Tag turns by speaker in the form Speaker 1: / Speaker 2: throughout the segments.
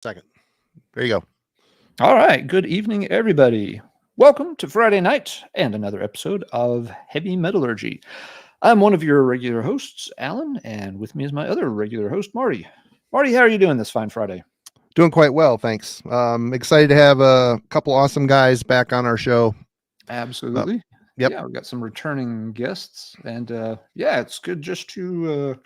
Speaker 1: Second. There you go.
Speaker 2: All right. Good evening, everybody. Welcome to Friday night and another episode of Heavy Metallurgy. I'm one of your regular hosts, Alan, and with me is my other regular host, Marty. Marty, how are you doing this fine Friday?
Speaker 1: Doing quite well, thanks. Excited to have a couple awesome guys back on our show.
Speaker 2: Absolutely.
Speaker 1: Yep.
Speaker 2: Yeah, we've got some returning guests, and it's good just to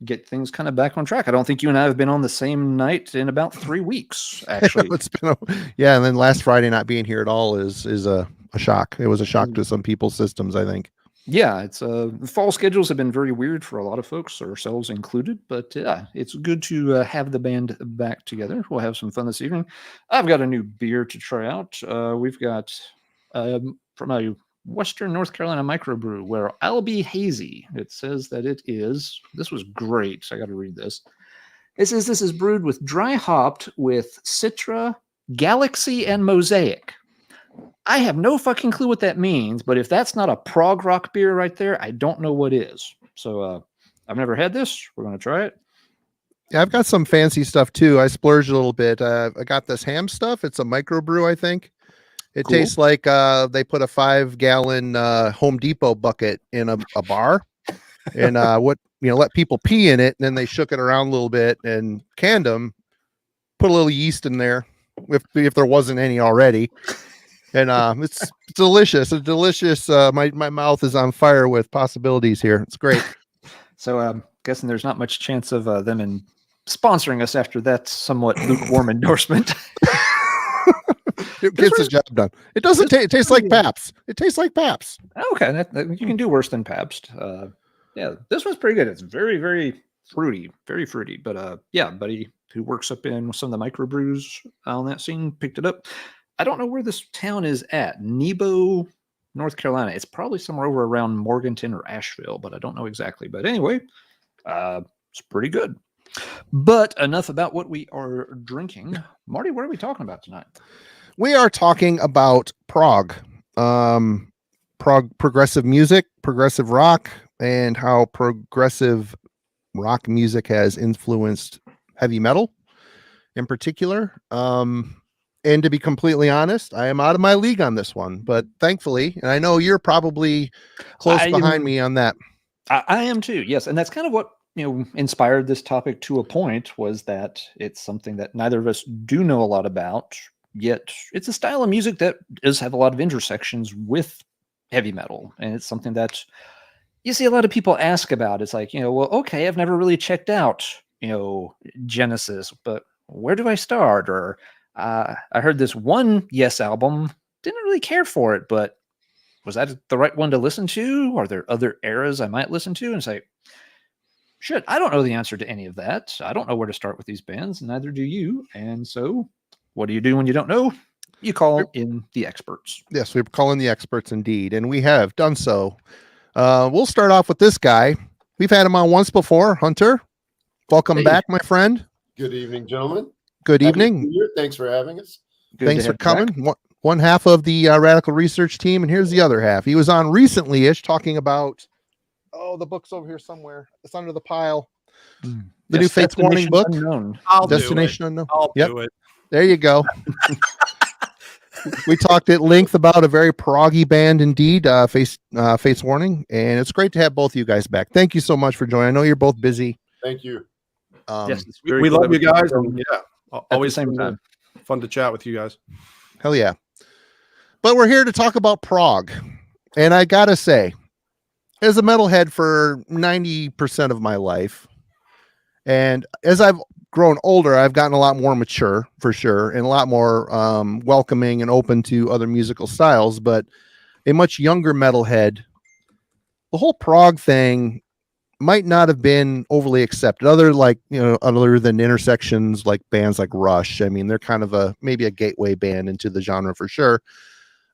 Speaker 2: get things kind of back on track. I don't think you and I have been on the same night in about 3 weeks, actually.
Speaker 1: It's been and then last Friday not being here at all is a shock. It was a shock to some people's systems, I think.
Speaker 2: Yeah, it's the fall schedules have been very weird for a lot of folks, ourselves included. But it's good to have the band back together. We'll have some fun this evening. I've got a new beer to try out. We've got from a Western North Carolina microbrew where I'll be hazy. It says that it is. This was great. So I got to read this. It says this is brewed with dry hopped with Citra, Galaxy, and Mosaic. I have no fucking clue what that means, but if that's not a Prog Rock beer right there, I don't know what is. So I've never had this. We're going to try it.
Speaker 1: Yeah, I've got some fancy stuff too. I splurged a little bit. I got this ham stuff. It's a microbrew, I think. It
Speaker 2: Cool.
Speaker 1: tastes like they put a 5-gallon Home Depot bucket in a bar and let people pee in it, and then they shook it around a little bit and canned them, put a little yeast in there if there wasn't any already. And it's delicious. It's delicious. My mouth is on fire with possibilities here. It's great.
Speaker 2: So I'm guessing there's not much chance of them in sponsoring us after that somewhat lukewarm endorsement.
Speaker 1: It gets the job done. It doesn't taste. It tastes like Pabst. It tastes like Pabst.
Speaker 2: Okay, you can do worse than Pabst. This one's pretty good. It's very, very fruity, very fruity. But buddy who works up in some of the microbrews on that scene picked it up. I don't know where this town is at. Nebo, North Carolina. It's probably somewhere over around Morganton or Asheville, but I don't know exactly. But anyway, it's pretty good. But enough about what we are drinking. Marty, what are we talking about tonight?
Speaker 1: We are talking about prog, progressive music, progressive rock, and how progressive rock music has influenced heavy metal in particular. And to be completely honest, I am out of my league on this one, but thankfully, and I know you're probably close behind me on that.
Speaker 2: I am too. Yes. And that's kind of what, inspired this topic to a point, was that it's something that neither of us do know a lot about. Yet it's a style of music that does have a lot of intersections with heavy metal. And it's something that you see a lot of people ask about. It's like, well, okay, I've never really checked out, Genesis, but where do I start? Or I heard this one Yes album, didn't really care for it, but was that the right one to listen to? Are there other eras I might listen to? And say, shit, I don't know the answer to any of that. I don't know where to start with these bands, neither do you. And so what do you do when you don't know? You call in the experts.
Speaker 1: Yes, we call in the experts indeed, and we have done so. We'll start off with this guy. We've had him on once before. Hunter, welcome back, my friend.
Speaker 3: Good evening, gentlemen.
Speaker 1: Good evening.
Speaker 3: Thanks for having us.
Speaker 1: Thanks for coming. One half of the Radical Research team, and here's the other half. He was on recently-ish talking about, the book's over here somewhere. It's under the pile. The new Fates Warning book.
Speaker 2: Unknown.
Speaker 1: Destination Unknown.
Speaker 3: I'll do it.
Speaker 1: There you go. We talked at length about a very proggy band indeed, Fates Warning, and it's great to have both of you guys back. Thank you so much for joining. I know you're both busy.
Speaker 3: Thank you.
Speaker 2: Yes,
Speaker 4: we love you guys. And always
Speaker 2: same time.
Speaker 4: Fun to chat with you guys.
Speaker 1: Hell yeah. But we're here to talk about prog. And I got to say, as a metalhead for 90% of my life, and as I've grown older, I've gotten a lot more mature for sure, and a lot more welcoming and open to other musical styles. But a much younger metalhead, the whole prog thing might not have been overly accepted, other than intersections like bands like Rush. I mean, they're kind of maybe a gateway band into the genre for sure.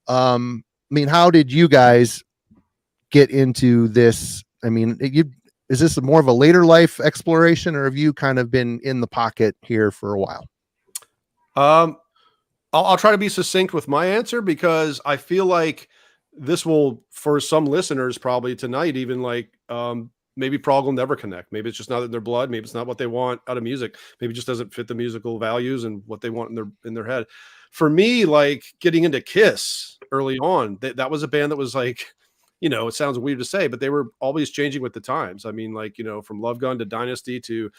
Speaker 1: How did you guys get into this? I mean, is this more of a later life exploration, or have you kind of been in the pocket here for a while?
Speaker 4: I'll try to be succinct with my answer, because I feel like this will, for some listeners probably tonight, even maybe prog will never connect. Maybe it's just not in their blood. Maybe it's not what they want out of music. Maybe it just doesn't fit the musical values and what they want in their head. For me, like getting into Kiss early on, that was a band that was like, you know, it sounds weird to say, but they were always changing with the times. I mean, like, you know, from Love Gun to Dynasty to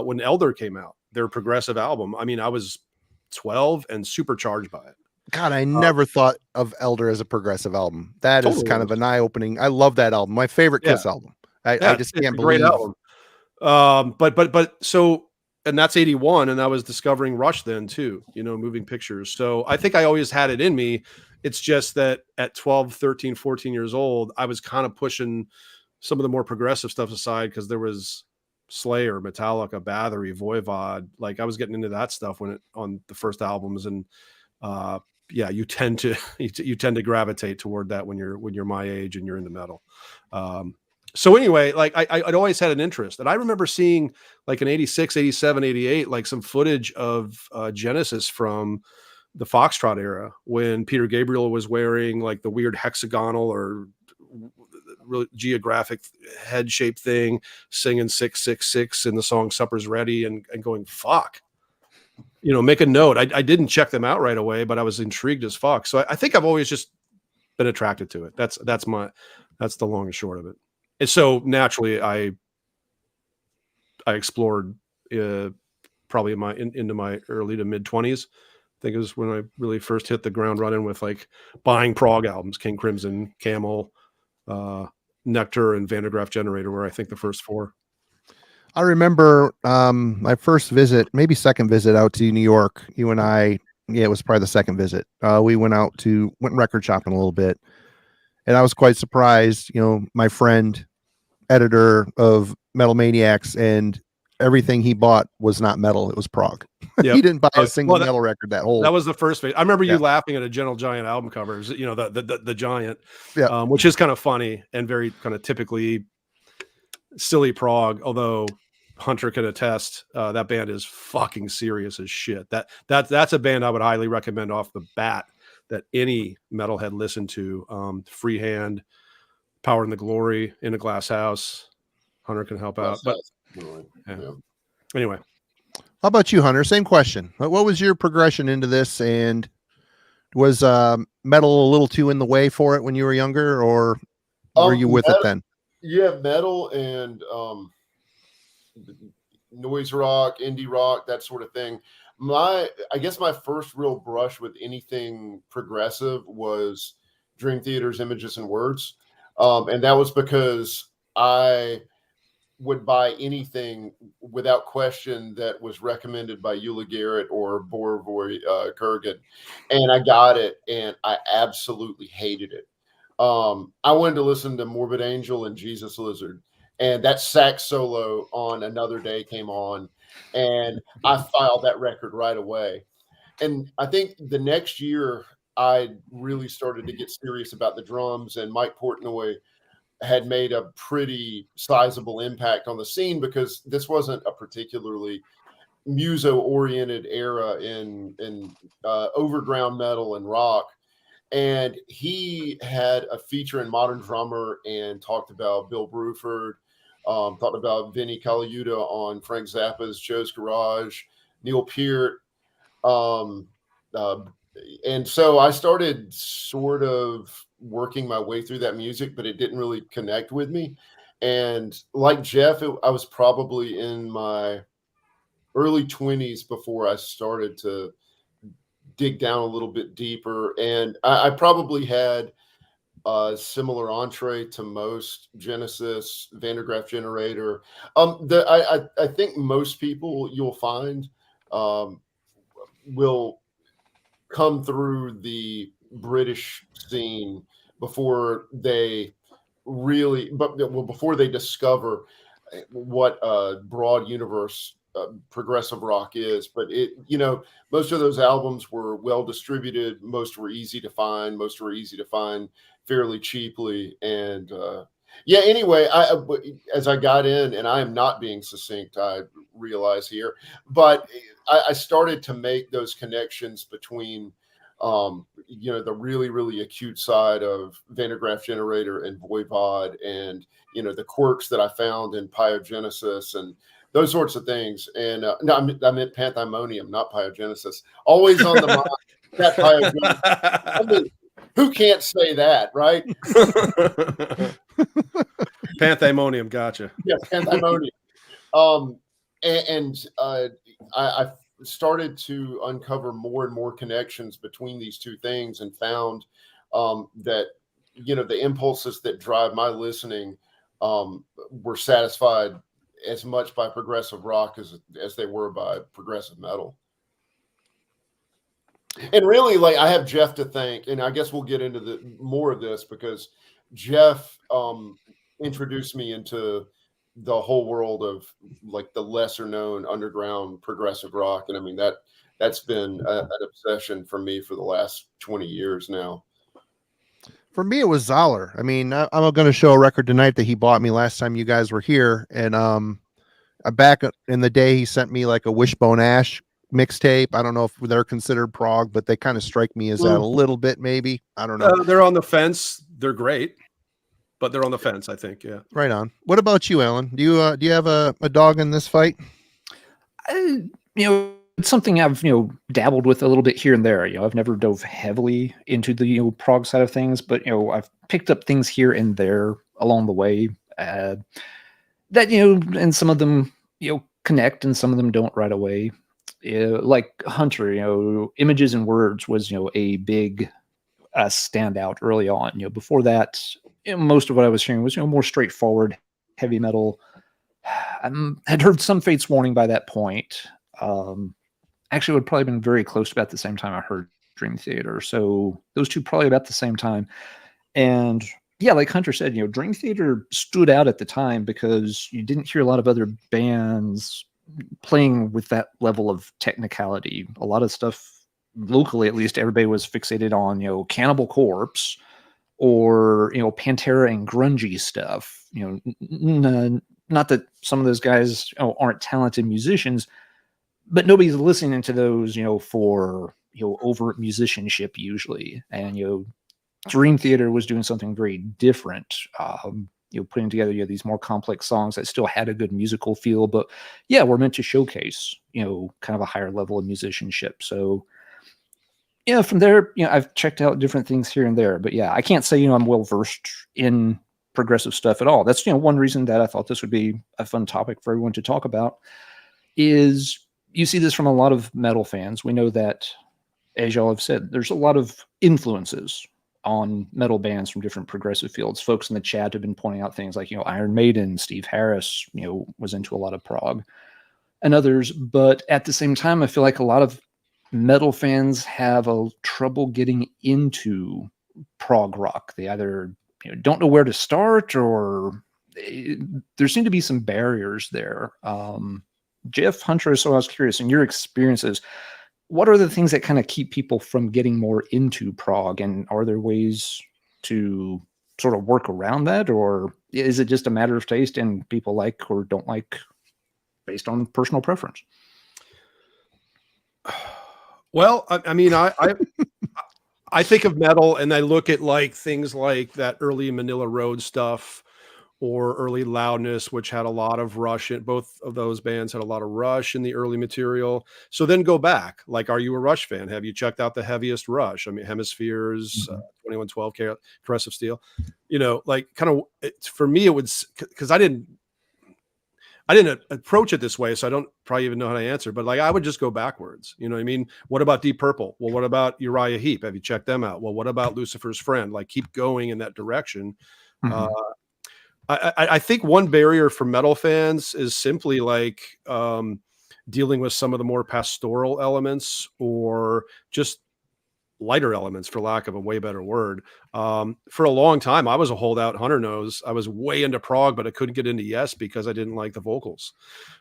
Speaker 4: when Elder came out, their progressive album. I mean, I was 12 and supercharged by it.
Speaker 1: God, I never thought of Elder as a progressive album. That is
Speaker 4: Totally
Speaker 1: kind of an eye-opening. I love that album. My favorite Kiss album. I just
Speaker 4: it's
Speaker 1: can't
Speaker 4: a great
Speaker 1: believe.
Speaker 4: album. But so, and that's 81, and I was discovering Rush then too, you know, Moving Pictures. So I think I always had it in me. It's just that at 12, 13, 14 years old, I was kind of pushing some of the more progressive stuff aside because there was Slayer, Metallica, Bathory, Voivod. Like I was getting into that stuff on the first albums, and yeah, you tend to gravitate toward that when you're my age and you're into metal. So anyway, like I'd always had an interest, and I remember seeing like in 86, 87, 88, like some footage of Genesis from the Foxtrot era when Peter Gabriel was wearing like the weird hexagonal or really geographic head shape thing, singing 666 in the song Supper's Ready and going, fuck, you know, make a note. I didn't check them out right away, but I was intrigued as fuck. So I think I've always just been attracted to it. That's the long and short of it. And so naturally I explored probably into my early to mid 20s. I think it was when I really first hit the ground running with like buying prog albums, King Crimson, Camel, Nectar, and Van der Graaf Generator were I think the first four.
Speaker 1: I remember my first visit, maybe second visit out to New York. You and I, it was probably the second visit. We went record shopping a little bit, and I was quite surprised. You know, my friend, editor of Metal Maniacs, and everything he bought was not metal; it was prog.
Speaker 4: Yep.
Speaker 1: He didn't buy a single metal record that whole.
Speaker 4: That was the first phase. I remember you laughing at a Gentle Giant album covers, you know, the Giant, which is kind of funny and very kind of typically silly prog. Although Hunter can attest, that band is fucking serious as shit. That's a band I would highly recommend off the bat that any metalhead listen to. Freehand, Power and the Glory, In a Glass House. Hunter can help out, but anyway.
Speaker 1: How about you, Hunter? Same question. What was your progression into this, and was metal a little too in the way for it when you were younger, or were you with it then?
Speaker 3: Yeah, metal and noise rock, indie rock, that sort of thing. I guess my first real brush with anything progressive was Dream Theater's Images and Words, and that was because I would buy anything without question that was recommended by Eula Garrett or Borvoy Kurgan. And I got it and I absolutely hated it. I wanted to listen to Morbid Angel and Jesus Lizard, and that sax solo on Another Day came on, and I filed that record right away. And I think the next year I really started to get serious about the drums, and Mike Portnoy had made a pretty sizable impact on the scene because this wasn't a particularly muso-oriented era in overground metal and rock. And he had a feature in Modern Drummer and talked about Bill Bruford, talked about Vinnie Colaiuta on Frank Zappa's Joe's Garage, Neil Peart. And so I started sort of working my way through that music, but it didn't really connect with me. And like Jeff, I was probably in my early 20s before I started to dig down a little bit deeper. And I probably had a similar entree to most: Genesis, Van der Graaf Generator. I think most people you'll find will come through the British scene before they before they discover what a broad universe progressive rock is. But most of those albums were well distributed. Most were easy to find. Most were easy to find fairly cheaply. And anyway, as I got in, and I am not being succinct, I realize here, but I started to make those connections between The really, really acute side of Van der Graaf Generator and Voivod, and, the quirks that I found in Pyogenesis and those sorts of things. And no, I meant Panthymonium, not Pyogenesis. Always on the mind, that Pyogenesis. I mean, who can't say that, right?
Speaker 4: Panthymonium, gotcha.
Speaker 3: Yes, Panthymonium. I started to uncover more and more connections between these two things, and found that the impulses that drive my listening were satisfied as much by progressive rock as they were by progressive metal. And really, like, I have Jeff to thank, and I guess we'll get into more of this, because Jeff introduced me into the whole world of, like, the lesser known underground progressive rock. And I mean, that's been an obsession for me for the last 20 years now.
Speaker 1: For me, it was Zoller. I mean, I'm going to show a record tonight that he bought me last time you guys were here. And back in the day, he sent me like a Wishbone Ash mixtape. I don't know if they're considered prog, but they kind of strike me as that a little bit, maybe. I don't know.
Speaker 4: They're on the fence. They're great, but they're on the fence, I think. Yeah.
Speaker 1: Right on. What about you, Alan? Do you have a dog in this fight?
Speaker 2: It's something I've dabbled with a little bit here and there. I've never dove heavily into the prog side of things, but I've picked up things here and there along the way that and some of them connect and some of them don't right away. Like Hunter, Images and Words was a big standout early on. Before that, most of what I was hearing was more straightforward heavy metal. I had heard some Fates Warning by that point. Actually, it would probably been very close to about the same time I heard Dream Theater. So those two probably about the same time. And yeah, like Hunter said, Dream Theater stood out at the time because you didn't hear a lot of other bands playing with that level of technicality. A lot of stuff locally, at least, everybody was fixated on, Cannibal Corpse or, Pantera and grungy stuff. Not that some of those guys aren't talented musicians, but nobody's listening to those, for, overt musicianship usually. And, Dream Theater was doing something very different. Putting together these more complex songs that still had a good musical feel, but yeah, we're meant to showcase, kind of a higher level of musicianship. So from there, I've checked out different things here and there, but yeah, I can't say, I'm well versed in progressive stuff at all. That's, one reason that I thought this would be a fun topic for everyone to talk about is you see this from a lot of metal fans. We know that, as y'all have said, there's a lot of influences on metal bands from different progressive fields. Folks in the chat have been pointing out things like, Iron Maiden, Steve Harris, was into a lot of prog and others. But at the same time, I feel like a lot of metal fans have a trouble getting into prog rock. They either don't know where to start, or there seem to be some barriers there. Jeff, Hunter, so I was curious, in your experiences, what are the things that kind of keep people from getting more into prog? And are there ways to sort of work around that? Or is it just a matter of taste and people like or don't like based on personal preference?
Speaker 4: Well, I mean, I think of metal and I look at like things like that early Manila Road stuff or early Loudness, which had a lot of Rush in. Both of those bands had a lot of Rush in the early material. So then go back. Like, are you a Rush fan? Have you checked out the heaviest Rush? I mean, Hemispheres, 2112, Caressive Steel. Like, kind of, for me, it would, because I didn't approach it this way, so I don't probably even know how to answer. But like, I would just go backwards. You know what I mean? What about Deep Purple? Well, what about Uriah Heep? Have you checked them out? Well, what about Lucifer's Friend? Like, keep going in that direction. I think one barrier for metal fans is simply like dealing with some of the more pastoral elements or just lighter elements, for lack of a way better word. For a long time, I was a holdout. Hunter knows I was way into prog, but I couldn't get into Yes because I didn't like the vocals.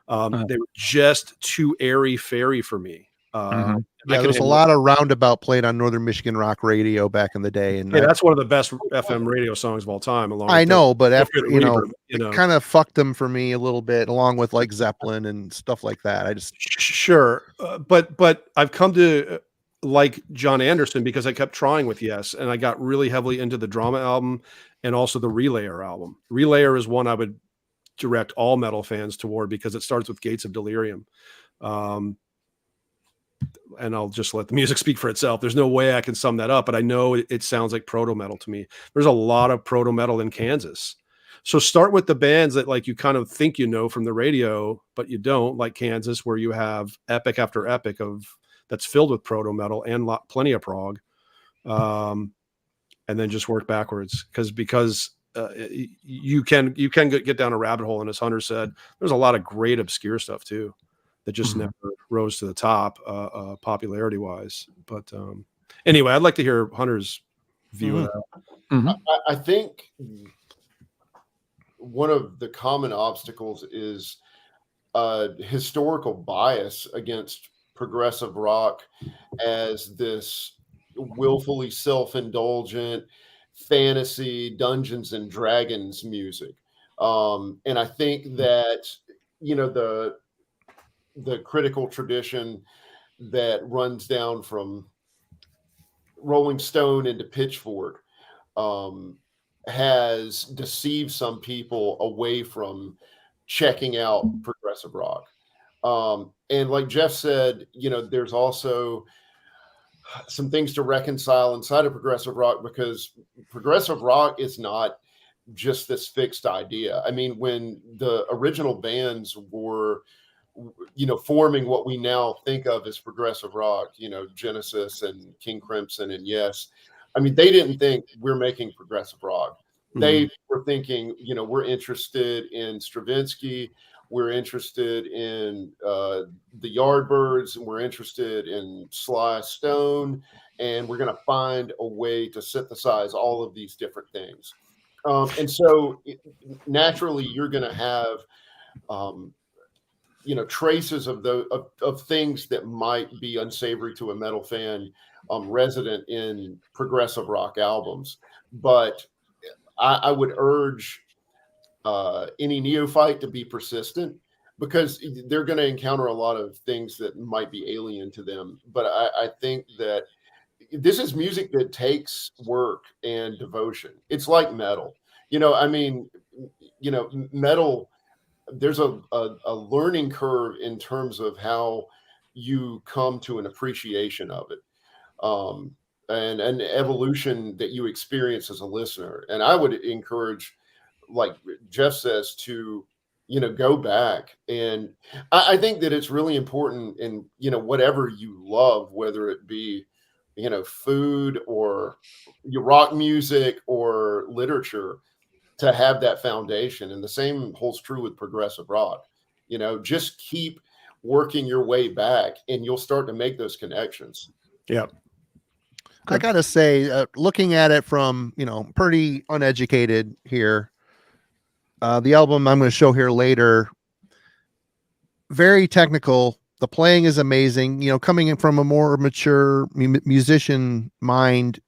Speaker 4: They were just too airy fairy for me.
Speaker 1: Yeah, there's a lot of Roundabout played on Northern Michigan Rock Radio back in the day, and
Speaker 4: that's one of the best FM radio songs of all time.
Speaker 1: I know, but after it kind of fucked them for me a little bit, along with like Zeppelin and stuff like that. I just
Speaker 4: sure, but I've come to like John Anderson because I kept trying with Yes, and I got really heavily into the Drama album and also the Relayer album. Relayer is one I would direct all metal fans toward because it starts with Gates of Delirium. And I'll just let the music speak for itself. There's no way I can sum that up, but I know it sounds like proto-metal to me. There's a lot of proto-metal in Kansas. So start with the bands that like you kind of think you know from the radio, but you don't, like Kansas, where you have epic after epic of that's filled with proto-metal and plenty of prog. And then just work backwards because you can get down a rabbit hole. And as Hunter said, there's a lot of great obscure stuff too that just never rose to the top popularity wise. But anyway, I'd like to hear Hunter's view of that.
Speaker 3: I think one of the common obstacles is historical bias against progressive rock as this willfully self-indulgent fantasy Dungeons and Dragons music. And I think that, you know, the critical tradition that runs down from Rolling Stone into Pitchfork has deceived some people away from checking out progressive rock. And like Jeff said, you know, there's also some things to reconcile inside of progressive rock, because progressive rock is not just this fixed idea. I mean, when the original bands were, you know, forming what we now think of as progressive rock, you know, Genesis and King Crimson and Yes, I mean, they didn't think we're making progressive rock. They were thinking, you know, we're interested in Stravinsky, we're interested in the Yardbirds, and we're interested in Sly Stone, and we're going to find a way to synthesize all of these different things. And so naturally, you're going to have, you know, traces of of things that might be unsavory to a metal fan resident in progressive rock albums. But I would urge any neophyte to be persistent, because they're going to encounter a lot of things that might be alien to them. But I think that this is music that takes work and devotion. It's like metal. You know, I mean, you know, metal, there's a learning curve in terms of how you come to an appreciation of it. And an evolution that you experience as a listener. And I would encourage, like Jeff says, to, you know, go back. And I think that it's really important in, you know, whatever you love, whether it be, you know, food or your rock music or literature, to have that foundation. And the same holds true with progressive rock. You know, just keep working your way back and you'll start to make those connections.
Speaker 4: Yeah.
Speaker 1: I gotta say, looking at it from, you know, pretty uneducated here, the album I'm going to show here later, very technical. The playing is amazing. You know, coming in from a more mature musician mind,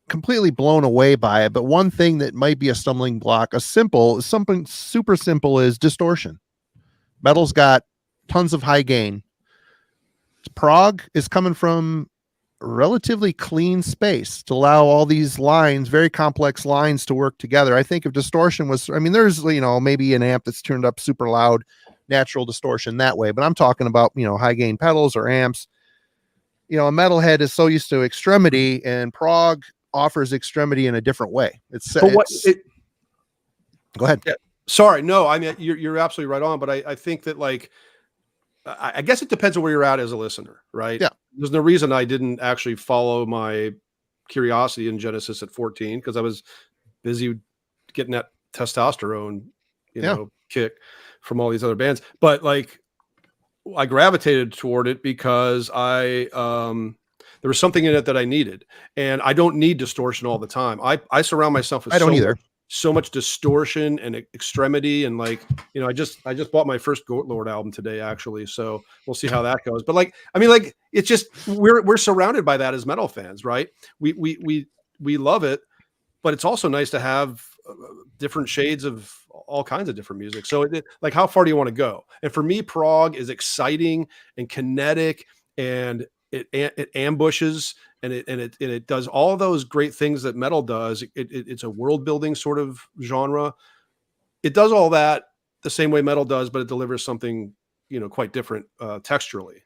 Speaker 1: completely blown away by it. But one thing that might be a stumbling block, something super simple, is distortion. Metal's got tons of high gain. Prog is coming from relatively clean space to allow all these lines, very complex lines, to work together. I think if distortion was, I mean, there's, you know, maybe an amp that's turned up super loud, natural distortion that way, but I'm talking about, you know, high gain pedals or amps. You know, a metalhead is so used to extremity, and prog offers extremity in a different way. Go ahead.
Speaker 4: Yeah, sorry. No, I mean, you're absolutely right on, but I think that, like, I guess it depends on where you're at as a listener, right?
Speaker 1: Yeah.
Speaker 4: There's no reason I didn't actually follow my curiosity in Genesis at 14, because I was busy getting that testosterone, you know, kick from all these other bands. But like, I gravitated toward it because there was something in it that I needed, and I don't need distortion all the time. I surround myself with so much distortion and extremity, and like, you know, I just bought my first Goat Lord album today, actually, so we'll see how that goes. But like, I mean, like, it's just we're surrounded by that as metal fans, right? We love it, but it's also nice to have different shades of all kinds of different music. So like, how far do you want to go? And for me, prog is exciting and kinetic, and it ambushes, and it does all those great things that metal does. It's a world building sort of genre. It does all that the same way metal does, but it delivers something, quite different texturally.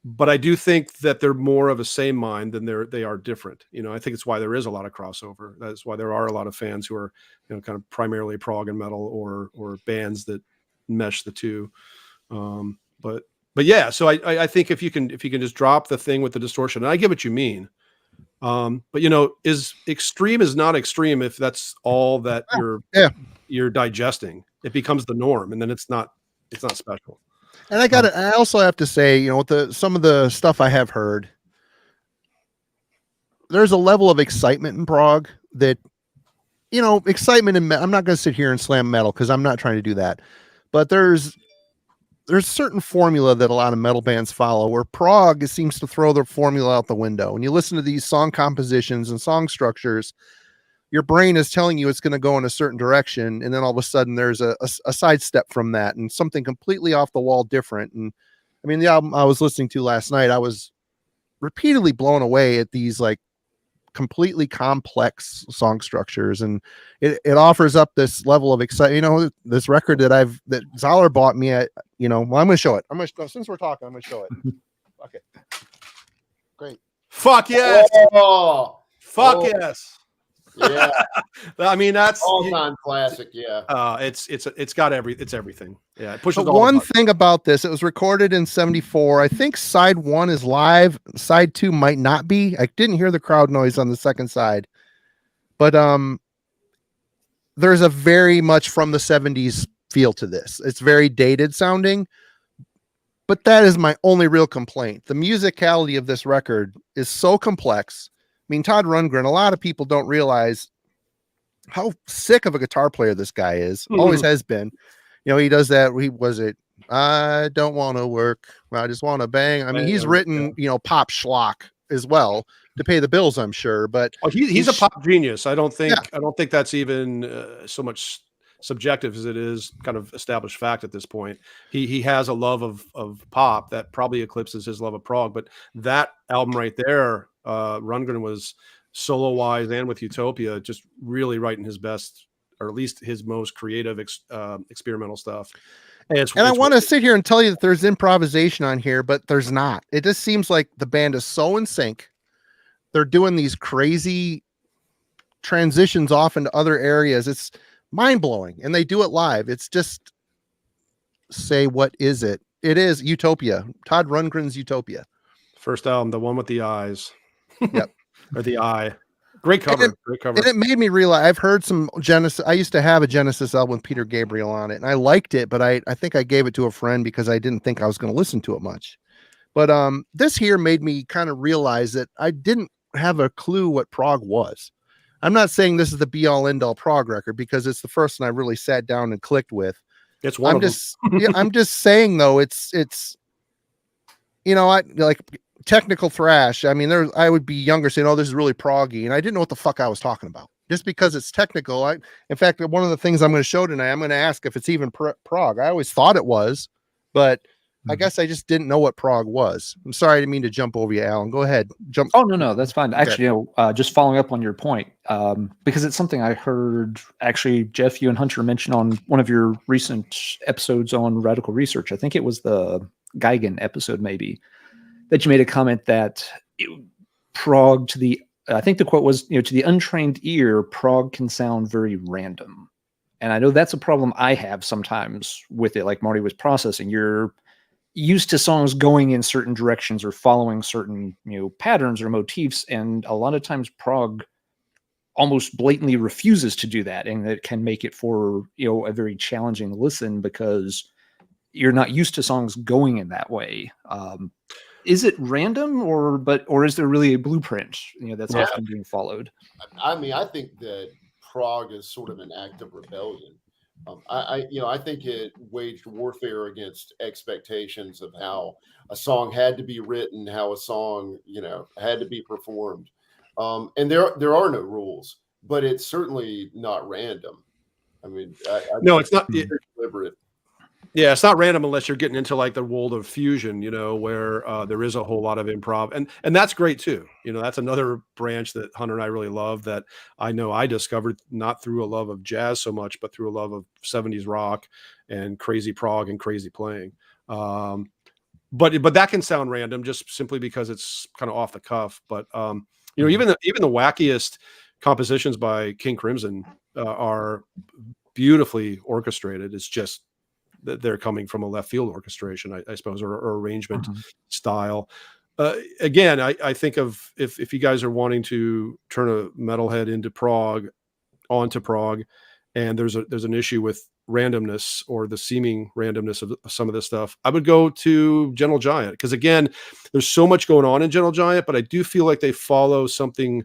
Speaker 4: But I do think that they're more of a same mind than they are different. I think it's why there is a lot of crossover. That's why there are a lot of fans who are, kind of primarily prog and metal, or bands that mesh the two. But yeah, so I think if you can just drop the thing with the distortion, and I get what you mean. But is extreme is not extreme if that's all that you're digesting. It becomes the norm, and then it's not special.
Speaker 1: And I also have to say, with some of the stuff I have heard, there's a level of excitement in prog that, excitement in I'm not going to sit here and slam metal, because I'm not trying to do that. But there's certain formula that a lot of metal bands follow, where prog seems to throw the formula out the window. When you listen to these song compositions and song structures, your brain is telling you it's going to go in a certain direction, and then all of a sudden there's a sidestep from that, and something completely off the wall different. And I mean, the album I was listening to last night, I was repeatedly blown away at these like completely complex song structures, and it offers up this level of excitement. This record that Zoller bought me at, well, I'm going to show it. Since we're talking, I'm going to show it. Okay. Great.
Speaker 4: Fuck yes.
Speaker 3: Oh,
Speaker 4: Fuck yes.
Speaker 3: Yeah.
Speaker 4: I mean, that's
Speaker 3: all-time classic. Yeah.
Speaker 4: It's got everything. Yeah. It pushes
Speaker 1: but one thing about this, it was recorded in 74. I think side 1 is live. Side 2 might not be. I didn't hear the crowd noise on the second side, but there's a very much from the 70s feel to this. It's very dated sounding, but that is my only real complaint. The musicality of this record is so complex. I mean, Todd Rundgren, a lot of people don't realize how sick of a guitar player this guy is. Always has been. He does that. I don't want to work. I just want to bang. I mean, he's written, pop schlock as well to pay the bills, I'm sure. But
Speaker 4: he's a pop genius. I don't think that's even so much subjective as it is kind of established fact at this point. He has a love of pop that probably eclipses his love of prog. But that album right there, Rundgren was solo wise and with Utopia just really writing his best, or at least his most creative experimental stuff. And
Speaker 1: I want to sit here and tell you that there's improvisation on here, but there's not. It just seems like the band is so in sync. They're doing these crazy transitions off into other areas. It's mind blowing, and they do it live. It's just, what is it? It is Utopia. Todd Rundgren's Utopia.
Speaker 4: First album, the one with the eyes.
Speaker 1: Yep.
Speaker 4: Or the eye. Great cover. Great cover.
Speaker 1: And it made me realize, I've heard some Genesis. I used to have a Genesis album with Peter Gabriel on it, and I liked it, but I think I gave it to a friend because I didn't think I was going to listen to it much. But this here made me kind of realize that I didn't have a clue what prog was. I'm not saying this is the be all end all prog record, because it's the first one I really sat down and clicked with.
Speaker 4: It's one of them.
Speaker 1: I'm just saying though, it's I like technical thrash. I mean, I would be younger saying, "Oh, this is really proggy," and I didn't know what the fuck I was talking about. Just because it's technical. In fact, one of the things I'm going to show tonight, I'm going to ask if it's even prog. I always thought it was, but I guess I just didn't know what prog was. I'm sorry, I didn't mean to jump over you, Alan. Go ahead. Jump.
Speaker 2: Oh, no, that's fine.
Speaker 1: Okay.
Speaker 2: Actually, just following up on your point, because it's something I heard, actually, Jeff, you and Hunter mentioned on one of your recent episodes on Radical Research. I think it was the Geigen episode, maybe, that you made a comment that prog I think the quote was, to the untrained ear, prog can sound very random. And I know that's a problem I have sometimes with it, like Marty was processing. You're used to songs going in certain directions or following certain, patterns or motifs. And a lot of times prog almost blatantly refuses to do that. And that can make it for, a very challenging listen because you're not used to songs going in that way. Is it random or is there really a blueprint, that's often being followed?
Speaker 3: I mean, I think that prog is sort of an act of rebellion. I think it waged warfare against expectations of how a song had to be written, how a song, had to be performed. And there are no rules, but it's certainly not random. I mean,
Speaker 4: no, it's not
Speaker 3: deliberate.
Speaker 4: Yeah, it's not random unless you're getting into like the world of fusion, where there is a whole lot of improv, and that's great too. That's another branch that Hunter and I really love, that I know I discovered not through a love of jazz so much, but through a love of 70s rock and crazy prog and crazy playing. But that can sound random just simply because it's kind of off the cuff. But even the wackiest compositions by King Crimson are beautifully orchestrated. It's just that they're coming from a left field orchestration, I suppose, or arrangement style. Again, I think of if you guys are wanting to turn a metalhead onto prog, and there's an issue with randomness or the seeming randomness of some of this stuff, I would go to Gentle Giant, because again, there's so much going on in Gentle Giant, but I do feel like they follow something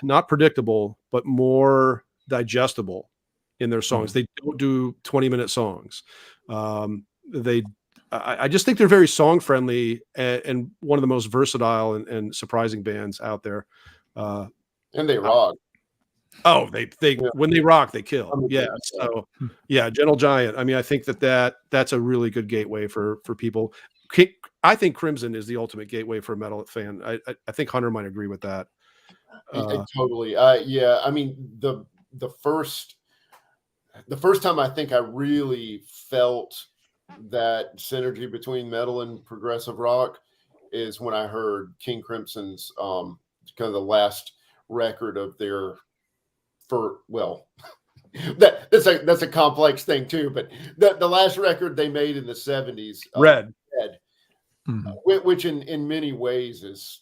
Speaker 4: not predictable, but more digestible in their songs. They don't do 20-minute songs. I just think they're very song friendly and one of the most versatile and surprising bands out there.
Speaker 3: And they rock.
Speaker 4: Oh, they when they rock, they kill. Yeah. So yeah, Gentle Giant. I mean, I think that's a really good gateway for people. I think Crimson is the ultimate gateway for a metal fan. I think Hunter might agree with that.
Speaker 3: Totally. Yeah. I mean, the first time I think I really felt that synergy between metal and progressive rock is when I heard King Crimson's kind of the last record of their that's a complex thing too, but the last record they made in the 70s,
Speaker 4: Red.
Speaker 3: Which in many ways is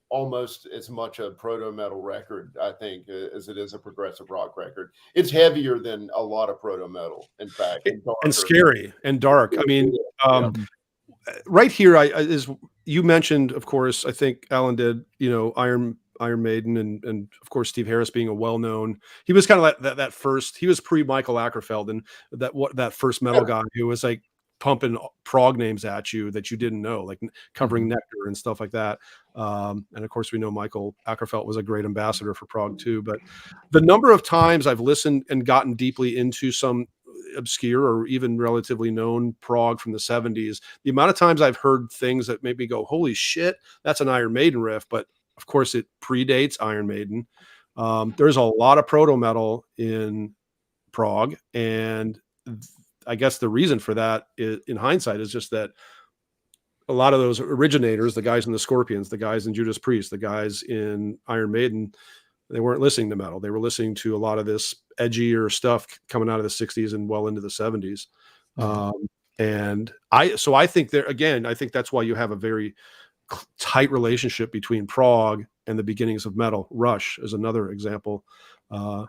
Speaker 3: almost as much a proto-metal record, I think, as it is a progressive rock record. It's heavier than a lot of proto-metal, in fact,
Speaker 4: and scary and dark. I mean, right here, is you mentioned, of course, I think Alan did, Iron Maiden, and of course Steve Harris being a well-known. He was kind of like that first. He was pre-Michael Ackerfeld, and that first metal guy who was like pumping prog names at you that you didn't know, like covering Nectar and stuff like that. And of course, we know Michael Ackerfeld was a great ambassador for prog too. But the number of times I've listened and gotten deeply into some obscure or even relatively known prog from the 70s, the amount of times I've heard things that made me go, holy shit, that's an Iron Maiden riff. But of course, it predates Iron Maiden. There's a lot of proto-metal in prog, and I guess the reason for that in hindsight is just that a lot of those originators, the guys in the Scorpions, the guys in Judas Priest, the guys in Iron Maiden, they weren't listening to metal. They were listening to a lot of this edgier stuff coming out of the 60s and well into the 70s. And I think I think that's why you have a very tight relationship between prog and the beginnings of metal. Rush is another example. And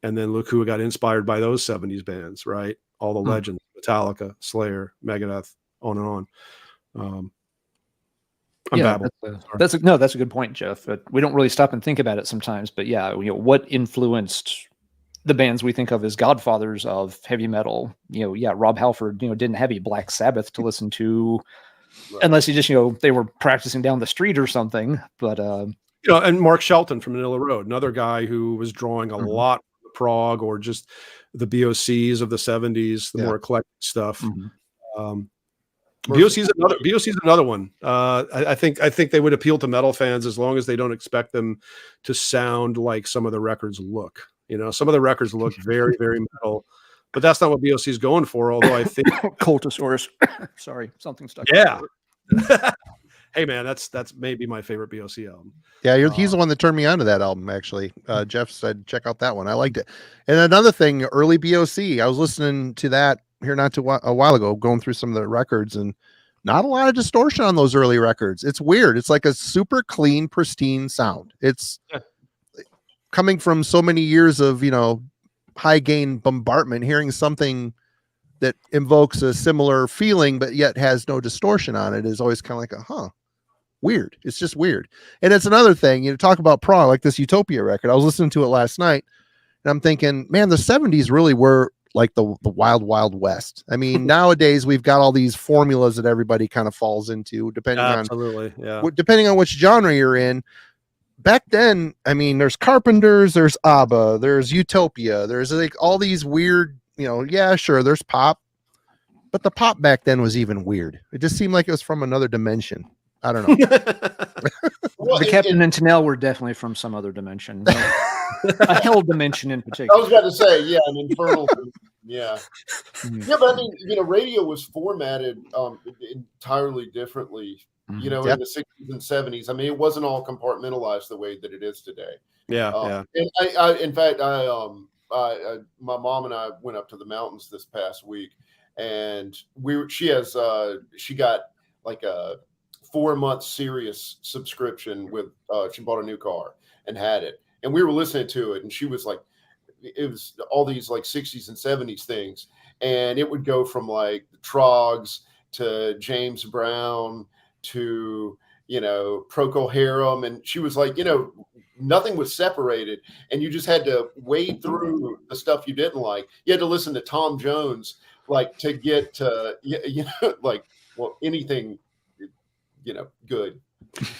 Speaker 4: then look who got inspired by those 70s bands, right? All the legends, Metallica, Slayer, Megadeth, on and on.
Speaker 2: That's a good point, Jeff. We don't really stop and think about it sometimes, but yeah, what influenced the bands we think of as godfathers of heavy metal? Rob Halford, didn't have a Black Sabbath to listen to, unless he just, they were practicing down the street or something. But
Speaker 4: and Mark Shelton from Manila Road, another guy who was drawing a lot from prog or just the BOCs of the 70s, the more eclectic stuff. BOC's another one. I think they would appeal to metal fans as long as they don't expect them to sound like some of the records look. Some of the records look very, very metal, but that's not what BOC is going for. Although I think
Speaker 2: Cultosaurus. Sorry, something stuck.
Speaker 4: Yeah. Hey man, that's maybe my favorite BOC album.
Speaker 1: Yeah, he's the one that turned me onto that album. Actually, Jeff said check out that one. I liked it. And another thing, early BOC, I was listening to that here not too a while ago, going through some of the records, and not a lot of distortion on those early records. It's weird. It's like a super clean, pristine sound. It's coming from so many years of high gain bombardment, hearing something that invokes a similar feeling but yet has no distortion on it is always kind of like weird. It's just weird. And it's another thing, talk about prog, like this Utopia record. I was listening to it last night and I'm thinking, man, the 70s really were like the wild, wild west. I mean, nowadays we've got all these formulas that everybody kind of falls into depending on which genre you're in. Back then, I mean, there's Carpenters, there's ABBA, there's Utopia, there's like all these weird, there's pop, But the pop back then was even weird. It just seemed like it was from another dimension. I don't know.
Speaker 3: Well,
Speaker 2: The Captain and Tanel were definitely from some other dimension. A hell dimension in particular.
Speaker 3: I was about to say, yeah, an infernal. Yeah.
Speaker 2: Mhm.
Speaker 3: Yeah, but I mean, radio was formatted entirely differently,
Speaker 2: Mhm.
Speaker 3: in the 60s and 70s. I mean, it wasn't all compartmentalized the way that it is today.
Speaker 4: Yeah.
Speaker 3: And I in fact, my mom and I went up to the mountains this past week, and she got like a 4-month Sirius subscription with, she bought a new car and had it. And we were listening to it, and she was like, it was all these like 60s and 70s things. And it would go from like the Trogs to James Brown to, Procol Harum. And she was like, nothing was separated. And you just had to wade through the stuff you didn't like. You had to listen to Tom Jones, like, to get to, like, well, anything, good.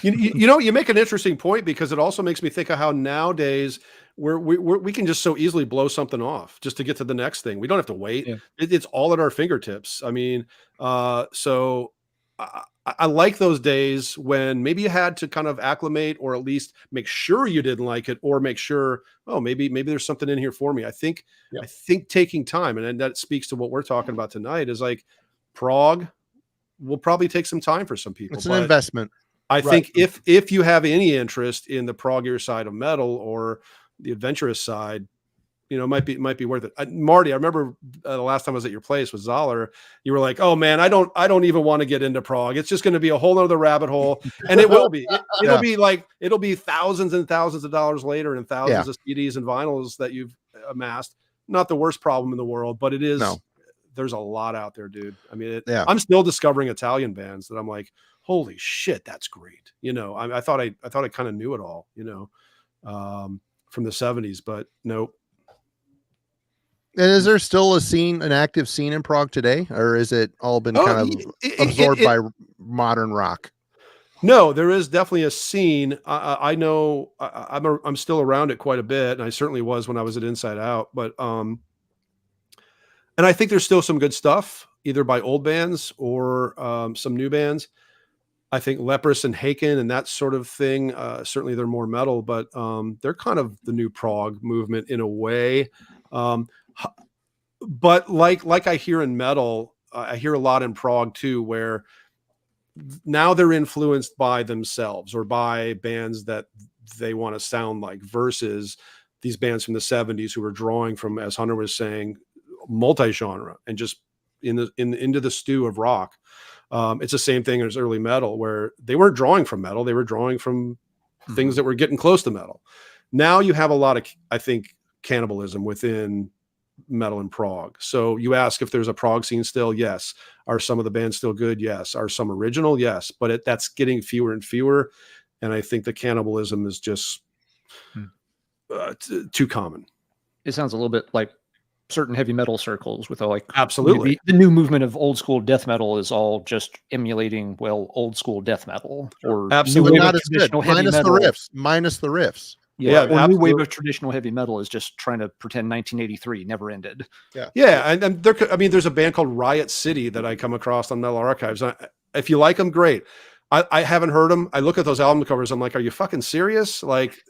Speaker 4: You make an interesting point, because it also makes me think of how nowadays we can just so easily blow something off just to get to the next thing. We don't have to wait.
Speaker 2: Yeah.
Speaker 4: It's all at our fingertips. I mean, so I like those days when maybe you had to kind of acclimate, or at least make sure you didn't like it, or make sure, oh, maybe there's something in here for me. I think taking time, and that speaks to what we're talking about tonight, is like prog will probably take some time for some people.
Speaker 1: It's an investment.
Speaker 4: I think if you have any interest in the proggier side of metal or the adventurous side, it might be worth it. Marty, I remember the last time I was at your place with Zoller, you were like, "Oh man, I don't even want to get into prog. It's just going to be a whole other rabbit hole," and it will be. It'll be thousands and thousands of dollars later, and thousands of CDs and vinyls that you've amassed. Not the worst problem in the world, but it is. No. There's a lot out there, dude. I mean, I'm still discovering Italian bands that I'm like, holy shit, that's great. I thought I kind of knew it all, from the 70s, but nope.
Speaker 1: And is there still an active scene in prog today, or is it all been kind of absorbed by modern rock?
Speaker 4: No, there is definitely a scene. I know I'm still around it quite a bit, and I certainly was when I was at Inside Out, but and I think there's still some good stuff, either by old bands or some new bands. I think Leprous and Haken and that sort of thing, certainly they're more metal, but they're kind of the new prog movement in a way. But like I hear in metal, I hear a lot in prog too, where now they're influenced by themselves or by bands that they want to sound like, versus these bands from the 70s who are drawing from, as Hunter was saying, multi-genre and just into the stew of rock. It's the same thing as early metal, where they weren't drawing from metal, they were drawing from things that were getting close to metal. Now you have a lot of, I think, cannibalism within metal and prog. So you ask if there's a prog scene still. Yes. Are some of the bands still good? Yes. Are some original? Yes. But that's getting fewer and fewer, and I think the cannibalism is just too common.
Speaker 2: It sounds a little bit like certain heavy metal circles with
Speaker 4: absolutely
Speaker 2: the new movement of old school death metal is all just emulating old school death metal, or
Speaker 4: absolutely
Speaker 1: not as good. Minus the riffs.
Speaker 2: Yeah, or new wave of traditional heavy metal is just trying to pretend 1983 never ended.
Speaker 4: And there's a band called Riot City that I come across on Metal Archives. If you like them, great. I haven't heard them. I look at those album covers, I'm like, are you fucking serious? Like,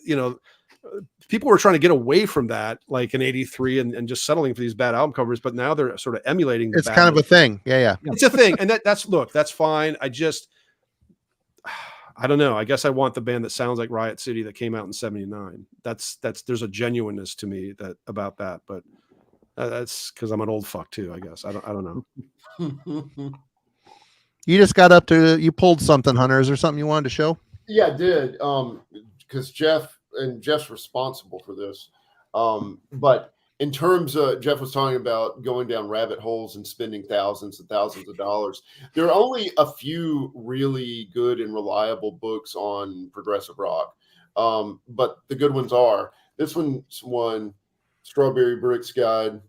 Speaker 4: people were trying to get away from that, like in '83, and just settling for these bad album covers. But now they're sort of emulating.
Speaker 1: It's kind of a thing. Yeah.
Speaker 4: It's a thing, and that's fine. I don't know. I guess I want the band that sounds like Riot City that came out in '79. There's a genuineness to me about that, but that's because I'm an old fuck too. I guess I don't know.
Speaker 1: You just you pulled something, Hunter. Is there something you wanted to show?
Speaker 3: Yeah, I did. Because Jeff's responsible for this. But in terms of, Jeff was talking about going down rabbit holes and spending thousands and thousands of dollars. There are only a few really good and reliable books on progressive rock. But the good ones are, this one's one, Strawberry Bricks Guide.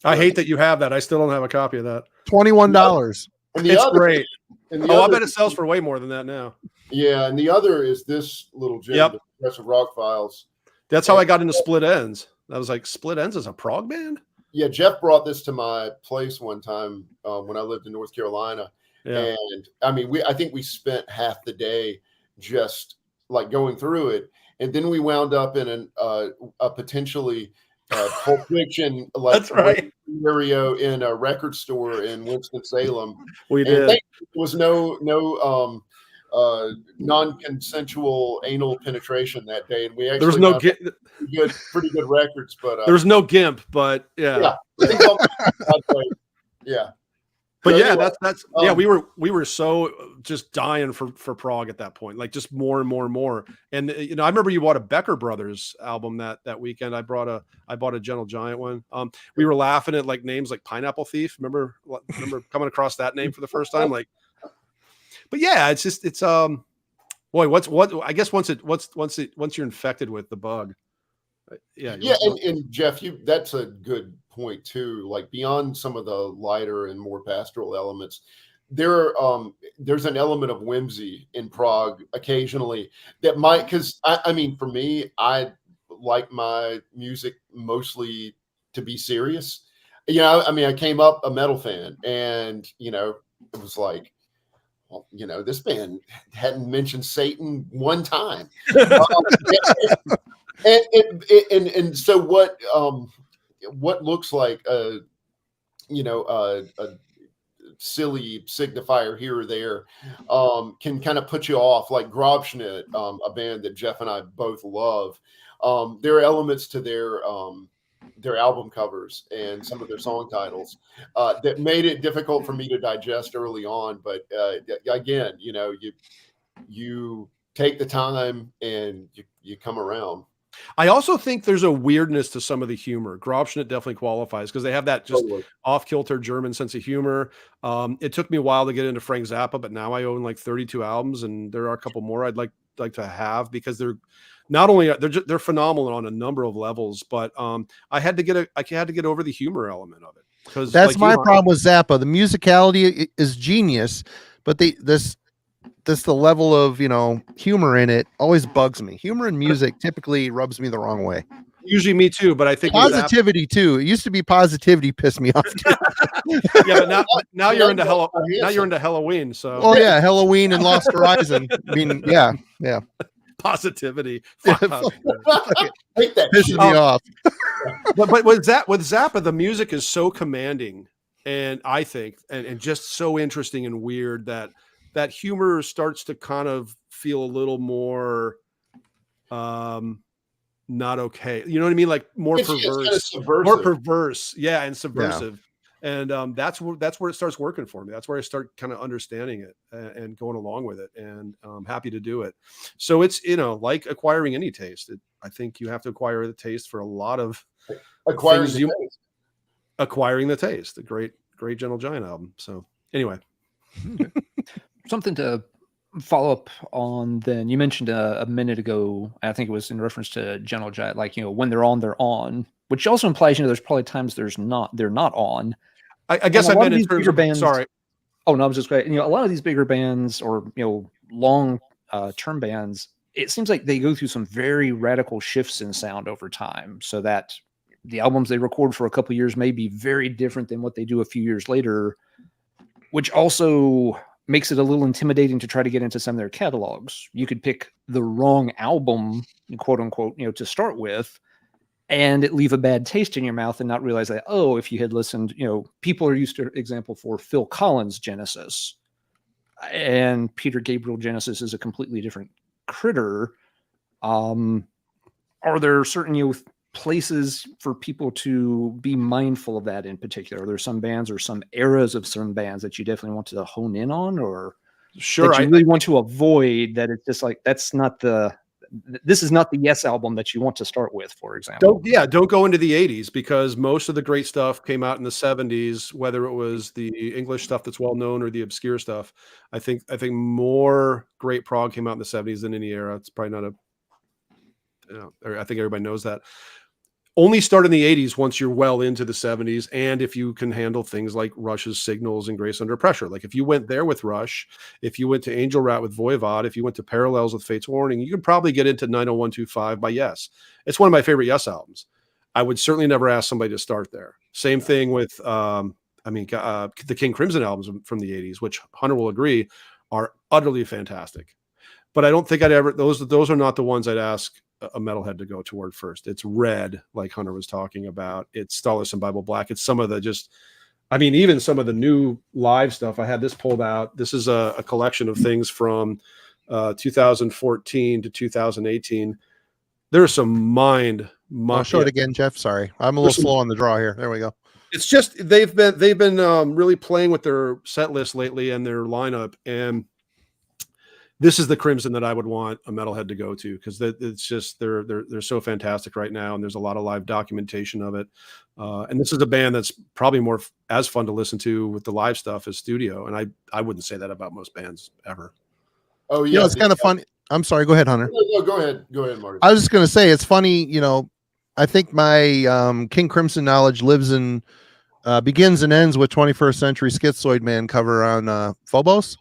Speaker 4: I hate that you have that. I still don't have a copy of that.
Speaker 1: $21.
Speaker 4: It's great. I bet it sells for way more than that now.
Speaker 3: Yeah, and the other is this little gem, the Progressive Rock Files.
Speaker 4: That's how I got into Split Ends. I was like, Split Ends is a prog band?
Speaker 3: Yeah, Jeff brought this to my place one time when I lived in North Carolina,
Speaker 4: Yeah.
Speaker 3: and I mean, I think we spent half the day just like going through it, and then we wound up in a potentially Pulp Fiction like
Speaker 4: That's right.
Speaker 3: scenario in a record store in Winston Salem.
Speaker 4: We
Speaker 3: And
Speaker 4: did.
Speaker 3: there was no non-consensual anal penetration that day, and we
Speaker 4: There was
Speaker 3: actually
Speaker 4: no
Speaker 3: found pretty good records, but
Speaker 4: there was no gimp, but yeah.
Speaker 3: Yeah.
Speaker 4: But
Speaker 3: So
Speaker 4: yeah,
Speaker 3: anyway,
Speaker 4: that's we were so just dying for prog at that point, like just more and more and more. And you know, I remember you bought a Becker Brothers album that weekend. I bought a Gentle Giant one. We were laughing at like names like Pineapple Thief. Remember coming across that name for the first time? Like, but yeah, it's boy, I guess once you're infected with the bug. Yeah.
Speaker 3: And Jeff, that's a good point too. Like beyond some of the lighter and more pastoral elements, there's an element of whimsy in prog occasionally that might, because I mean, for me, I like my music mostly to be serious. You know, I mean, I came up a metal fan, and you know, it was like, well, you know, this band hadn't mentioned Satan one time. And so what looks like a silly signifier here or there can kind of put you off, like Grobschnitt, a band that Jeff and I both love. There are elements to their album covers and some of their song titles that made it difficult for me to digest early on. But again, you know, you take the time and you come around.
Speaker 4: I also think there's a weirdness to some of the humor. Grobschnitt definitely qualifies because they have that just off-kilter German sense of humor. It took me a while to get into Frank Zappa, but now I own like 32 albums, and there are a couple more I'd like to have because they're not only they're phenomenal on a number of levels, but I had to get over the humor element of it. Because
Speaker 1: that's like my problem with Zappa. The musicality is genius, but the level of, you know, humor in it always bugs me. Humor in music typically rubs me the wrong way.
Speaker 4: Usually me too, but I think
Speaker 1: positivity too. It used to be positivity pissed me off.
Speaker 4: Yeah, but now you're into Halloween. So
Speaker 1: yeah, Halloween and Lost Horizon. I mean, yeah.
Speaker 4: Positivity.
Speaker 3: Hate that
Speaker 1: pisses me off.
Speaker 4: But with Zappa, the music is so commanding, and I think and just so interesting and weird that humor starts to kind of feel a little more not okay. You know what I mean? Like more perverse, more perverse. Yeah. And subversive. Yeah. And that's where it starts working for me. That's where I start kind of understanding it and going along with it, and I'm happy to do it. So it's, you know, like acquiring any taste. I think you have to acquire the taste for a lot of acquiring the taste. A great Gentle Giant album. So anyway,
Speaker 2: something to follow up on then. You mentioned a minute ago, I think it was in reference to Gentle Giant, like, you know, when they're on, which also implies, you know, there's probably times they're not on.
Speaker 4: I guess I meant in terms of
Speaker 2: bands.
Speaker 4: Sorry.
Speaker 2: Oh no, I was just great. You know, a lot of these bigger bands or, you know, long term bands, it seems like they go through some very radical shifts in sound over time, so that the albums they record for a couple of years may be very different than what they do a few years later, which also makes it a little intimidating to try to get into some of their catalogs. You could pick the wrong album, quote unquote, you know, to start with, and it leave a bad taste in your mouth and not realize that, oh, if you had listened, you know, people are used to example for Phil Collins' Genesis, and Peter Gabriel Genesis is a completely different critter. Are there certain, you know, places for people to be mindful of that in particular? Are there some bands or some eras of some bands that you definitely want to hone in on, or
Speaker 4: sure
Speaker 2: that you really want to avoid, that it's just like, this is not the Yes album that you want to start with, for example?
Speaker 4: Don't go into the 80s, because most of the great stuff came out in the 70s, whether it was the English stuff that's well known or the obscure stuff. I think more great prog came out in the 70s than any era. It's probably not I think everybody knows that. Only start in the 80s once you're well into the 70s, and if you can handle things like Rush's Signals and Grace Under Pressure. Like if you went there with Rush, if you went to Angel Rat with Voivod, if you went to Parallels with Fate's Warning, you could probably get into 90125 by Yes. It's one of my favorite Yes albums. I would certainly never ask somebody to start there. Same thing with, the King Crimson albums from the 80s, which Hunter will agree are utterly fantastic. But I don't think I'd ever, those are not the ones I'd ask a metalhead to go toward first. It's Red, like Hunter was talking about. It's Stardust and Bible Black. It's some of the even some of the new live stuff. I had this pulled out. This is a collection of things from 2014 to 2018. There's some
Speaker 1: I'll show it again, Jeff. Sorry, I'm a little slow on the draw here. There we go.
Speaker 4: It's just they've been really playing with their set list lately and their lineup, and this is the Crimson that I would want a metalhead to go to, because it's just they're so fantastic right now, and there's a lot of live documentation of it. And this is a band that's probably more as fun to listen to with the live stuff as studio, and I wouldn't say that about most bands ever.
Speaker 3: Oh yeah,
Speaker 1: it's kind of fun. I'm sorry. Go ahead, Hunter.
Speaker 3: No, go ahead, Marty.
Speaker 1: I was just going to say it's funny. I think my King Crimson knowledge begins and ends with 21st Century Schizoid Man cover on Phobos,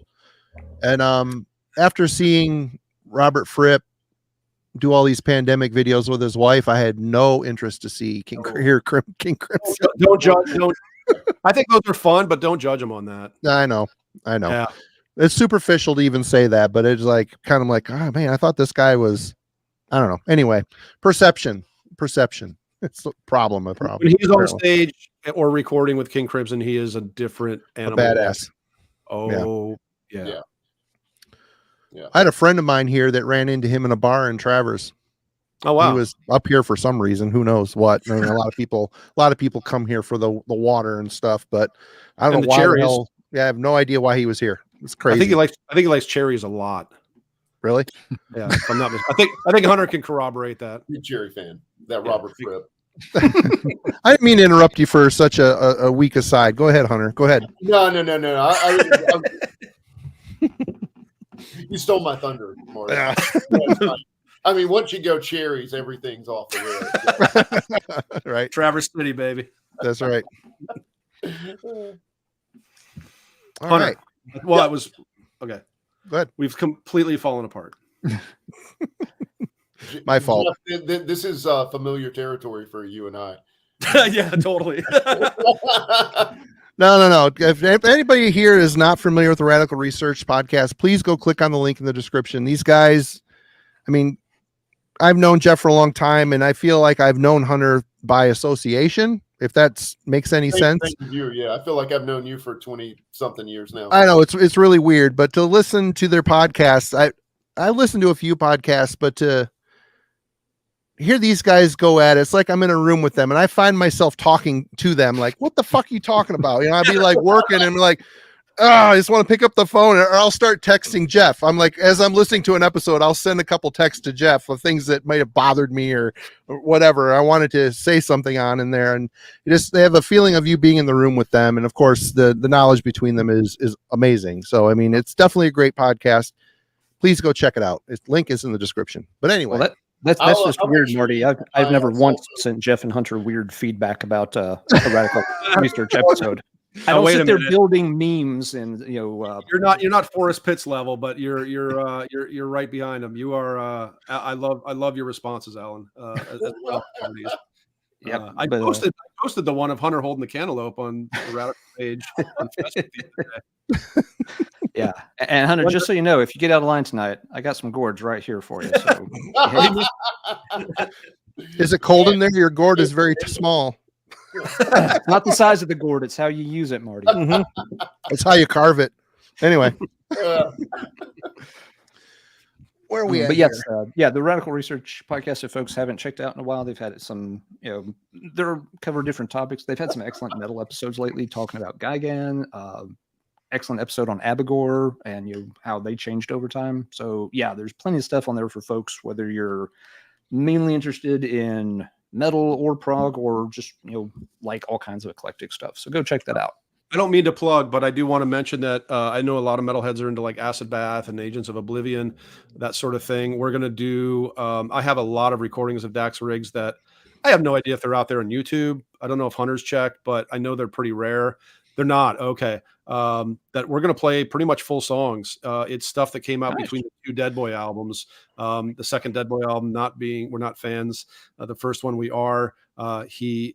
Speaker 1: and after seeing Robert Fripp do all these pandemic videos with his wife, I had no interest to see King Crimson.
Speaker 4: Don't judge. I think those are fun, but don't judge them on that.
Speaker 1: I know.
Speaker 4: Yeah.
Speaker 1: It's superficial to even say that, but it's like kind of like, oh man, I thought this guy was, I don't know. Anyway, perception. It's a problem.
Speaker 4: When he's on stage or recording with King Crimson, he is a different animal.
Speaker 1: A badass.
Speaker 4: Oh, yeah.
Speaker 1: I had a friend of mine here that ran into him in a bar in Travers.
Speaker 4: Oh wow.
Speaker 1: He was up here for some reason. Who knows what? I mean, a lot of people come here for the water and stuff, but I don't know why the hell. Yeah, I have no idea why he was here. It's crazy.
Speaker 4: I think he likes cherries a lot.
Speaker 1: Really?
Speaker 4: Yeah. If I'm not mistaken. I think Hunter can corroborate that.
Speaker 3: You're a cherry fan. That Robert Fripp.
Speaker 1: I didn't mean to interrupt you for such a weak aside. Go ahead, Hunter. Go ahead.
Speaker 3: No. You stole my thunder, Marty.
Speaker 1: Yeah.
Speaker 3: I mean, once you go cherries, everything's off the rails.
Speaker 1: Right.
Speaker 4: Traverse City, baby.
Speaker 1: That's right. All
Speaker 4: Hunter.
Speaker 1: right.
Speaker 4: Well, it was okay.
Speaker 1: Go ahead.
Speaker 4: We've completely fallen apart.
Speaker 1: My fault.
Speaker 3: This is familiar territory for you and I.
Speaker 4: Yeah, totally.
Speaker 1: No. If anybody here is not familiar with the Radical Research Podcast, please go click on the link in the description. These guys, I mean, I've known Jeff for a long time, and I feel like I've known Hunter by association, if that makes any sense.
Speaker 3: Thank you. Yeah, I feel like I've known you for 20-something years now.
Speaker 1: I know it's really weird, but to listen to their podcasts, I listen to a few podcasts, but to hear these guys go at it, it's like I'm in a room with them, and I find myself talking to them like, what the fuck are you talking about? I'd be like working and like, I just want to pick up the phone, or I'll start texting Jeff. I'm like, as I'm listening to an episode, I'll send a couple texts to Jeff of things that might have bothered me or whatever I wanted to say something on in there. And they have a feeling of you being in the room with them. And of course the knowledge between them is amazing. So, I mean, it's definitely a great podcast. Please go check it out. Its link is in the description. But anyway,
Speaker 2: well, that's just weird, Marty. I've never once sent Jeff and Hunter weird feedback about a Radical Research episode. I don't sit there building memes and
Speaker 4: You're not Forrest Pitts level, but you're right behind him. You are. I love your responses, Alan. As well.
Speaker 2: Yeah,
Speaker 4: I posted the one of Hunter holding the cantaloupe on the Radical page on Facebook the other day.
Speaker 2: Yeah, and Hunter, just so you know, if you get out of line tonight, I got some gourds right here for you. So,
Speaker 1: is it cold in there? Your gourd is very small.
Speaker 2: It's not the size of the gourd; it's how you use it, Marty.
Speaker 1: Mm-hmm. It's how you carve it. Anyway, where are we at?
Speaker 2: But yes, the Radical Research Podcast. If folks haven't checked out in a while, they've had some. They're cover different topics. They've had some excellent metal episodes lately, talking about Gigan. Excellent episode on Abigor and how they changed over time. So yeah, there's plenty of stuff on there for folks, whether you're mainly interested in metal or prog or just like all kinds of eclectic stuff. So go check that out.
Speaker 4: I don't mean to plug, but I do want to mention that I know a lot of metalheads are into like Acid Bath and Agents of Oblivion, that sort of thing. We're going to do, I have a lot of recordings of Dax rigs that I have no idea if they're out there on YouTube. I don't know if Hunter's checked, but I know they're pretty rare. They're not. Okay. That we're going to play pretty much full songs. It's stuff that came out
Speaker 2: Nice.
Speaker 4: between the two Dead Boy albums. The second Dead Boy album, we're not fans. The first one we are. He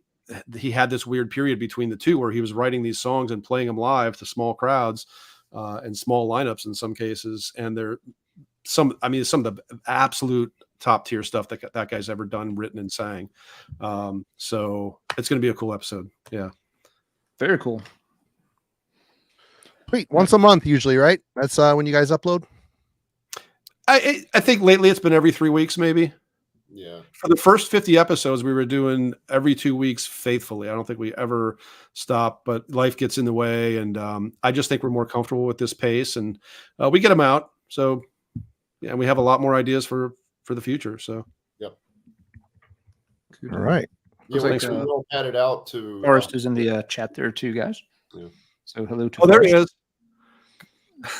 Speaker 4: had this weird period between the two where he was writing these songs and playing them live to small crowds and small lineups in some cases. And they're some of the absolute top tier stuff that guy's ever done, written and sang. So it's going to be a cool episode. Yeah.
Speaker 2: Very cool.
Speaker 1: Sweet. Once a month usually, right? That's when you guys upload.
Speaker 4: I think lately it's been every 3 weeks, maybe.
Speaker 3: Yeah.
Speaker 4: For the first 50 episodes, we were doing every 2 weeks faithfully. I don't think we ever stopped, but life gets in the way. And I just think we're more comfortable with this pace, and we get them out. So yeah, we have a lot more ideas for the future. So,
Speaker 3: Yep.
Speaker 1: All right.
Speaker 3: Yeah,
Speaker 2: Looks
Speaker 3: we
Speaker 2: like,
Speaker 3: will pat it out to
Speaker 2: Forrest is in the chat there too, guys.
Speaker 3: Yeah.
Speaker 2: So hello to
Speaker 4: oh, there he
Speaker 2: Forrest.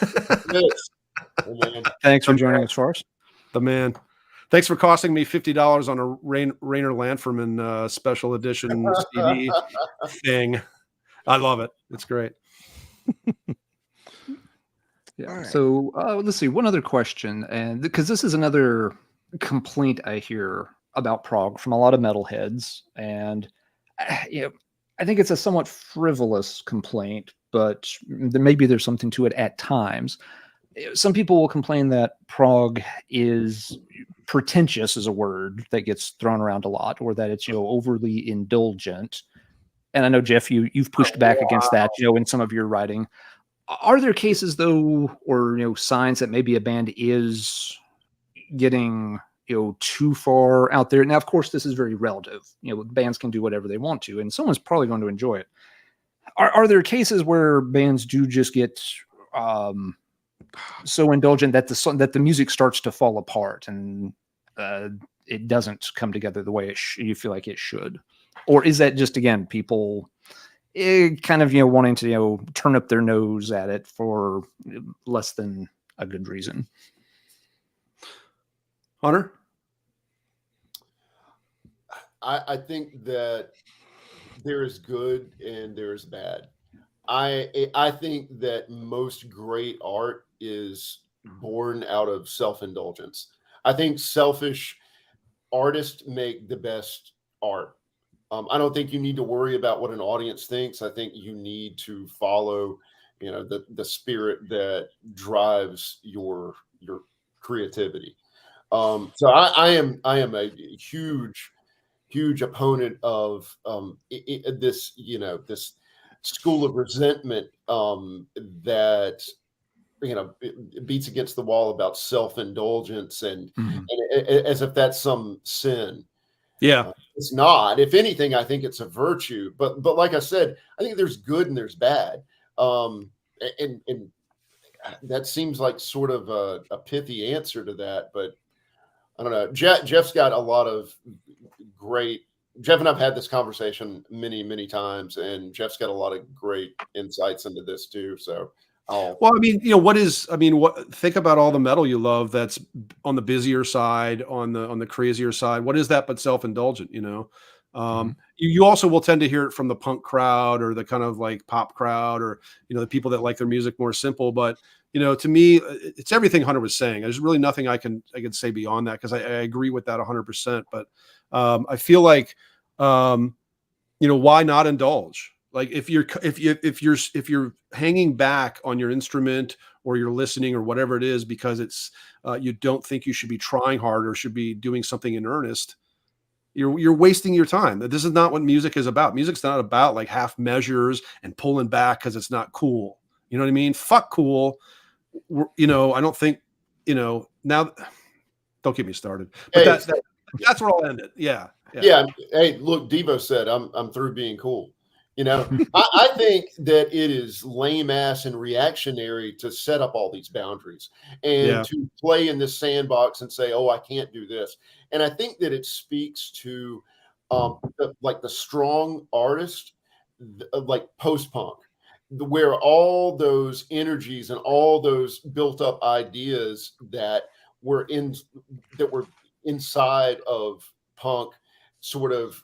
Speaker 4: is.
Speaker 3: Yes. Oh, man.
Speaker 2: Thanks for joining us, Forrest.
Speaker 4: The man. Thanks for costing me $50 on a Rainer Lanferman special edition CD thing. I love it. It's great.
Speaker 2: Yeah.
Speaker 1: All right.
Speaker 2: So let's see. One other question, and because this is another complaint I hear about prog from a lot of metalheads, and I think it's a somewhat frivolous complaint, but maybe there's something to it at times. Some people will complain that prog is pretentious, is a word that gets thrown around a lot, or that it's overly indulgent. And I know, Jeff, you've pushed back against that, in some of your writing. Are there cases though, or signs that maybe a band is getting too far out there? Now, of course, this is very relative. Bands can do whatever they want to, and someone's probably going to enjoy it. Are there cases where bands do just get so indulgent that the music starts to fall apart and it doesn't come together the way you feel like it should? Or is that just, again, people kind of wanting to turn up their nose at it for less than a good reason?
Speaker 4: Hunter?
Speaker 3: I think that there is good and there is bad. I think that most great art is born out of self-indulgence. I think selfish artists make the best art. I don't think you need to worry about what an audience thinks. I think you need to follow, the spirit that drives your creativity. So I am a huge opponent of this, this school of resentment that it beats against the wall about self-indulgence and as if that's some sin.
Speaker 4: Yeah.
Speaker 3: It's not. If anything, I think it's a virtue. But like I said, I think there's good and there's bad. And that seems like sort of a pithy answer to that. But I don't know. Jeff's got a lot of great. Jeff and I've had this conversation many, many times, and Jeff's got a lot of great insights into this too. So, think about all the metal you love that's on the busier side, on the crazier side. What is that but self-indulgent? You also will tend to hear it from the punk crowd or the kind of like pop crowd, or the people that like their music more simple. But to me, it's everything Hunter was saying. There's really nothing I can say beyond that, because I agree with that 100%. But I feel like why not indulge? Like if you're hanging back on your instrument or you're listening or whatever it is because it's you don't think you should be trying hard or should be doing something in earnest, you're wasting your time. This is not what music is about. Music's not about like half measures and pulling back because it's not cool. You know what I mean? Fuck cool. I don't think now. Don't get me started. But that's where I'll end it. Yeah. Hey, look, Devo said, I'm through being cool. I think that it is lame ass and reactionary to set up all these boundaries and to play in this sandbox and say, oh, I can't do this. And I think that it speaks to the strong artist, like post-punk, where all those energies and all those built up ideas that were inside of punk sort of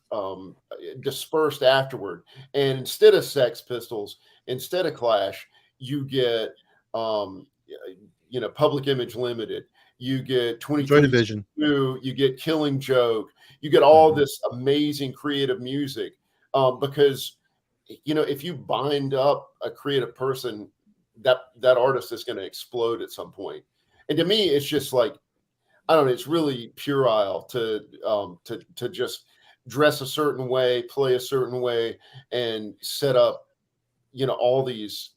Speaker 3: dispersed afterward. And instead of Sex Pistols, instead of Clash, you get Public Image Limited, you get
Speaker 1: Joy
Speaker 3: 23,
Speaker 1: Division.
Speaker 3: you get Killing Joke, you get all this amazing creative music, because if you bind up a creative person, that artist is going to explode at some point. And to me, it's just like, I don't know, it's really puerile to just dress a certain way, play a certain way, and set up, all these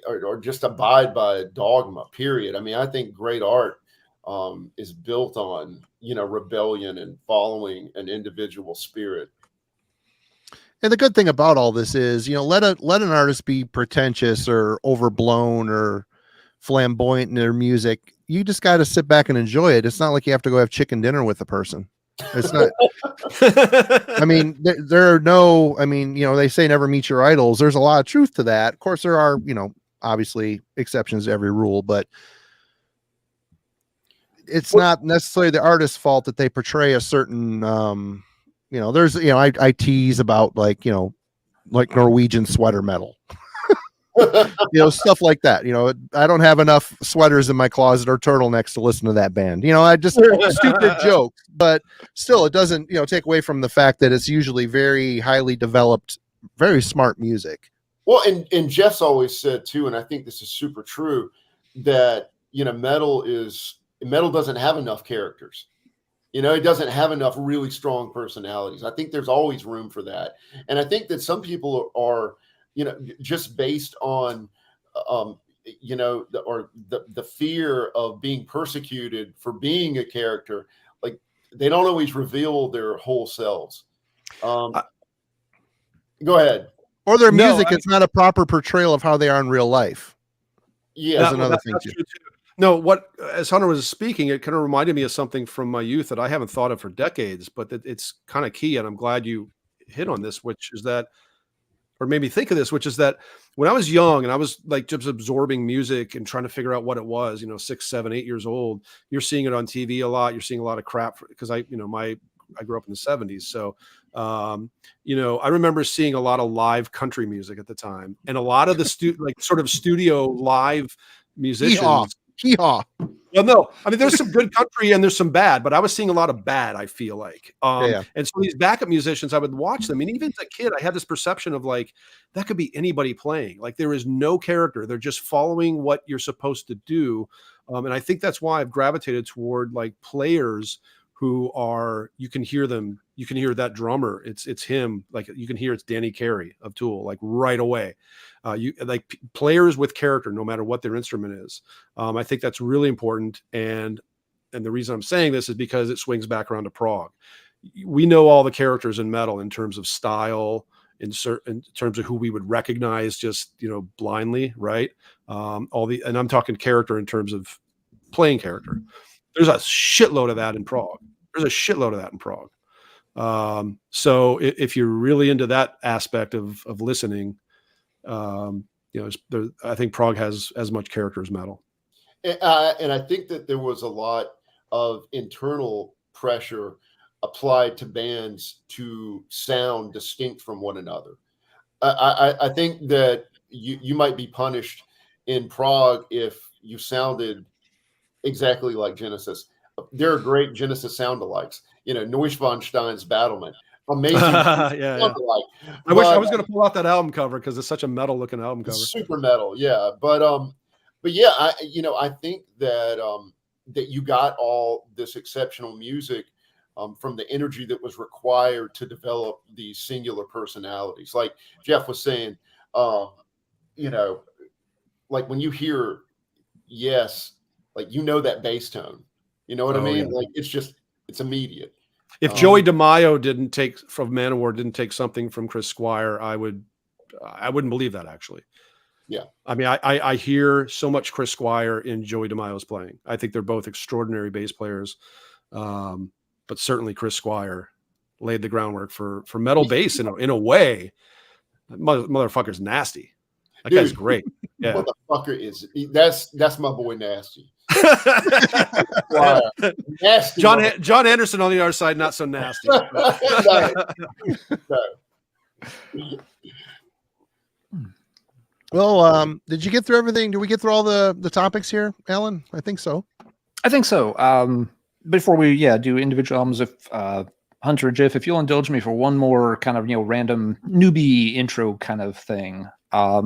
Speaker 3: or just abide by dogma, period. I mean, I think great art is built on, rebellion and following an individual spirit.
Speaker 1: And the good thing about all this is, let an artist be pretentious or overblown or flamboyant in their music. You just got to sit back and enjoy it. It's not like you have to go have chicken dinner with the person. It's not. I mean, there are no. I mean, they say never meet your idols. There's a lot of truth to that. Of course, there are, obviously exceptions to every rule, but it's not necessarily the artist's fault that they portray a certain. There's, I tease about like Norwegian sweater metal. Stuff like that. I don't have enough sweaters in my closet or turtlenecks to listen to that band. I just stupid joke, but still, it doesn't, take away from the fact that it's usually very highly developed, very smart music.
Speaker 3: Well, and Jeff's always said too, and I think this is super true, that metal doesn't have enough characters. It doesn't have enough really strong personalities. I think there's always room for that, and I think that some people are just based on, the fear of being persecuted for being a character, like they don't always reveal their whole selves. Go ahead.
Speaker 1: Or their music, it's not a proper portrayal of how they are in real life.
Speaker 3: Yeah,
Speaker 1: that's another thing too.
Speaker 4: No, as Hunter was speaking, it kind of reminded me of something from my youth that I haven't thought of for decades, but that it's kind of key, and I'm glad you hit on this, which is that, or made me think of this, which is that when I was young and I was like just absorbing music and trying to figure out what it was, 6, 7, 8 years old, you're seeing it on TV a lot. You're seeing a lot of crap because I grew up in the 70s. So, I remember seeing a lot of live country music at the time, and a lot of the studio live musicians.
Speaker 1: Hee-haw.
Speaker 4: Well, no, I mean, there's some good country and there's some bad, but I was seeing a lot of bad, I feel like. And so these backup musicians, I would watch them. And even as a kid, I had this perception of like, that could be anybody playing. Like there is no character. They're just following what you're supposed to do. And I think that's why I've gravitated toward like players who are, you can hear them. You can hear that drummer. It's him. Like you can hear it's Danny Carey of Tool, like right away. You like players with character, no matter what their instrument is. I think that's really important. And the reason I'm saying this is because it swings back around to prog. We know all the characters in metal in terms of style, in terms of who we would recognize just, blindly, right? And I'm talking character in terms of playing character. There's a shitload of that in prog. So if you're really into that aspect of listening, I think prog has as much character as metal.
Speaker 3: And I think that there was a lot of internal pressure applied to bands to sound distinct from one another. I think that you might be punished in prog if you sounded exactly like Genesis. There are great Genesis sound-alikes. Neuschwanstein's Battlement. Amazing.
Speaker 4: Yeah. I wish I was going to pull out that album cover because it's such a metal-looking album cover.
Speaker 3: Super metal, yeah. But yeah, I think that that you got all this exceptional music from the energy that was required to develop these singular personalities. Like Jeff was saying, like when you hear Yes, like that bass tone. You know what I mean? Yeah. Like it's immediate.
Speaker 4: If Joey DeMaio didn't take something from Chris Squire, I wouldn't believe that actually.
Speaker 3: Yeah.
Speaker 4: I mean, I hear so much Chris Squire in Joey DeMaio's playing. I think they're both extraordinary bass players. But certainly Chris Squire laid the groundwork for metal bass in a way. Motherfucker's nasty. That guy's great. Yeah.
Speaker 3: Motherfucker that's my boy Nasty.
Speaker 4: Nasty. John Anderson on the other side, not so nasty.
Speaker 3: No.
Speaker 1: Well, did you get through everything? Did we get through all the topics here, Alan? I think so.
Speaker 2: I think so. Before we do individual albums, if Hunter or Jeff, if you'll indulge me for one more kind of random newbie intro kind of thing, I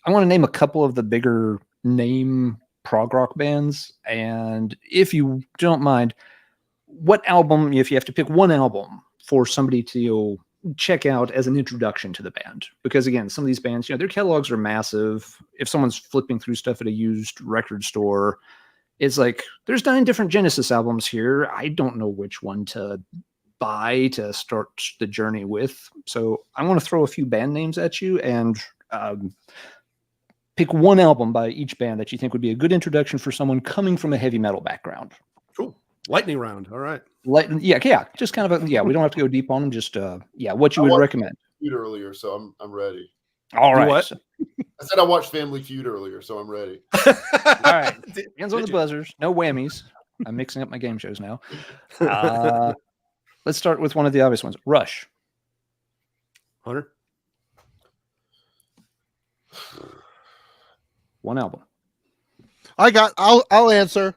Speaker 2: want to name a couple of the bigger name prog rock bands, and if you don't mind, what album, if you have to pick one album for somebody to check out as an introduction to the band, because again, some of these bands, their catalogs are massive. If someone's flipping through stuff at a used record store, it's like there's 9 different Genesis albums here. I don't know which one to buy to start the journey with. So I want to throw a few band names at you and pick one album by each band that you think would be a good introduction for someone coming from a heavy metal background.
Speaker 4: Cool. Lightning round. All right.
Speaker 2: Yeah. Just kind of we don't have to go deep on them. Just what you would recommend.
Speaker 3: Feud earlier, so I'm ready.
Speaker 2: All right.
Speaker 4: What?
Speaker 3: I said I watched Family Feud earlier, so I'm ready.
Speaker 2: All right. Hands on the buzzers. No whammies. I'm mixing up my game shows now. Let's start with one of the obvious ones. Rush.
Speaker 4: Hunter.
Speaker 2: One album.
Speaker 1: I'll answer.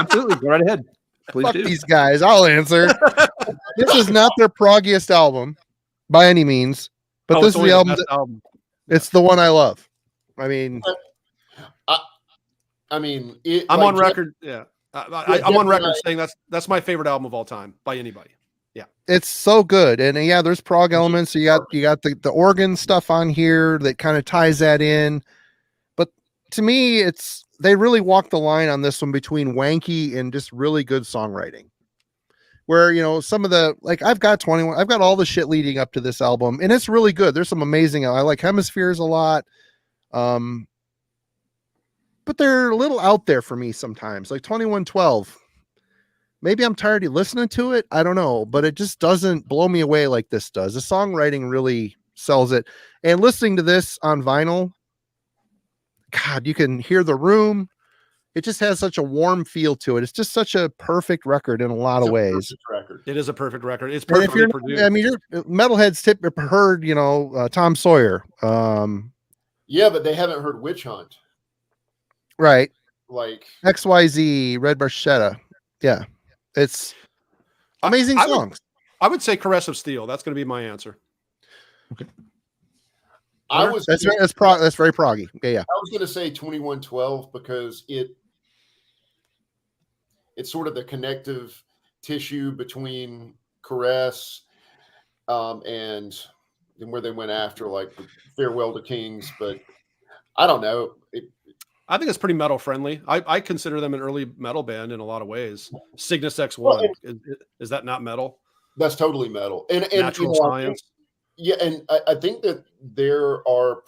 Speaker 2: Absolutely. Go right ahead. Please
Speaker 1: Fuck
Speaker 2: do.
Speaker 1: these guys. I'll answer. This is not their proggiest album by any means, but this is the album. It's the one I love. I mean,
Speaker 3: I'm
Speaker 4: on record. Yeah. I'm on record saying that's my favorite album of all time by anybody. Yeah. It's
Speaker 1: so good. And there's prog elements. So you got the organ stuff on here that kind of ties that in. But to me, they really walk the line on this one between wanky and just really good songwriting. Where, some of I've got all the shit leading up to this album, and it's really good. There's some amazing, I like Hemispheres a lot. But they're a little out there for me sometimes, like 2112. Maybe I'm tired of listening to it. I don't know, but it just doesn't blow me away like this does. The songwriting really sells it. And listening to this on vinyl, God, you can hear the room. It just has such a warm feel to it. It's just such a perfect record in a lot of ways.
Speaker 4: It is a perfect record. It's perfectly produced.
Speaker 1: Metalheads heard, Tom Sawyer.
Speaker 3: Yeah, but they haven't heard Witch Hunt.
Speaker 1: Right.
Speaker 3: Like
Speaker 1: XYZ, Red Barchetta. Yeah. It's amazing songs.
Speaker 4: I would say Caress of Steel. That's going to be my answer.
Speaker 1: Okay.
Speaker 3: That's
Speaker 1: very proggy. Yeah.
Speaker 3: I was going to say 2112 because it's sort of the connective tissue between Caress and where they went after like Farewell to Kings, but I don't know.
Speaker 4: I think it's pretty metal friendly. I consider them an early metal band in a lot of ways. Cygnus X1, is that not metal?
Speaker 3: That's totally metal. And
Speaker 4: Natural Science.
Speaker 3: And I think that there are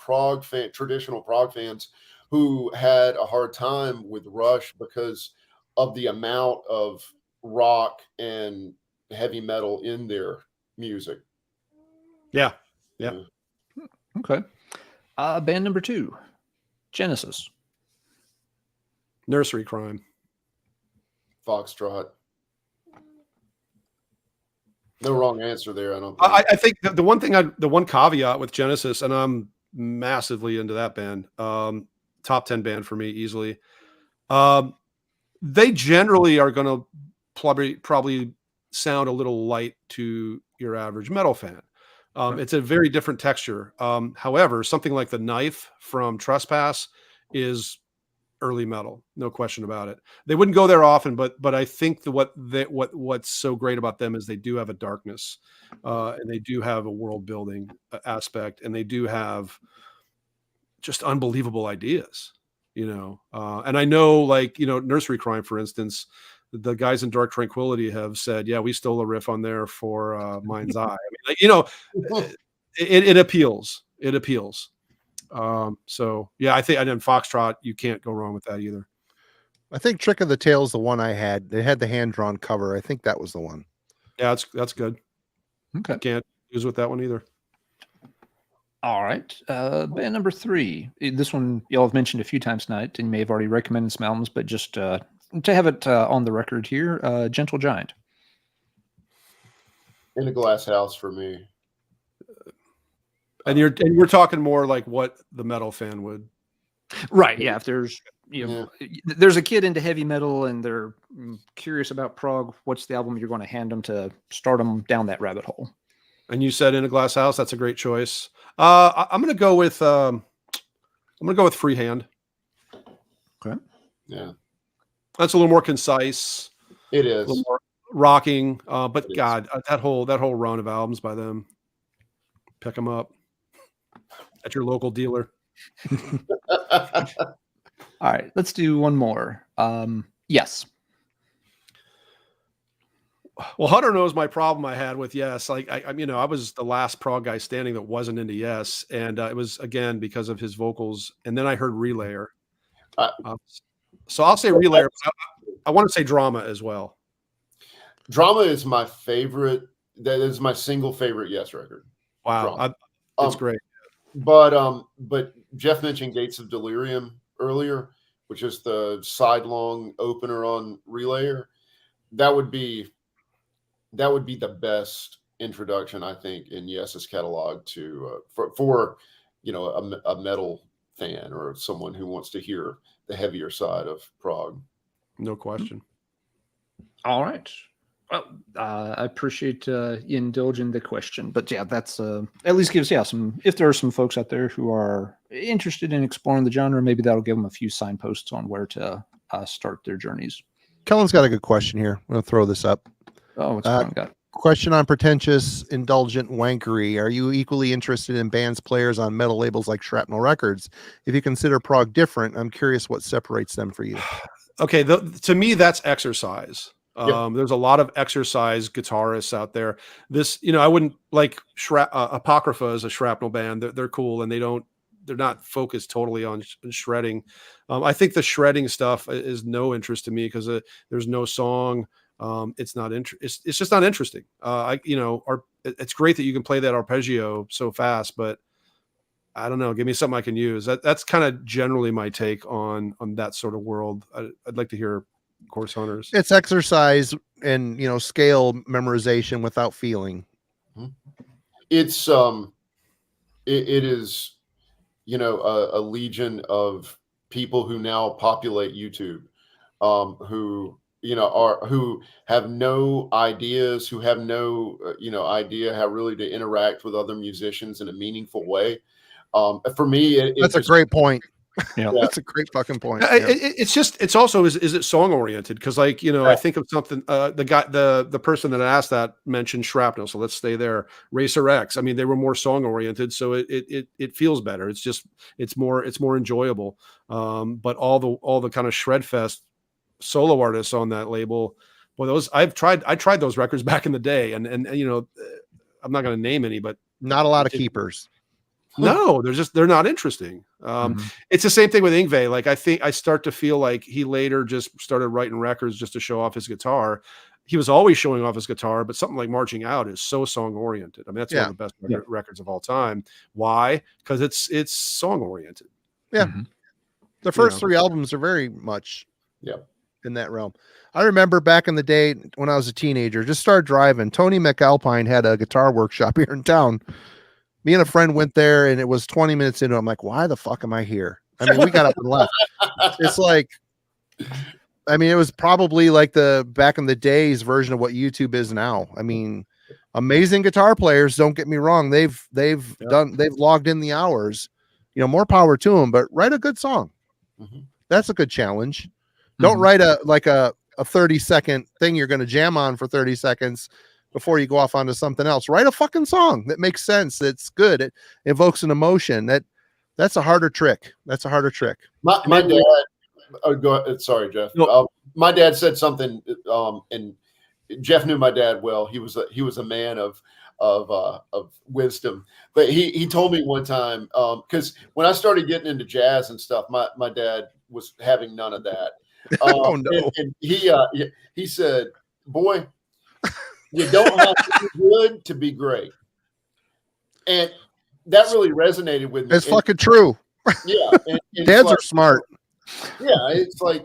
Speaker 3: traditional prog fans who had a hard time with Rush because of the amount of rock and heavy metal in their music.
Speaker 4: Yeah.
Speaker 2: Okay. Band number 2, Genesis.
Speaker 4: Nursery Crime.
Speaker 3: Foxtrot. No wrong answer there. I don't think.
Speaker 4: I think the one caveat with Genesis, and I'm massively into that band, top 10 band for me easily. They generally are going to probably sound a little light to your average metal fan. It's a very different texture. However, something like The Knife from Trespass is early metal, no question about it. They wouldn't go there often, but I think what's so great about them is they do have a darkness, and they do have a world building aspect, and they do have just unbelievable ideas, and I know, Nursery Crime, for instance, the guys in Dark Tranquility have said, yeah, we stole a riff on there for Mind's Eye. It appeals. So yeah, I think, and then Foxtrot, you can't go wrong with that either.
Speaker 1: I think Trick of the Tail is the one I had. They had the hand-drawn cover. I think that was the one.
Speaker 4: Yeah, that's good.
Speaker 2: Okay.
Speaker 4: Can't use with that one either.
Speaker 2: All right. Band number 3. This one y'all have mentioned a few times tonight, and you may have already recommended some albums, but just to have it on the record here, Gentle Giant.
Speaker 3: In a Glass House for me.
Speaker 4: And we're talking more like what the metal fan would.
Speaker 2: Right. Yeah. If there's there's a kid into heavy metal and they're curious about prog, what's the album you're going to hand them to start them down that rabbit hole?
Speaker 4: And you said In a Glass House. That's a great choice. I'm going to go with Freehand.
Speaker 2: Okay.
Speaker 3: Yeah,
Speaker 4: that's a little more concise.
Speaker 3: it
Speaker 4: A
Speaker 3: is.
Speaker 4: little more rocking. But God, that whole run of albums by them, pick them up at your local dealer.
Speaker 2: All right, let's do one more. Yes.
Speaker 4: Well, Hunter knows my problem I had with Yes. Like I was the last prog guy standing that wasn't into Yes, and it was again because of his vocals. And then I heard Relayer. So I'll say Relayer. But I want to say Drama as well.
Speaker 3: Drama is my favorite. That is my single favorite Yes record.
Speaker 4: Wow, it's great.
Speaker 3: But Jeff mentioned Gates of Delirium earlier, which is the sidelong opener on Relayer. That would be the best introduction, I think, in Yes's catalog to for a metal fan or someone who wants to hear the heavier side of prog.
Speaker 4: No question.
Speaker 2: All right. Well, I appreciate you indulging the question, but yeah, that's at least gives some. If there are some folks out there who are interested in exploring the genre, maybe that'll give them a few signposts on where to start their journeys.
Speaker 1: Kellen's got a good question here. I'm going to throw this up.
Speaker 2: Oh, what's going on?
Speaker 1: Question on pretentious, indulgent wankery. Are you equally interested in bands players on metal labels like Shrapnel Records? If you consider prog different, I'm curious what separates them for you.
Speaker 4: Okay, to me, that's exercise.
Speaker 3: Yep.
Speaker 4: There's a lot of exercise guitarists out there. This, I wouldn't like Apocrypha as a Shrapnel band. They're cool, and they're not focused totally on shredding. I think the shredding stuff is no interest to me because there's no song. It's not it's just not interesting. It's great that you can play that arpeggio so fast, but I don't know. Give me something I can use. That's kind of generally my take on that sort of world. I'd like to hear Course Hunters.
Speaker 1: It's exercise and scale memorization without feeling.
Speaker 3: It's it is a legion of people who now populate YouTube, who who have no ideas, who have no idea how really to interact with other musicians in a meaningful way. For me,
Speaker 1: that's a great point.
Speaker 2: Yeah,
Speaker 1: that's a great fucking point.
Speaker 4: It's also is it song oriented? Because I think of something. The person that asked that mentioned Shrapnel, so let's stay there. Racer X. I mean, they were more song oriented, so it feels better. It's more enjoyable. But all the kind of Shredfest solo artists on that label, boy, I tried those records back in the day, and I'm not going to name any, but
Speaker 1: not a lot of keepers.
Speaker 4: No, they're not interesting. It's the same thing with Yngwie. Like, I think I start to feel like he later just started writing records just to show off his guitar. He was always showing off his guitar, but something like Marching Out is so song oriented. I mean, that's one of the best records of all time. Why? Because it's song oriented.
Speaker 1: Yeah. The first three albums are very much in that realm. I remember back in the day when I was a teenager, just started driving. Tony McAlpine had a guitar workshop here in town. Me and a friend went there, and it was 20 minutes into it. I'm like, why the fuck am I here? I mean, we got up and left. It's like, I mean, it was probably like the back in the days version of what YouTube is now. I mean, amazing guitar players, don't get me wrong. They've logged in the hours, more power to them, but write a good song. That's a good challenge. Don't write a 30-second thing you're going to jam on for 30 seconds before you go off onto something else. Write a fucking song that makes sense. That's good. It evokes an emotion. That's a harder trick. That's a harder trick.
Speaker 3: My dad. Oh, go ahead. Sorry, Jeff.
Speaker 4: No.
Speaker 3: My dad said something, and Jeff knew my dad well. He was a man of wisdom. But he told me one time, because when I started getting into jazz and stuff, my dad was having none of that.
Speaker 1: Oh no!
Speaker 3: And he said, "Boy, you don't have to be good to be great," and that really resonated with me.
Speaker 1: It's fucking true.
Speaker 3: Yeah, and
Speaker 1: dads are smart.
Speaker 3: Yeah, it's like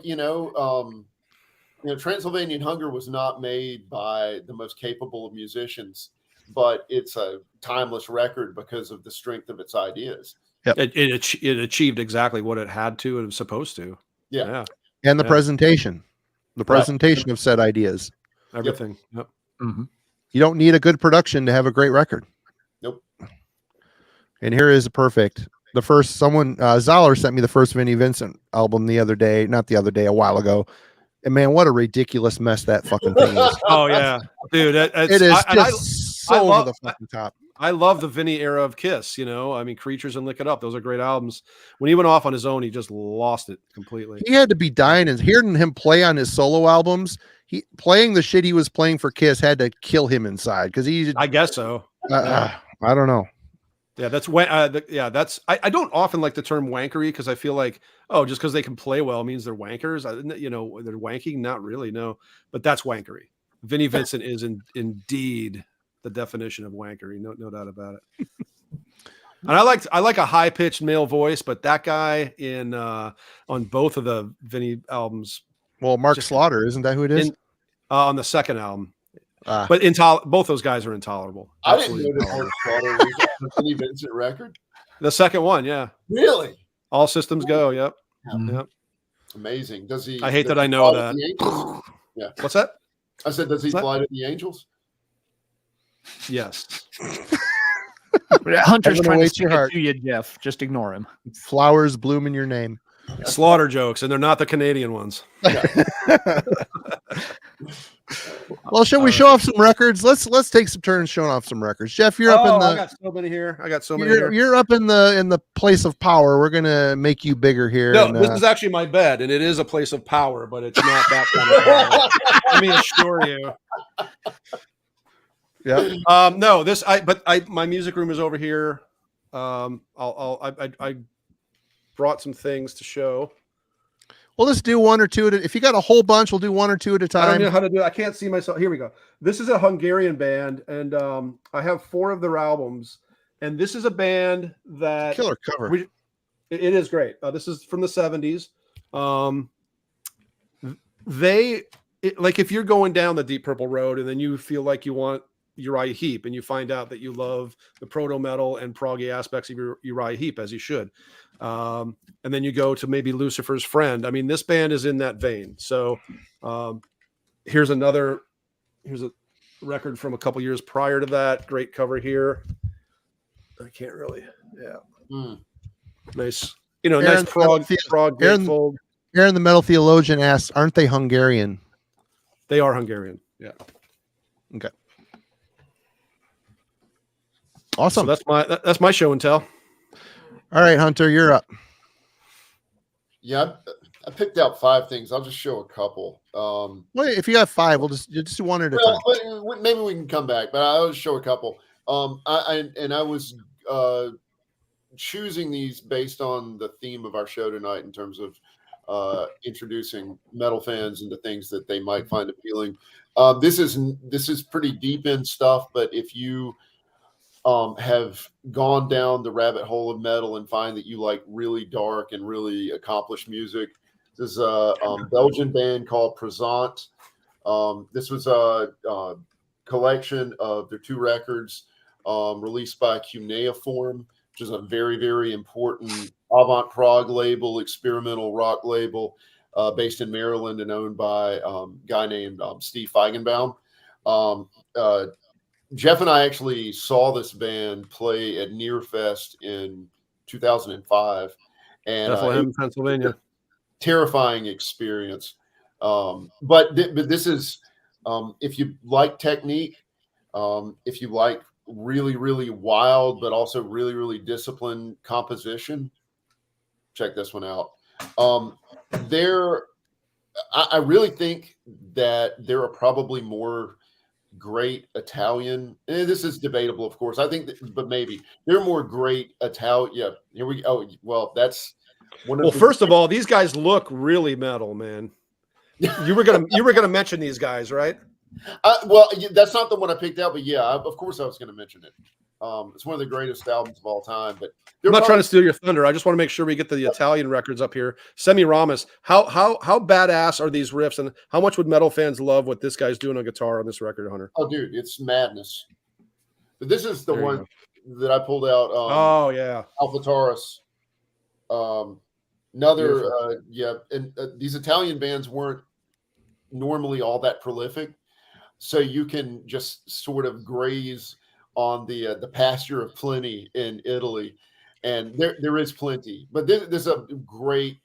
Speaker 3: Transylvanian Hunger was not made by the most capable of musicians. but it's a timeless record because of the strength of its ideas.
Speaker 1: Yep.
Speaker 4: It achieved exactly what it had to and was supposed to.
Speaker 3: Yeah.
Speaker 1: And the
Speaker 4: Yeah.
Speaker 1: presentation of said ideas.
Speaker 4: Everything. Yep.
Speaker 2: Mm-hmm.
Speaker 1: You don't need a good production to have a great record.
Speaker 3: Nope.
Speaker 1: And here is a perfect. The first Zoller sent me the first Vinnie Vincent album a while ago. And man, what a ridiculous mess that fucking thing is.
Speaker 4: Oh yeah, dude.
Speaker 1: It is so over the fucking top.
Speaker 4: I love the Vinny era of Kiss. I mean, Creatures and Lick It Up. Those are great albums. When he went off on his own, he just lost it completely.
Speaker 1: He had to be dying, and hearing him play on his solo albums, playing the shit he was playing for Kiss had to kill him inside because
Speaker 4: I guess so.
Speaker 1: I don't know.
Speaker 4: Yeah, that's when. I don't often like the term wankery because I feel like, just because they can play well means they're wankers. They're wanking. Not really, no. But that's wankery. Vinnie Vincent is indeed the definition of wankery. No doubt about it. And I like a high pitched male voice, but that guy on both of the Vinnie albums.
Speaker 1: Well, Mark Slaughter, isn't that who it is?
Speaker 4: On the second album. But both those guys are intolerable.
Speaker 3: I didn't know that Mark Slaughter was on the Vinnie Vincent record.
Speaker 4: The second one, yeah.
Speaker 3: Really?
Speaker 4: All Systems Go. Yep. Yep.
Speaker 3: Amazing. Does he?
Speaker 4: I hate that I know that.
Speaker 3: Yeah.
Speaker 4: What's that?
Speaker 3: I said, does he fly to the Angels?
Speaker 4: Yes.
Speaker 2: Hunter's trying to
Speaker 1: wait
Speaker 2: stick
Speaker 1: your
Speaker 2: it
Speaker 1: heart.
Speaker 2: to you, Jeff. Just ignore him.
Speaker 1: Flowers bloom in your name.
Speaker 4: Slaughter jokes, and they're not the Canadian ones.
Speaker 1: Well, shall we show off some records? Let's take some turns showing off some records. Jeff, you're up in the.
Speaker 4: I got so many here.
Speaker 1: You're up in the place of power. We're gonna make you bigger here.
Speaker 4: No,
Speaker 1: and,
Speaker 4: this is actually my bed, and it is a place of power, but it's not that kind of power. Let me assure you.
Speaker 1: Yeah.
Speaker 4: No, my music room is over here. I brought some things to show.
Speaker 1: Well, let's do one or two. If you got a whole bunch, we'll do one or two at a time.
Speaker 4: I don't know how to do it. I can't see myself. Here we go. This is a Hungarian band, and I have 4 of their albums. And this is a band that
Speaker 1: killer cover.
Speaker 4: It is great. This is from the 70s. Like if you're going down the Deep Purple Road, and then you feel like you want Uriah Heep, and you find out that you love the proto-metal and proggy aspects of Uriah Heep, as you should. And then you go to maybe Lucifer's Friend. I mean, this band is in that vein. So here's a record from a couple years prior to that. Great cover here. I can't really. Yeah. Nice. Nice prog gatefold.
Speaker 1: Aaron, the metal theologian, asks, aren't they Hungarian?
Speaker 4: They are Hungarian. Yeah.
Speaker 1: Okay. Awesome.
Speaker 4: So that's my show and tell.
Speaker 1: All right, Hunter, you're up.
Speaker 3: Yeah, I picked out 5 things. I'll just show a couple.
Speaker 1: Well, if you got 5, we'll just do one at a time.
Speaker 3: But maybe we can come back, but I'll just show a couple. I was choosing these based on the theme of our show tonight in terms of introducing metal fans into things that they might find appealing. This is pretty deep in stuff, but if you have gone down the rabbit hole of metal and find that you like really dark and really accomplished music, this is a Belgian band called Present. This was a collection of their 2 records released by Cuneiform, which is a very, very important avant-prog label, experimental rock label based in Maryland and owned by a guy named Steve Feigenbaum. Jeff and I actually saw this band play at Nearfest in 2005, and
Speaker 4: Bethlehem, Pennsylvania.
Speaker 3: Terrifying experience. But this is if you like technique, if you like really, really wild, but also really, really disciplined composition, check this one out. I really think that there are probably more great Italian. This is debatable, of course. I think but maybe there are more great Italian. Yeah, here we go. Oh, well, that's one of
Speaker 4: Well, first of all, these guys look really metal, man. You were gonna mention these guys, right?
Speaker 3: Well, that's not the one I picked out, but yeah, of course I was going to mention it. It's one of the greatest albums of all time. But
Speaker 4: I'm not trying to steal your thunder. I just want to make sure we get the Italian records up here. Semiramis, how badass are these riffs, and how much would metal fans love what this guy's doing on guitar on this record, Hunter?
Speaker 3: Oh, dude, it's madness. This is the
Speaker 4: There you
Speaker 3: one that I pulled out.
Speaker 4: Oh yeah.
Speaker 3: Alpha Taurus. Another,
Speaker 4: Beautiful.
Speaker 3: and these Italian bands weren't normally all that prolific, so you can just sort of graze on the pasture of plenty in Italy, and there is plenty. But this is a great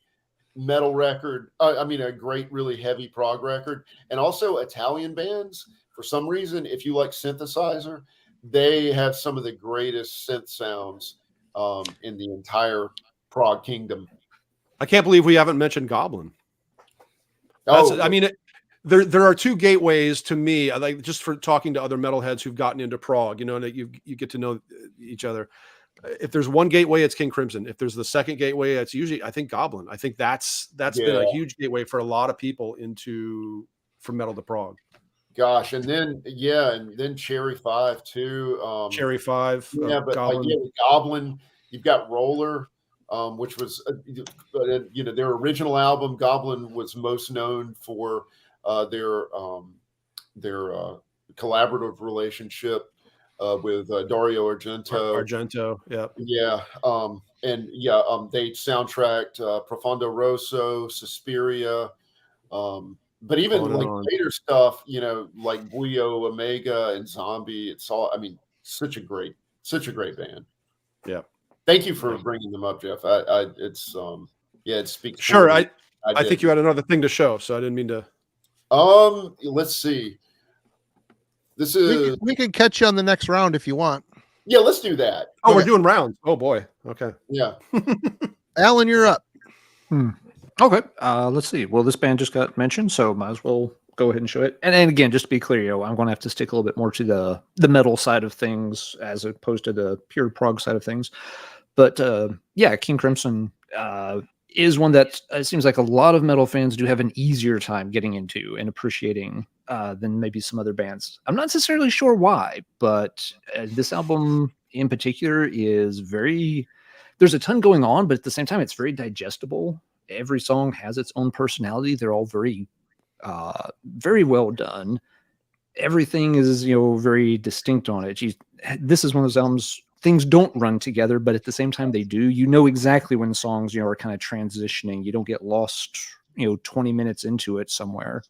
Speaker 3: metal record. I mean, a great, really heavy prog record, and also Italian bands. For some reason, if you like synthesizer, they have some of the greatest synth sounds in the entire prog kingdom.
Speaker 4: I can't believe we haven't mentioned Goblin. I mean, there are two gateways to me. Like just for talking to other metalheads who've gotten into prog, you know, and you get to know each other. If there's one gateway, it's King Crimson. If there's the second gateway, it's usually, I think, Goblin. I think that's been a huge gateway for a lot of people from metal to prog.
Speaker 3: Gosh, and then Cherry 5 too.
Speaker 4: Cherry 5,
Speaker 3: but
Speaker 4: Goblin.
Speaker 3: With Goblin, you've got Roller, which was their original album. Goblin was most known for their collaborative relationship with Dario Argento. They soundtracked Profondo Rosso, Suspiria. But even later stuff, like Buio, Omega, and Zombie, it's all, I mean, such a great band.
Speaker 4: Yeah.
Speaker 3: Thank you for bringing them up, Jeff. It speaks.
Speaker 4: Sure. I think you had another thing to show, so I didn't mean to.
Speaker 3: Let's see. This is.
Speaker 1: We can catch you on the next round if you want.
Speaker 3: Yeah, let's do that.
Speaker 4: Oh, we're doing rounds. Oh boy. Okay.
Speaker 3: Yeah.
Speaker 1: Alan, you're up.
Speaker 2: Okay, let's see. Well, this band just got mentioned, so might as well go ahead and show it. And again, just to be clear, I'm going to have to stick a little bit more to the metal side of things as opposed to the pure prog side of things. But King Crimson is one that it seems like a lot of metal fans do have an easier time getting into and appreciating than maybe some other bands. I'm not necessarily sure why, but this album in particular is there's a ton going on, but at the same time, it's very digestible. Every song has its own personality. They're all very, very well done. Everything is, very distinct on it. This is one of those albums, things don't run together, but at the same time they do. You know exactly when songs, are kind of transitioning. You don't get lost, 20 minutes into it somewhere.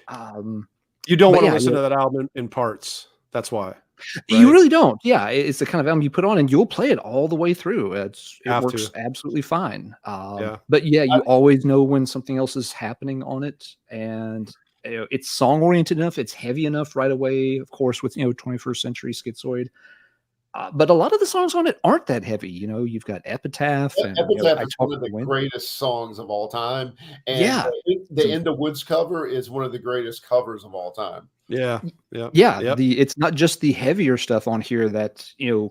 Speaker 4: You don't want to listen to that album in parts. That's why. Right?
Speaker 2: You really don't. Yeah, it's the kind of album you put on and you'll play it all the way through. It works absolutely fine. But you always know when something else is happening on it, and it's song oriented enough. It's heavy enough right away. Of course, with 21st Century Schizoid. But a lot of the songs on it aren't that heavy. You've got Epitaph. And,
Speaker 3: Epitaph is one of the greatest songs of all time. And the In the Woods cover is one of the greatest covers of all time.
Speaker 2: Yeah. It's not just the heavier stuff on here that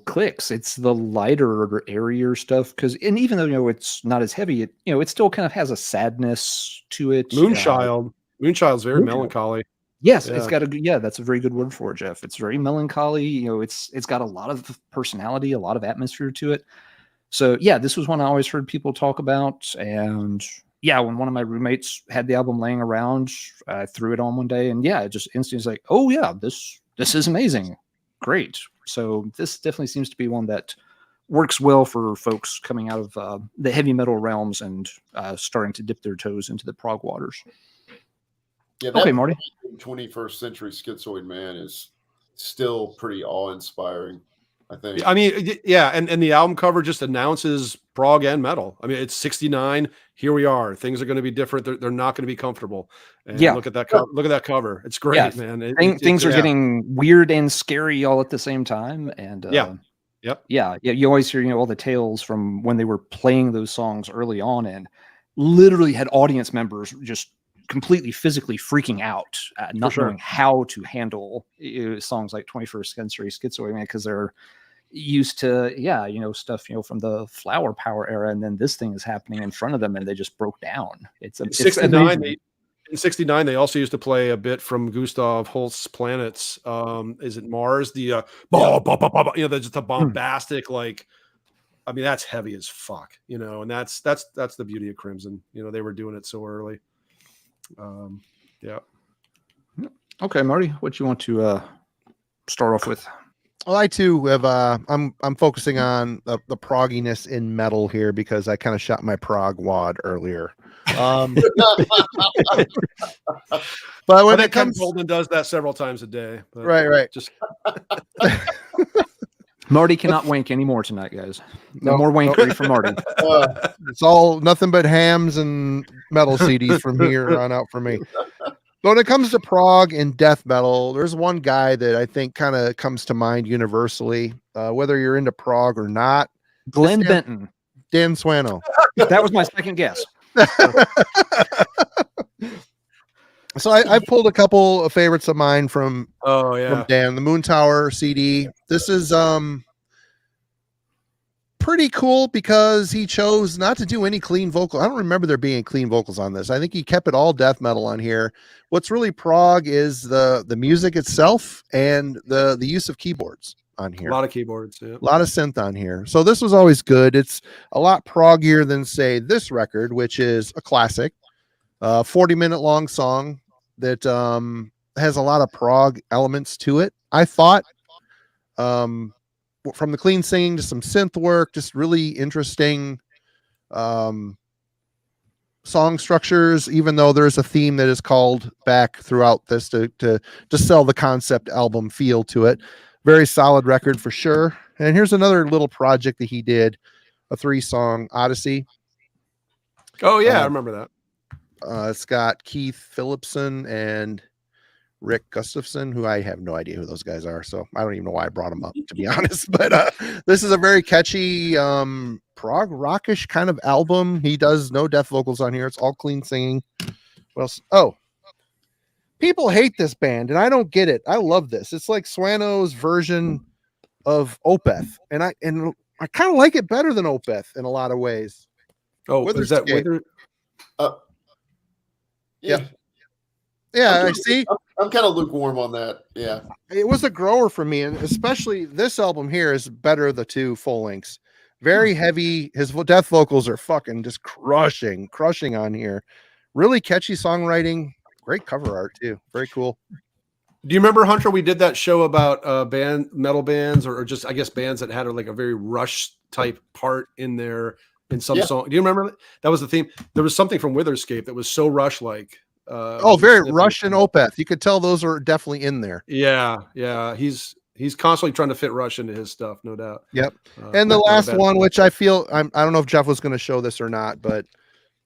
Speaker 2: clicks. It's the lighter, airier stuff. And even though it's not as heavy, it still kind of has a sadness to it.
Speaker 4: Moonchild's very melancholy.
Speaker 2: Yes, it's got that's a very good word for it, Jeff. It's very melancholy. It's got a lot of personality, a lot of atmosphere to it. So this was one I always heard people talk about. And when one of my roommates had the album laying around, I threw it on one day, and it just instantly was like, oh yeah, this is amazing, great. So this definitely seems to be one that works well for folks coming out of the heavy metal realms and starting to dip their toes into the prog waters.
Speaker 3: Yeah,
Speaker 2: okay, Marty.
Speaker 3: 21st Century Schizoid Man is still pretty awe-inspiring, I think.
Speaker 4: I mean, and the album cover just announces prog and metal. I mean, it's 69. Here we are. Things are going to be different. They're not going to be comfortable. And look at that cover. Look at that cover. It's great, man.
Speaker 2: Things are getting weird and scary all at the same time. And you always hear all the tales from when they were playing those songs early on, and literally had audience members just completely physically freaking out, not knowing how to handle songs like 21st Century Schizoid, because they're used to stuff from the Flower Power era, and then this thing is happening in front of them and they just broke down. In
Speaker 4: 69 they also used to play a bit from Gustav Holst's Planets. Is it Mars? The just a bombastic I mean, that's heavy as fuck, and that's the beauty of Crimson. They were doing it so early.
Speaker 2: Okay, Marty, what you want to start off with?
Speaker 1: Well, I too have. I'm focusing on the progginess in metal here because I kind of shot my prog wad earlier. But
Speaker 4: I
Speaker 1: when
Speaker 4: think
Speaker 1: it
Speaker 4: Ken
Speaker 1: comes,
Speaker 4: Golden does that several times a day. But
Speaker 1: right.
Speaker 4: Just
Speaker 2: Marty cannot wank anymore tonight, guys. No,
Speaker 1: No,
Speaker 2: more
Speaker 1: no.
Speaker 2: wankery for Marty.
Speaker 1: It's all nothing but hams and metal CDs from here on out for me. But when it comes to prog and death metal, there's one guy that I think kind of comes to mind universally, whether you're into prog or not.
Speaker 2: Glenn
Speaker 1: Dan,
Speaker 2: Benton.
Speaker 1: Dan Swano.
Speaker 2: That was my second guess.
Speaker 1: So I pulled a couple of favorites of mine from
Speaker 4: yeah.
Speaker 1: Dan, the Moon Tower CD. This is pretty cool because he chose not to do any clean vocal. I don't remember there being clean vocals on this. I think he kept it all death metal on here. What's really prog is the music itself and the use of keyboards on here.
Speaker 4: A lot of keyboards, yeah.
Speaker 1: A lot of synth on here. So this was always good. It's a lot proggier than say this record, which is a classic, 40-minute long song that has a lot of prog elements to it. I thought from the clean singing to some synth work, just really interesting song structures, even though there's a theme that is called back throughout this to sell the concept album feel to it. Very solid record for sure. And here's another little project that he did, a 3-song Odyssey.
Speaker 4: Oh yeah, I remember that.
Speaker 1: It's got Keith Phillipson and Rick Gustafson, who I have no idea who those guys are, so I don't even know why I brought them up, to be honest. But this is a very catchy prog rockish kind of album. He does no death vocals on here. It's all clean singing. What else? Oh, people hate this band, and I don't get it. I love this. It's like Swano's version of Opeth, and I kind of like it better than Opeth in a lot of ways.
Speaker 4: Oh, is that Wither?
Speaker 3: Yeah.
Speaker 1: I see.
Speaker 3: I'm kind of lukewarm on that. Yeah.
Speaker 1: It was a grower for me, and especially this album here is better of the two full lengths. Very heavy. His death vocals are fucking just crushing on here. Really catchy songwriting. Great cover art too. Very cool.
Speaker 4: Do you remember, Hunter? We did that show about metal bands, or just I guess bands that had like a very Rush type part in there in some song. Do you remember that was the theme? There was something from Witherscape that was so Rush like.
Speaker 1: Very Rush and Opeth. You could tell those are definitely in there.
Speaker 4: Yeah. He's constantly trying to fit Rush into his stuff, no doubt.
Speaker 1: Yep. And the last one, which I feel I don't know if Jeff was going to show this or not, but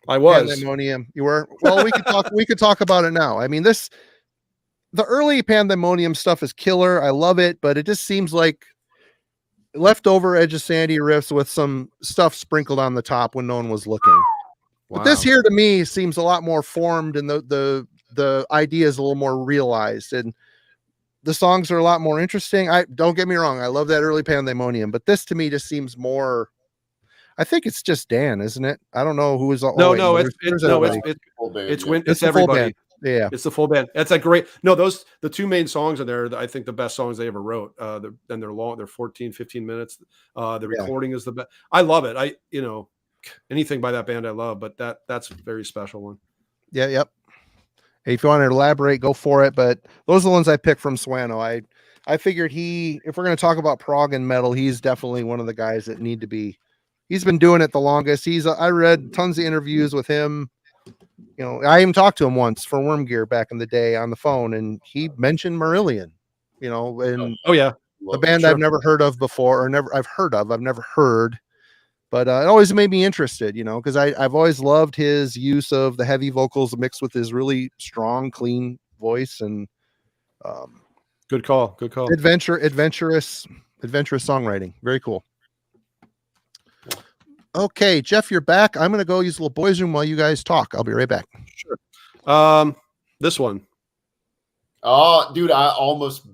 Speaker 4: I was.
Speaker 1: Pandemonium. You were. Well, we could talk about it now. I mean, the early Pandemonium stuff is killer. I love it, but it just seems like leftover Edge of Sandy riffs with some stuff sprinkled on the top when no one was looking. But this here to me seems a lot more formed, and the idea is a little more realized, and the songs are a lot more interesting. Don't get me wrong, I love that early Pandemonium, but this to me just seems more. I think it's just Dan, isn't it? I don't know who is.
Speaker 4: It's everybody.
Speaker 1: Yeah,
Speaker 4: it's the full band. That's a great. No, the two main songs in there. I think the best songs they ever wrote. And they're long. They're 14, 15 minutes. The recording is the best. I love it. Anything by that band I love, but that's a very special one.
Speaker 1: Yeah. Yep. Hey, if you want to elaborate, go for it. But those are the ones I picked from Swano. I figured if we're going to talk about prog and metal, he's definitely one of the guys that need to be. He's been doing it the longest. I read tons of interviews with him. I even talked to him once for Worm Gear back in the day on the phone, and he mentioned Marillion. And the band I've never heard of before, I've never heard. But it always made me interested, because I've always loved his use of the heavy vocals mixed with his really strong, clean voice, and
Speaker 4: good call.
Speaker 1: Adventurous songwriting. Very cool. Okay, Jeff, you're back. I'm going to go use a little boys' room while you guys talk. I'll be right back.
Speaker 4: Sure. This one.
Speaker 3: Oh, dude, I almost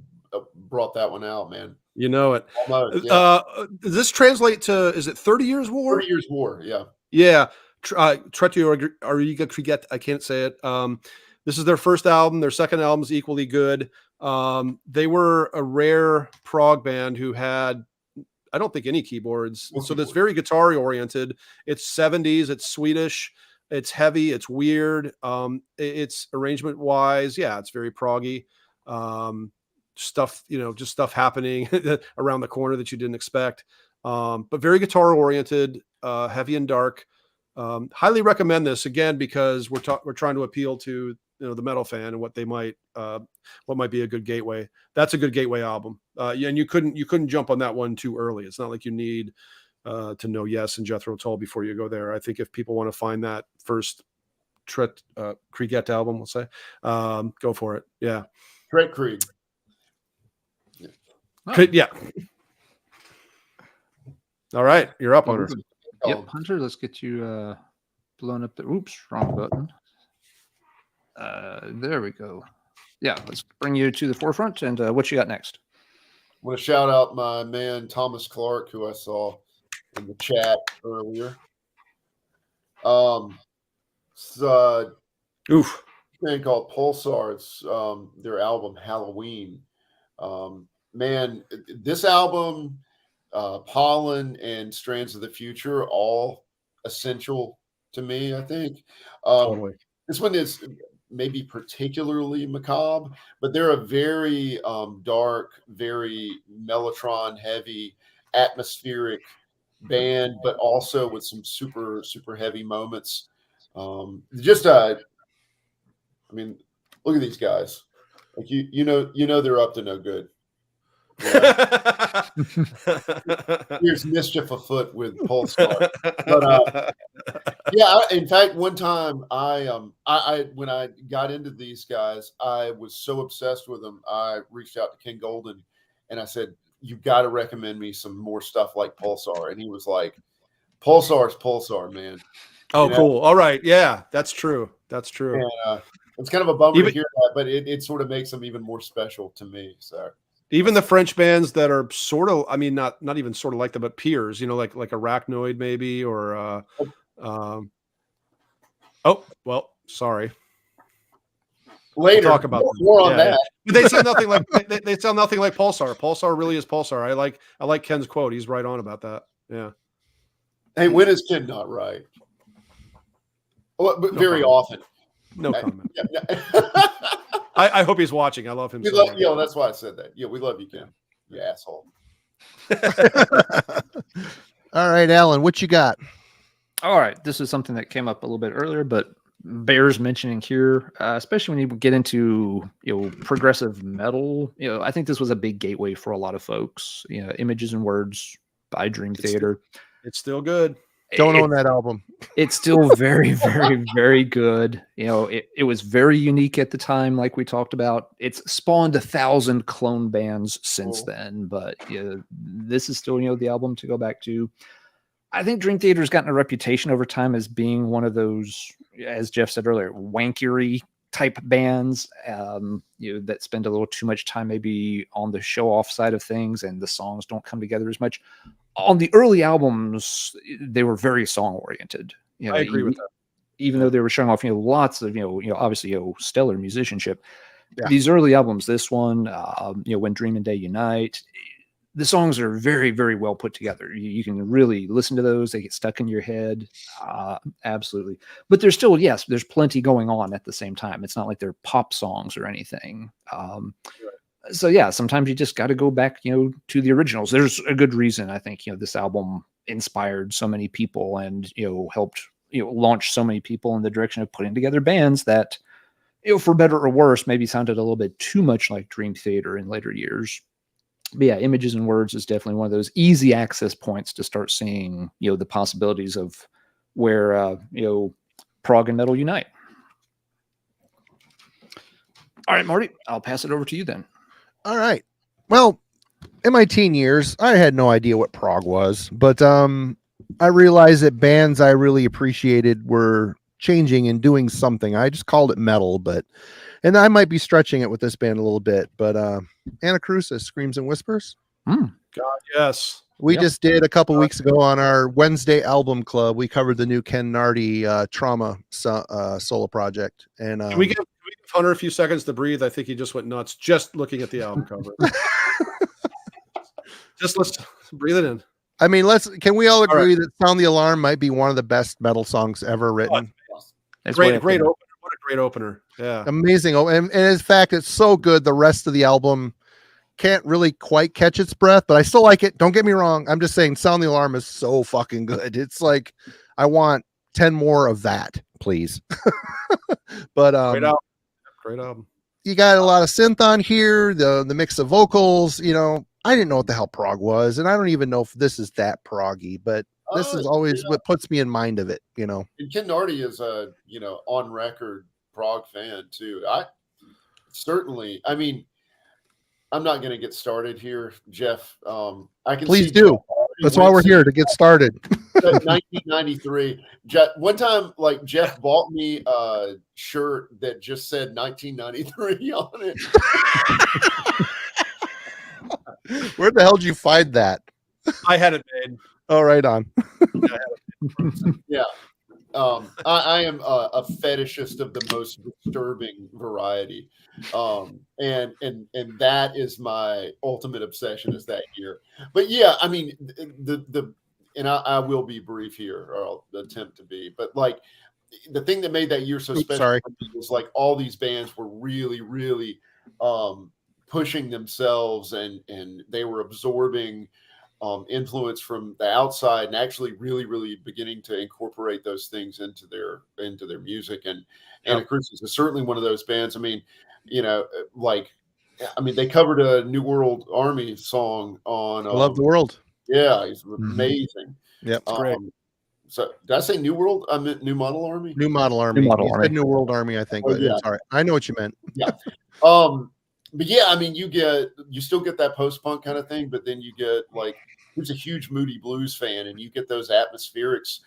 Speaker 3: brought that one out, man.
Speaker 4: You know it.
Speaker 3: Almost, yeah.
Speaker 4: Does this translate to, is it 30 Years War?
Speaker 3: 30 Years War, yeah.
Speaker 4: Yeah. Tretio Ariga Kriget, I can't say it. This is their first album. Their second album is equally good. They were a rare prog band who had, I don't think, any keyboards. So that's very guitar oriented. It's 70s. It's Swedish. It's heavy. It's weird. It's arrangement wise. Yeah, it's very proggy. stuff, just stuff happening around the corner that you didn't expect. But very guitar oriented, heavy and dark. Highly recommend this again, because we're trying to appeal to the metal fan and what might be a good gateway. That's a good gateway album. Yeah, and you couldn't jump on that one too early. It's not like you need to know Yes and Jethro Tull before you go there. I think if people want to find that first Kriegett album, we'll say, go for it. Yeah,
Speaker 3: Tret Krieg.
Speaker 4: Yeah. All right, you're up, Hunter.
Speaker 2: Yep, Hunter, let's get you blown up there. Oops, wrong button. There we go. Yeah, let's bring you to the forefront. And what you got next?
Speaker 3: I want to shout out my man Thomas Clark, who I saw in the chat earlier.
Speaker 4: Oof.
Speaker 3: Band called Pulsar. It's their album Halloween. Man, this album, Pollen and Strands of the Future, are all essential to me, I think.
Speaker 4: Totally.
Speaker 3: This one is maybe particularly macabre, but they're a very dark, very Mellotron heavy, atmospheric band, but also with some super, super heavy moments. I mean, look at these guys. Like you know they're up to no good. Yeah. Here's mischief afoot with Pulsar. But yeah, in fact, one time I when I got into these guys, I was so obsessed with them. I reached out to Ken Golden and I said, "You got to recommend me some more stuff like Pulsar." And he was like, "Pulsar's Pulsar, man."
Speaker 4: Oh, cool. All right. Yeah, that's true. That's true.
Speaker 3: And, it's kind of a bummer to hear that, but it sort of makes them even more special to me. So
Speaker 4: even the French bands that are sort of, I mean, not even sort of like them, but peers, like Arachnoid maybe, or oh, well, sorry.
Speaker 3: Later,
Speaker 4: we'll talk about
Speaker 3: more on that.
Speaker 4: But they sound nothing like they sound nothing like Pulsar. Pulsar really is Pulsar. I like Ken's quote. He's right on about that. Yeah.
Speaker 3: Hey, when is Ken not right? Well, but very often.
Speaker 4: No comment.
Speaker 3: Yeah.
Speaker 4: I hope he's watching. I love him.
Speaker 3: That's why I said that. Yeah, we love you, Ken. You asshole.
Speaker 1: All right, Alan, what you got?
Speaker 2: All right, this is something that came up a little bit earlier, but bears mentioning here, especially when you get into progressive metal. I think this was a big gateway for a lot of folks. Images and Words by Dream Theater.
Speaker 4: It's still good.
Speaker 1: Don't own that album.
Speaker 2: It's still very, very, very good. It was very unique at the time, like we talked about. It's spawned 1,000 clone bands since then, but this is still, the album to go back to. I think Dream Theater's gotten a reputation over time as being one of those, as Jeff said earlier, wankery type bands, that spend a little too much time maybe on the show off side of things, and the songs don't come together as much. On the early albums, they were very song oriented.
Speaker 4: I agree with that.
Speaker 2: Even though they were showing off, lots of, obviously, stellar musicianship. Yeah. These early albums, this one, When Dream and Day Unite, the songs are very, very well put together. You can really listen to those. They get stuck in your head. Absolutely. But there's still, there's plenty going on at the same time. It's not like they're pop songs or anything. So sometimes you just got to go back, to the originals. There's a good reason, I think, this album inspired so many people and, helped, launch so many people in the direction of putting together bands that, for better or worse, maybe sounded a little bit too much like Dream Theater in later years. But Images and Words is definitely one of those easy access points to start seeing, the possibilities of where, prog and metal unite. All right, Marty, I'll pass it over to you then.
Speaker 1: All right. Well, in my teen years, I had no idea what prog was, but I realized that bands I really appreciated were changing and doing something. I just called it metal, and I might be stretching it with this band a little bit, but Anacrusis, Screams and Whispers.
Speaker 4: God, yes.
Speaker 1: We just did a couple weeks ago on our Wednesday album club. We covered the new Ken Nardi Trauma solo project. And
Speaker 4: Can we give Hunter a few seconds to breathe? I think he just went nuts just looking at the album cover. Let's breathe it in.
Speaker 1: I mean, can we all agree that Sound the Alarm might be one of the best metal songs ever written?
Speaker 4: Great opener. What a great opener. Yeah.
Speaker 1: Amazing. And in fact, it's so good. The rest of the album can't really quite catch its breath, but I still like it. Don't get me wrong. I'm just saying Sound the Alarm is so fucking good. It's like, I want 10 more of that, please. But
Speaker 4: Great album.
Speaker 1: you got a lot of synth on here, the mix of vocals, you know. I didn't know what the hell prog was, and I don't even know if this is that proggy, but this is always what puts me in mind of it, you know.
Speaker 3: And Ken Nardi is a, you know, on record prog fan too. I certainly, I mean, I'm not going to get started here, Jeff. I can
Speaker 1: Please
Speaker 3: see
Speaker 1: do. That's why we're here, to get started.
Speaker 3: 1993. One time, like, Jeff bought me a shirt that just said 1993 on it.
Speaker 1: Where the hell did you find that?
Speaker 4: I had it made.
Speaker 1: Oh, right on.
Speaker 3: Yeah. I am a fetishist of the most disturbing variety. And that is my ultimate obsession, is that year. But yeah, I mean, and I will be brief here, or I'll attempt to be, but like, the thing that made that year so special was like all these bands were really, really pushing themselves, and they were absorbing influence from the outside, and actually really, really beginning to incorporate those things into their music. And Anacrusis is certainly one of those bands. I mean, you know, like, I mean, they covered a New World Army song on
Speaker 1: Love the World.
Speaker 3: Yeah, it's amazing.
Speaker 1: Yep,
Speaker 3: great. So did I say New World? I meant New Model Army.
Speaker 1: New Model Army.
Speaker 2: New Model
Speaker 1: You
Speaker 2: Army.
Speaker 1: said New World Army, I think. But it's all right. I know what you meant.
Speaker 3: Yeah. But yeah, I mean, you still get that post-punk kind of thing, but then you get, like, who's a huge Moody Blues fan, and you get those atmospherics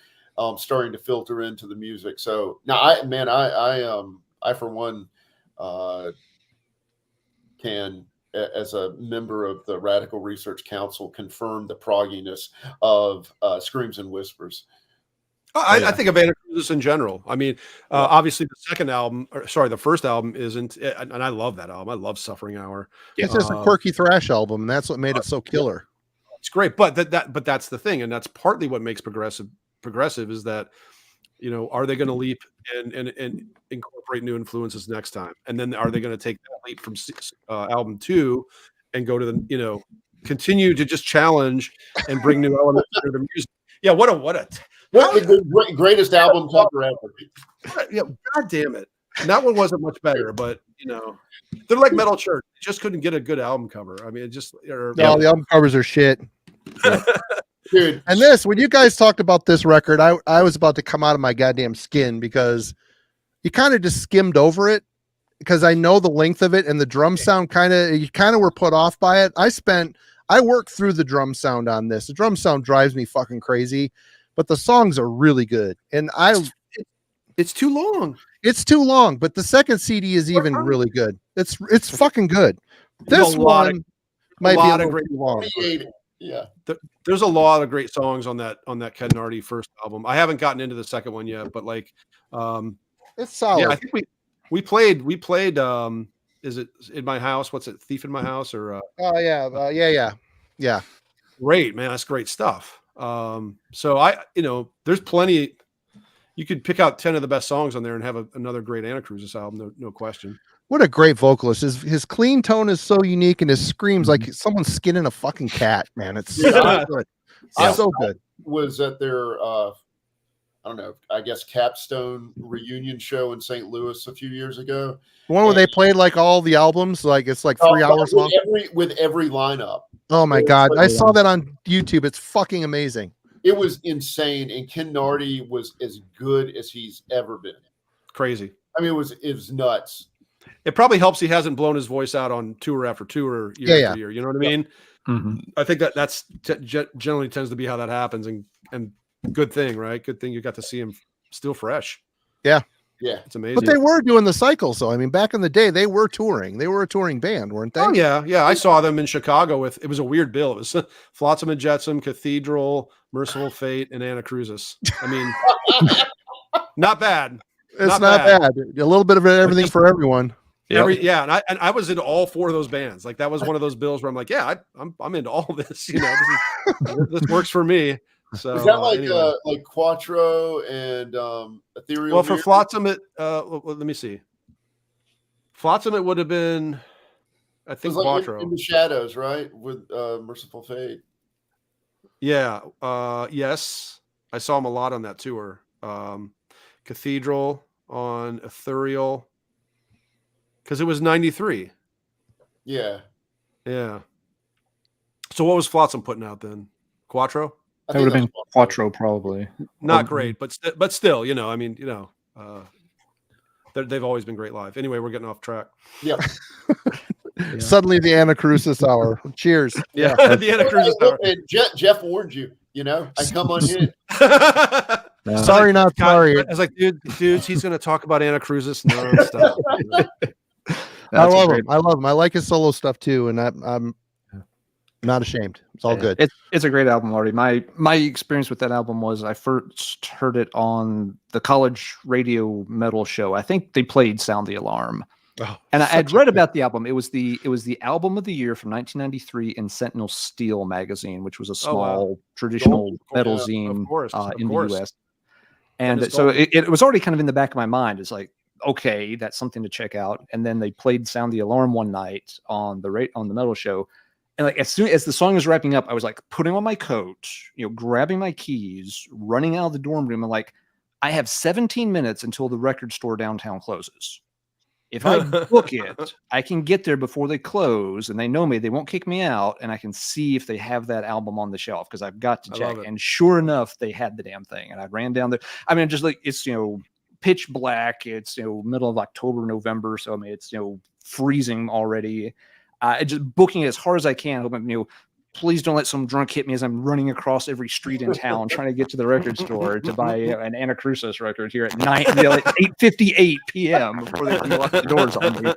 Speaker 3: starting to filter into the music. So now, I for one can, as a member of the Radical Research Council, confirm the progginess of Screams and Whispers.
Speaker 4: I think of Anacrusis in general. I mean, obviously the first album isn't, and I love that album. I love Suffering Hour.
Speaker 1: It's just a quirky thrash album, and that's what made it so killer.
Speaker 4: It's great, but that's the thing, and that's partly what makes progressive is that, you know, are they going to leap and incorporate new influences next time, and then are they going to take that leap from album 2 and go to the, you know, continue to just challenge and bring new elements to the music? Yeah, what
Speaker 3: the greatest album cover ever.
Speaker 4: Yeah, God damn it. And that one wasn't much better, but, you know, they're like Metal Church. They just couldn't get a good album cover. I mean, it just...
Speaker 1: the album covers are shit.
Speaker 3: Dude.
Speaker 1: And this, when you guys talked about this record, I was about to come out of my goddamn skin, because you kind of just skimmed over it, because I know the length of it, and the drum sound you kind of were put off by it. I worked through the drum sound on this. The drum sound drives me fucking crazy, but the songs are really good. And
Speaker 4: it's too long.
Speaker 1: It's too long, but the second CD is even really good. It's fucking good. This one might be a little too long.
Speaker 3: Yeah.
Speaker 4: There's a lot of great songs on that Ken Nardi first album. I haven't gotten into the second one yet, but like
Speaker 1: it's solid.
Speaker 4: Yeah, I think we played is it In My House? What's it? Thief in My House, or
Speaker 1: yeah.
Speaker 4: Great, man. That's great stuff. So there's plenty. You could pick out 10 of the best songs on there and have another great Anacrusis album, no question.
Speaker 1: What a great vocalist. His clean tone is so unique, and his screams like someone's skinning a fucking cat, man. It's so good. So good.
Speaker 3: Was at their I don't know, I guess capstone reunion show in St. Louis a few years ago.
Speaker 1: The one where they played like all the albums, like it's like 3 hours long.
Speaker 3: With every lineup.
Speaker 1: Oh my God. I saw that on YouTube. It's fucking amazing.
Speaker 3: It was insane, and Ken Nardi was as good as he's ever been.
Speaker 4: Crazy.
Speaker 3: I mean, it was nuts.
Speaker 4: It probably helps he hasn't blown his voice out on tour after tour, year after year. You know what I mean?
Speaker 2: Mm-hmm.
Speaker 4: I think that's generally tends to be how that happens, and good thing, right? Good thing you got to see him still fresh.
Speaker 1: Yeah.
Speaker 3: Yeah.
Speaker 4: It's amazing.
Speaker 1: But they were doing the cycle. So, I mean, back in the day, they were touring. They were a touring band, weren't they?
Speaker 4: Oh, yeah. Yeah. I saw them in Chicago it was a weird bill. It was Flotsam and Jetsam, Cathedral, Merciful Fate, and Anacrusis. I mean, not bad.
Speaker 1: It's not bad. A little bit of everything for everyone.
Speaker 4: Yeah. And I was into all 4 of those bands. Like, that was one of those bills where I'm like, yeah, I'm into all this. You know, this works for me. So
Speaker 3: is that like Quattro and Ethereal?
Speaker 4: Well, for Flotsam, let me see. Flotsam, it would have been I
Speaker 3: It
Speaker 4: think
Speaker 3: was like
Speaker 4: Quattro.
Speaker 3: in the Shadows, right? With Merciful Fate.
Speaker 4: Yeah. Yes. I saw him a lot on that tour. Cathedral on Ethereal. Because it was 93.
Speaker 3: Yeah.
Speaker 4: Yeah. So what was Flotsam putting out then? Quattro?
Speaker 3: I
Speaker 2: That would
Speaker 3: think
Speaker 2: have been
Speaker 3: that's
Speaker 2: Quattro, probably.
Speaker 4: Not great, but still, you know, I mean, you know, they've always been great live. Anyway, we're getting off track.
Speaker 3: Yep.
Speaker 2: Yeah.
Speaker 1: Suddenly the Anacrusis hour. Cheers.
Speaker 4: Yeah,
Speaker 1: Yeah.
Speaker 4: the Anacrusis Tower.
Speaker 3: And Jeff warned you. You know, I come on in.
Speaker 2: Yeah.
Speaker 1: Sorry, not
Speaker 4: God,
Speaker 1: sorry.
Speaker 4: I was like, dudes, he's going to talk about Anacrusis nonstop.
Speaker 1: I
Speaker 2: That's a
Speaker 1: love
Speaker 2: great-
Speaker 1: him. I love him. I like his solo stuff too, and I'm not ashamed. It's all good.
Speaker 2: It's a great album, Marty. My experience with that album was I first heard it on the college radio metal show. I think they played Sound the Alarm.
Speaker 4: Oh,
Speaker 2: And I had read about the album. It was the album of the year from 1993 in Sentinel Steel magazine, which was a small traditional metal
Speaker 4: yeah,
Speaker 2: zine
Speaker 4: of course.
Speaker 2: in the US.
Speaker 4: And
Speaker 2: And
Speaker 4: it's
Speaker 2: so
Speaker 4: gold.
Speaker 2: it was already kind of in the back of my mind. It's like, okay, that's something to check out. And then they played Sound the Alarm one night on the metal show. And like as soon as the song was wrapping up, I was like putting on my coat, grabbing my keys, running out of the dorm room, and like, I have 17 minutes until the record store downtown closes. If I book it, I can get there before they close, and they know me. They won't kick me out, and I can see if they have that album on the shelf because I've got to
Speaker 4: I
Speaker 2: check.
Speaker 4: love it.
Speaker 2: And sure enough, they had the damn thing. And I ran down there. I mean, just like it's pitch black. It's middle of October, November. So I mean, it's freezing already. Just booking it as hard as I can. Hoping please don't let some drunk hit me as I'm running across every street in town trying to get to the record store to buy an Anacrusis record here at 8:58 p.m. before they lock the doors on me.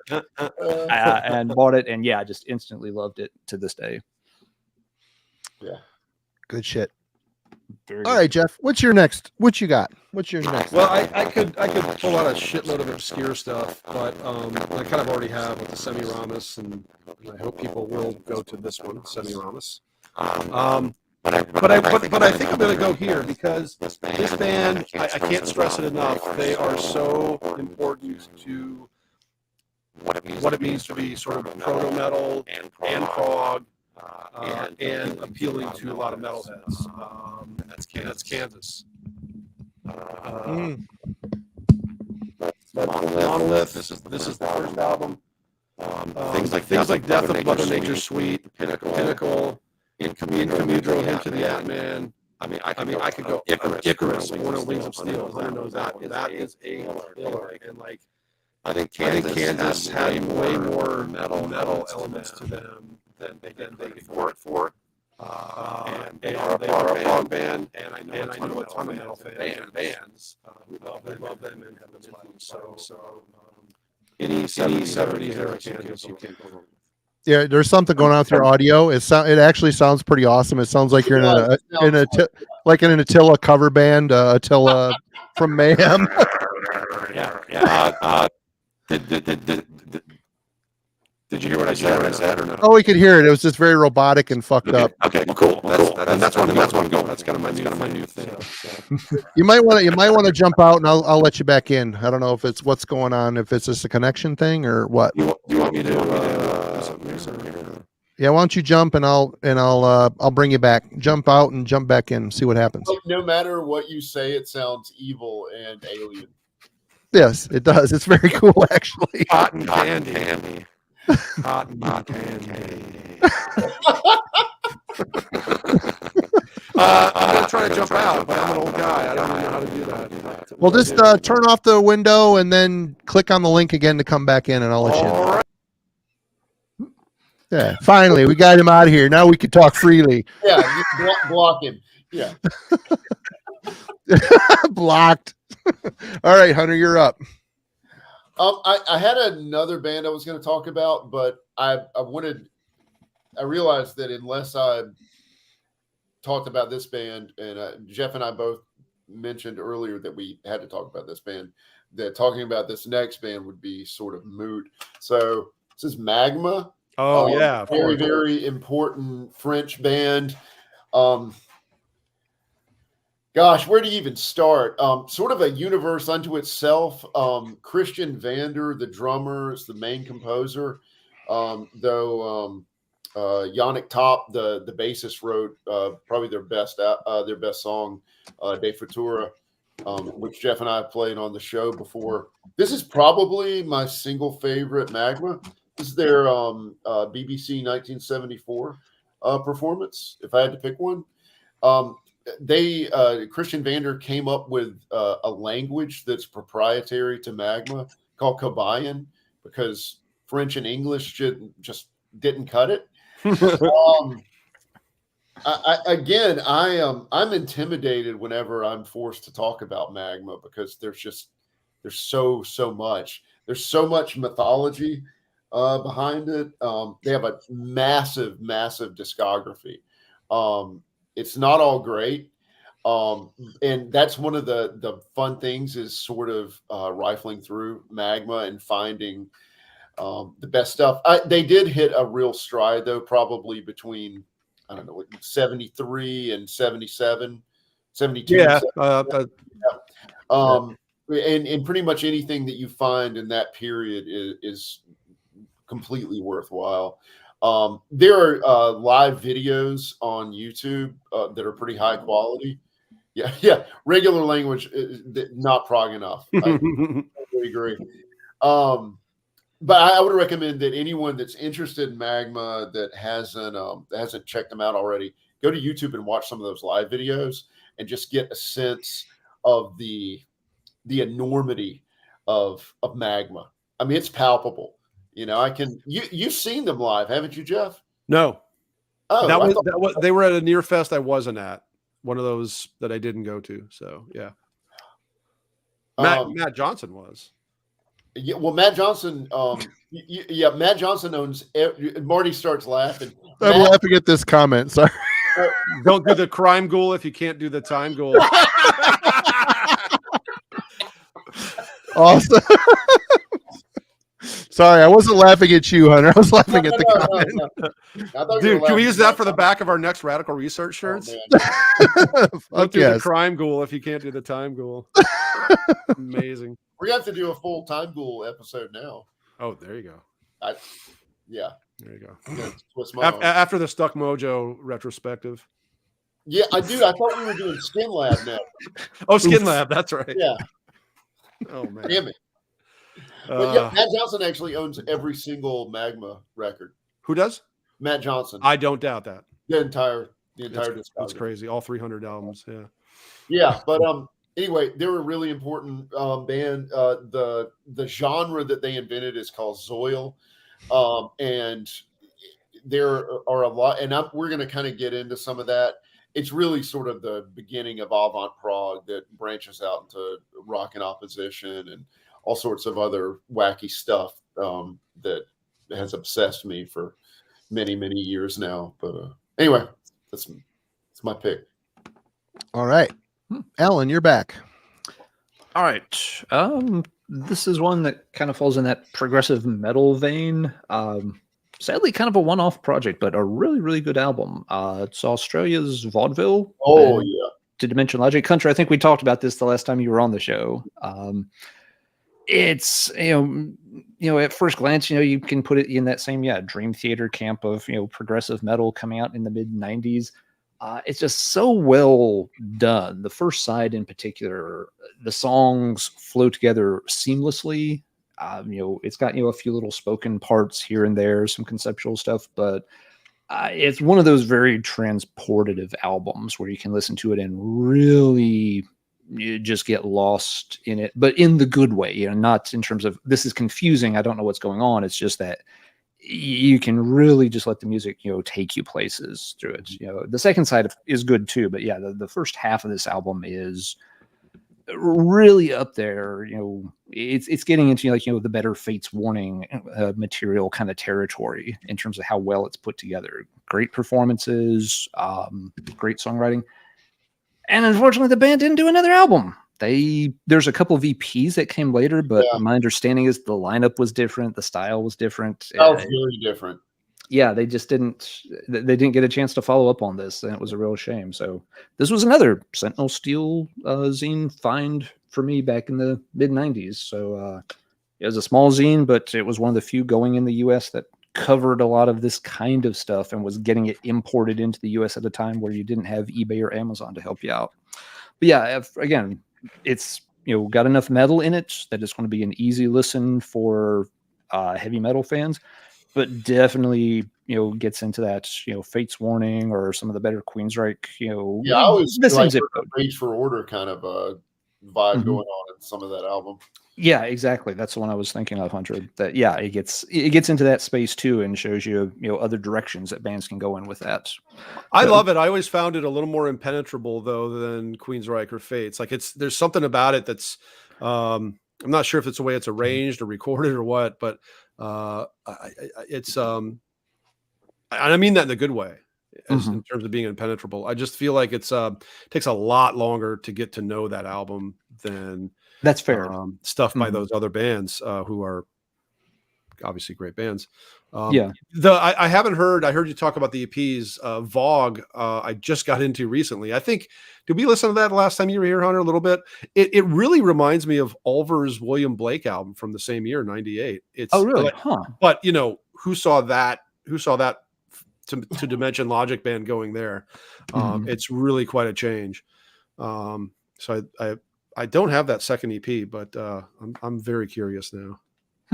Speaker 2: And bought it, and yeah, I just instantly loved it to this day.
Speaker 3: Yeah.
Speaker 1: Good shit.
Speaker 2: Very
Speaker 1: All
Speaker 2: good.
Speaker 1: right, Jeff. What's your next? What you got? What's your next?
Speaker 4: Well, I could pull out a shitload of obscure stuff, but I kind of already have with the Semiramis, and I hope people will go to this one, Semiramis. But I think I'm going to go here because this band, I can't stress it enough. They are so important to what it means to be sort of proto-metal and prog, and appealing to a lot of metalheads. And that's Kansas. Monolith. This is the first album. Things like Death of Mother Nature Suite, Pinnacle, In Commudro, Into the Atman. I mean, I could go Icarus, Born on Wings of Steel. Who knows that? That is a killer. And like, I think Kansas had way more metal elements to them than they get for. And they are a prog band, and I know a ton of metal bands who love them and have them as well. So any 70s era Kansas, you can't go wrong.
Speaker 1: Yeah, there's something going on with your audio. It actually sounds pretty awesome. It sounds like you're in an Attila cover band, Attila from Mayhem.
Speaker 4: Yeah. Did you hear what I said or no?
Speaker 1: Oh, we could hear it. It was just very robotic and fucked up.
Speaker 4: Okay, well, cool. That's what I'm going. That's kind of my new thing.
Speaker 1: You might want to jump out, and I'll let you back in. I don't know if it's what's going on, if it's just a connection thing or what.
Speaker 4: You want me to?
Speaker 1: Yeah, why don't you jump and I'll bring you back. Jump out and jump back in. See what happens.
Speaker 3: Like, no matter what you say, it sounds evil and alien.
Speaker 1: Yes, it does. It's very cool, actually.
Speaker 4: Cotton candy. Cotton candy. I'm gonna try to jump out, but I'm an old guy. I don't know how to do that.
Speaker 1: Well, just turn off the window and then click on the link again to come back in, and I'll let you in.
Speaker 4: All right.
Speaker 1: Yeah, finally, we got him out of here. Now we can talk freely.
Speaker 3: Yeah, you block him. Yeah.
Speaker 1: Blocked. All right, Hunter, you're up.
Speaker 3: I had another band I was going to talk about, but I realized that unless I talked about this band, and Jeff and I both mentioned earlier that we had to talk about this band, that talking about this next band would be sort of moot. So this is Magma.
Speaker 4: Oh yeah,
Speaker 3: very, very important French band. Gosh, where do you even start? Sort of a universe unto itself. Christian Vander, the drummer, is the main composer. Though Yannick Top, the bassist, wrote probably their best song, De Futura, which Jeff and I have played on the show before. This is probably my single favorite Magma. This is their BBC 1974 performance, if I had to pick one. Christian Vander came up with a language that's proprietary to Magma called Kabayan, because French and English just didn't cut it. I'm intimidated whenever I'm forced to talk about Magma, because there's so much. There's so much mythology behind it. They have a massive discography. It's not all great. And that's one of the fun things, is sort of rifling through Magma and finding the best stuff. They did hit a real stride, though, probably between, I don't know, 73 and 77, 72.
Speaker 4: Yeah.
Speaker 3: And pretty much anything that you find in that period is completely worthwhile. There are live videos on YouTube that are pretty high quality. Yeah. Regular language is not prog enough. I totally agree. But I would recommend that anyone that's interested in Magma that hasn't checked them out already, go to YouTube and watch some of those live videos and just get a sense of the enormity of Magma. I mean, it's palpable. You've seen them live, haven't you, Jeff?
Speaker 4: No.
Speaker 3: Oh,
Speaker 4: that was they were at a near fest I wasn't at. One of those that I didn't go to. So yeah. Matt Johnson was.
Speaker 3: Yeah, well, Matt Johnson. Matt Johnson owns. Marty starts laughing.
Speaker 1: I'm laughing at this comment. Sorry.
Speaker 4: Don't do the crime ghoul if you can't do the time ghoul.
Speaker 1: Awesome. Sorry, I wasn't laughing at you, Hunter. I was laughing at the comment.
Speaker 4: Dude, can we use that for the back of our next Radical Research shirts? Don't do the crime ghoul if you can't do the time ghoul. Amazing.
Speaker 3: We're gonna have to do a full time ghoul episode now.
Speaker 4: Oh, there you go.
Speaker 3: Yeah.
Speaker 4: There you go.
Speaker 3: After
Speaker 4: After the Stuck Mojo retrospective.
Speaker 3: Yeah, I thought we were doing Skin Lab now.
Speaker 4: Oh, Skin Lab. That's right.
Speaker 3: Yeah.
Speaker 4: Oh, man.
Speaker 3: Damn it. But yeah, Matt Johnson actually owns every single Magma record.
Speaker 4: Who does?
Speaker 3: Matt Johnson.
Speaker 4: I don't doubt that.
Speaker 3: The entire discography.
Speaker 4: That's crazy. All 300 albums. Yeah.
Speaker 3: Yeah, but anyway, they're a really important band. The genre that they invented is called Zoil, and there are a lot. And we're going to kind of get into some of that. It's really sort of the beginning of avant prog that branches out into rock and opposition and all sorts of other wacky stuff that has obsessed me for many years now. But anyway, that's my pick.
Speaker 1: All right. Alan, you're back.
Speaker 2: All right. This is one that kind of falls in that progressive metal vein. Sadly, kind of a one-off project, but a really good album. It's Australia's Vaudeville.
Speaker 3: Oh, yeah.
Speaker 2: To Dimension Logic. Hunter, I think we talked about this the last time you were on the show. It's, at first glance, you can put it in that same, Dream Theater camp of, progressive metal coming out in the mid-90s. It's just so well done. The first side in particular, the songs flow together seamlessly. It's got, a few little spoken parts here and there, some conceptual stuff, but it's one of those very transportative albums where you can listen to it and really you just get lost in it, but in the good way, not in terms of this is confusing, I don't know what's going on. It's just that you can really just let the music, take you places through it. The second side is good too, but yeah, the first half of this album is really up there. It's getting into the Better Fates Warning material kind of territory in terms of how well it's put together. Great performances, great songwriting. And unfortunately, the band didn't do another album. There's a couple of EPs that came later, but my understanding is the lineup was different, the style was different.
Speaker 3: Oh, very different.
Speaker 2: Yeah, they just didn't get a chance to follow up on this, and it was a real shame. So this was another Sentinel Steel zine find for me back in the mid-90s. So it was a small zine, but it was one of the few going in the US that covered a lot of this kind of stuff and was getting it imported into the US at a time where you didn't have eBay or Amazon to help you out. But yeah, again, it's, got enough metal in it that it's going to be an easy listen for heavy metal fans, but definitely, gets into that, Fate's Warning or some of the better Queensryche,
Speaker 3: Yeah, I always
Speaker 2: the
Speaker 3: feel
Speaker 2: same
Speaker 3: like
Speaker 2: zip
Speaker 3: there's
Speaker 2: code.
Speaker 3: a Rage for Order kind of vibe
Speaker 2: Mhm.
Speaker 3: going on in some of that album.
Speaker 2: Yeah, exactly. That's the one I was thinking of, Hunter. That it gets into that space too, and shows you other directions that bands can go in with that.
Speaker 4: I
Speaker 2: But-
Speaker 4: love it. I always found it a little more impenetrable though than Queensryche or Fates. Like there's something about it that's I'm not sure if it's the way it's arranged or recorded or what, but it's and I mean that in a good way, as in terms of being impenetrable. I just feel like it's takes a lot longer to get to know that album than
Speaker 2: That's fair.
Speaker 4: stuff by those other bands who are obviously great bands.
Speaker 2: Yeah.
Speaker 4: I haven't heard. I heard you talk about the EPs. Vogue. I just got into recently. I think. Did we listen to that last time you were here, Hunter? A little bit. It really reminds me of Ulver's William Blake album from the same year, '98. It's
Speaker 2: really?
Speaker 4: like,
Speaker 2: Huh.
Speaker 4: But who saw that? Who saw that? To Dimension Logic band going there. It's really quite a change. So I don't have that second EP, but I'm very curious now.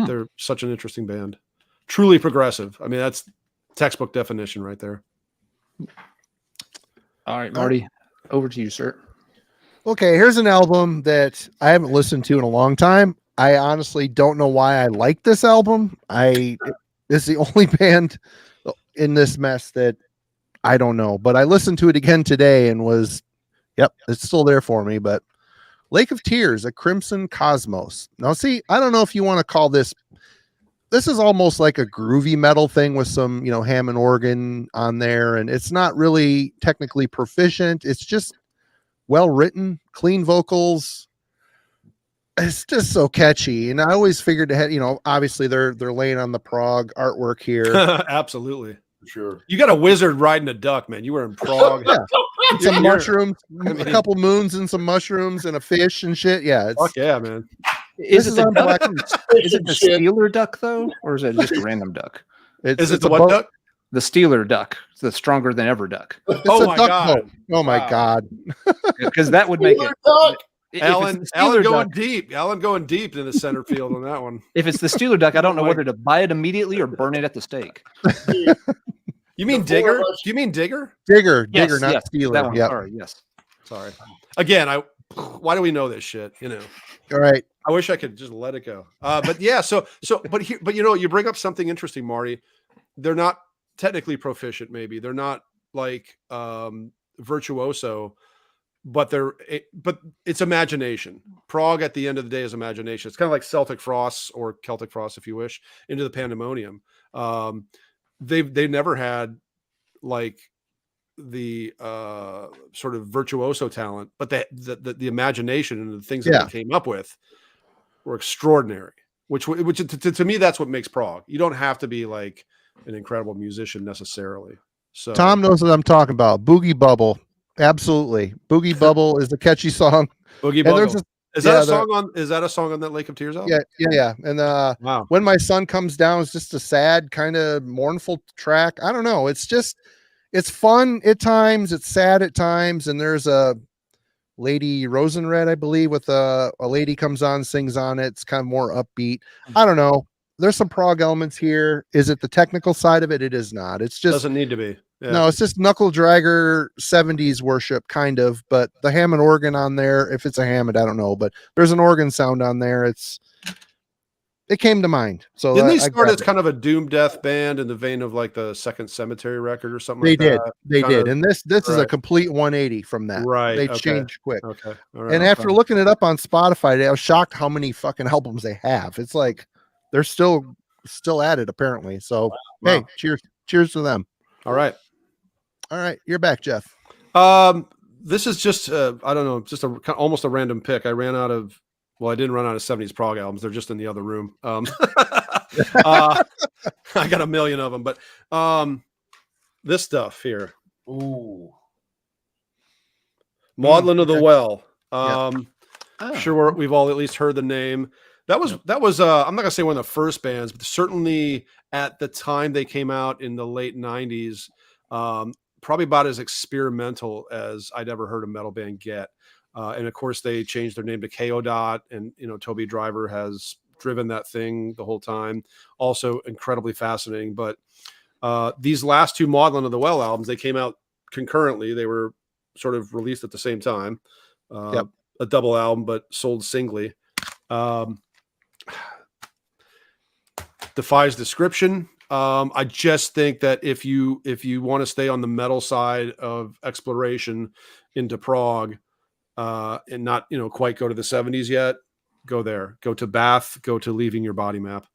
Speaker 4: They're such an interesting band. Truly progressive. I mean, that's textbook definition right there.
Speaker 2: All right, Marty, over to you, sir.
Speaker 1: Okay, here's an album that I haven't listened to in a long time. I honestly don't know why I like this album. It's the only band in this mess that I don't know, but I listened to it again today and it's still there for me. But Lake of Tears, A Crimson Cosmos. Now, see, I don't know if you want to call this is almost like a groovy metal thing with some, Hammond organ on there, and it's not really technically proficient. It's just well written, clean vocals. It's just so catchy, and I always figured ahead. Obviously they're laying on the Prog artwork here.
Speaker 4: Absolutely,
Speaker 3: Sure.
Speaker 4: You got a wizard riding a duck, man. You were in Prague.
Speaker 1: Yeah. Some mushrooms,
Speaker 4: I mean,
Speaker 1: a couple moons, and some mushrooms, and a fish and shit. Yeah,
Speaker 4: fuck yeah, man.
Speaker 2: Is
Speaker 1: This
Speaker 2: it
Speaker 1: is
Speaker 2: the
Speaker 1: on
Speaker 2: duck?
Speaker 1: Black.
Speaker 2: Is it the Steeler duck though, or is it just a random duck?
Speaker 4: Is it the
Speaker 1: a
Speaker 4: what
Speaker 1: boat.
Speaker 4: duck?
Speaker 2: The Steeler duck, the stronger than ever duck.
Speaker 1: It's
Speaker 4: Oh
Speaker 1: a
Speaker 4: my
Speaker 1: duck
Speaker 4: God.
Speaker 1: boat. Oh my
Speaker 4: Wow.
Speaker 1: God.
Speaker 2: Because that would make it. If
Speaker 4: Alan
Speaker 2: it's the Steeler
Speaker 4: going
Speaker 2: duck,
Speaker 4: deep. Alan going deep in the center field on that one.
Speaker 2: if it's the Steeler duck, I don't know whether to buy it immediately or burn it at the stake.
Speaker 4: You mean
Speaker 3: The four
Speaker 4: Digger?
Speaker 3: of us-
Speaker 4: Do you mean Digger?
Speaker 1: Digger,
Speaker 2: Yes,
Speaker 1: not
Speaker 2: yes,
Speaker 1: Steeler.
Speaker 2: that one.
Speaker 1: Yep.
Speaker 2: Sorry, yes.
Speaker 4: Sorry. Again, why do we know this shit?
Speaker 1: All right.
Speaker 4: I wish I could just let it go. But yeah, but you bring up something interesting, Marty. They're not technically proficient, maybe. They're not like virtuoso, but it's imagination. Prog at the end of the day is imagination. It's kind of like Celtic Frost or Celtic Frost, if you wish, Into the Pandemonium. They've never had like the sort of virtuoso talent, but the imagination and the things that they came up with were extraordinary. Which to me, that's what makes Prog. You don't have to be like an incredible musician necessarily. So
Speaker 1: Tom knows what I'm talking about. Boogie Bubble. Absolutely. Boogie Bubble is a catchy song.
Speaker 4: Boogie
Speaker 1: And
Speaker 4: Bubble.
Speaker 1: there's
Speaker 4: Is that a song on that Lake of Tears album?
Speaker 1: Yeah. And
Speaker 4: Wow.
Speaker 1: When My Sun Comes Down is just a sad, kind of mournful track. I don't know. It's fun at times. It's sad at times. And there's a Lady Rosenred, I believe, with a lady comes on, sings on it. It's kind of more upbeat. I don't know. There's some prog elements here. Is it the technical side of it? It is not. It's just
Speaker 4: Doesn't need to be. Yeah.
Speaker 1: No, it's just knuckle dragger 70s worship kind of, but the Hammond organ on there, if it's a Hammond, I don't know, but there's an organ sound on there. It came to mind. So
Speaker 4: didn't they start as kind of a doom death band in the vein of like the Second Cemetery record or something?
Speaker 1: They
Speaker 4: like
Speaker 1: did.
Speaker 4: That?
Speaker 1: They
Speaker 4: Kinda,
Speaker 1: did. And this is a
Speaker 4: right.
Speaker 1: complete 180 from that.
Speaker 4: Right.
Speaker 1: They
Speaker 4: okay.
Speaker 1: changed quick.
Speaker 4: Okay. All right.
Speaker 1: And after looking it up on Spotify, I was shocked how many fucking albums they have. It's like they're still at it apparently. So
Speaker 4: Wow.
Speaker 1: Hey, cheers to them.
Speaker 4: All right.
Speaker 1: All right, you're back, Jeff.
Speaker 4: This is just I don't know, just almost a random pick. I didn't run out of 70s prog albums. They're just in the other room. I got a million of them, but this stuff here.
Speaker 3: Ooh.
Speaker 4: Maudlin of the
Speaker 1: okay.
Speaker 4: Well.
Speaker 1: Yeah.
Speaker 4: Sure, we've all at least heard the name. That was I'm not gonna say one of the first bands, but certainly at the time they came out in the late 90s, probably about as experimental as I'd ever heard a metal band get. And of course they changed their name to KO Dot, and Toby Driver has driven that thing the whole time. Also incredibly fascinating. But these last two Maudlin of the Well albums, they came out concurrently. They were sort of released at the same time. A double album, but sold singly. Defies description. I just think that if you want to stay on the metal side of exploration into prog, and not quite go to the 70s yet, go there. Go to Bath. Go to Leaving Your Body Map.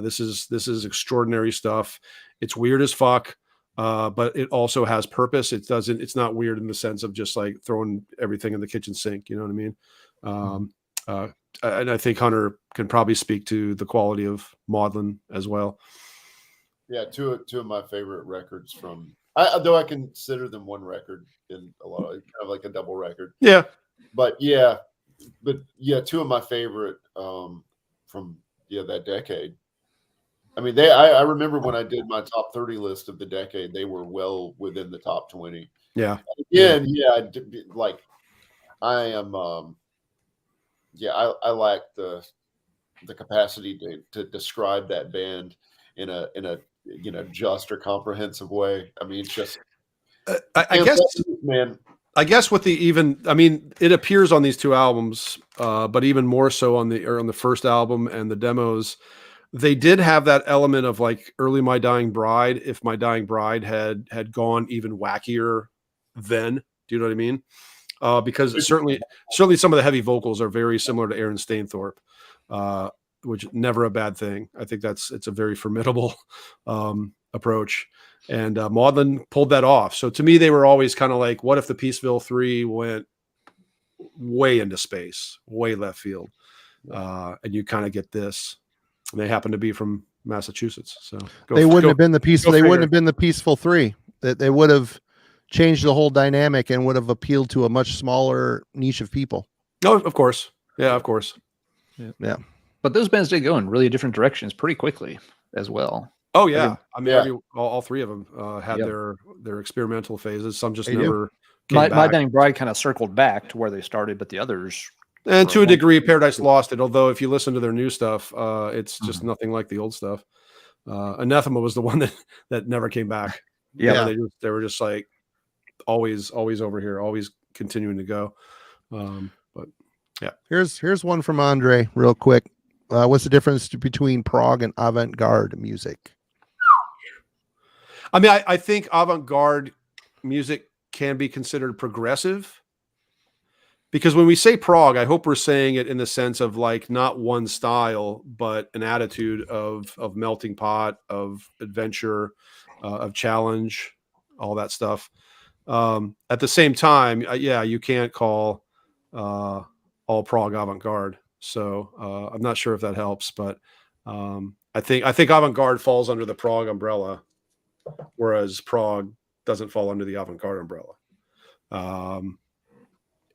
Speaker 4: This is extraordinary stuff. It's weird as fuck, but it also has purpose. It's not weird in the sense of just like throwing everything in the kitchen sink. You know what I mean? And I think Hunter can probably speak to the quality of Maudlin as well.
Speaker 3: Yeah, two of my favorite records from. Though I consider them one record in a lot of kind of like a double record.
Speaker 4: Yeah,
Speaker 3: but two of my favorite from that decade. I mean, I remember when I did my top 30 list of the decade, they were well within the top 20.
Speaker 4: Yeah.
Speaker 3: Again, I am. I lack the capacity to describe that band in a just or comprehensive way. I mean, it's just
Speaker 4: I guess,
Speaker 3: man.
Speaker 4: I guess with it appears on these two albums, but even more so on the first album and the demos, they did have that element of like early My Dying Bride. If My Dying Bride had gone even wackier then, do you know what I mean? Because certainly some of the heavy vocals are very similar to Aaron Stainthorpe, which never a bad thing. I think it's a very formidable approach, and Maudlin pulled that off. So to me, they were always kind of like, what if the Peaceville 3 went way into space, way left field, and you kind of get this. And they happen to be from Massachusetts, so
Speaker 1: they wouldn't have been the peaceful. They wouldn't have been the Peaceful 3. That they would have changed the whole dynamic and would have appealed to a much smaller niche of people.
Speaker 4: No, of course. Yeah, of course.
Speaker 1: Yeah.
Speaker 2: But those bands did go in really different directions pretty quickly as well.
Speaker 4: Oh yeah. All three of them had their experimental phases. Some just never came back.
Speaker 2: My Dying Bride kind of circled back to where they started, but the others,
Speaker 4: and to a degree, Paradise Lost it. Although if you listen to their new stuff, it's just nothing like the old stuff. Anathema was the one that never came back.
Speaker 2: Yeah.
Speaker 4: They were just like always over here, always continuing to go. But yeah,
Speaker 1: here's one from Andre real quick. What's the difference between prog and avant-garde music?
Speaker 4: I mean, I think avant-garde music can be considered progressive, because when we say prog, I hope we're saying it in the sense of like not one style, but an attitude of melting pot, of adventure, of challenge, all that stuff. At the same time, you can't call all prog avant-garde. So I'm not sure if that helps, but I think avant-garde falls under the prog umbrella, whereas prog doesn't fall under the avant-garde umbrella.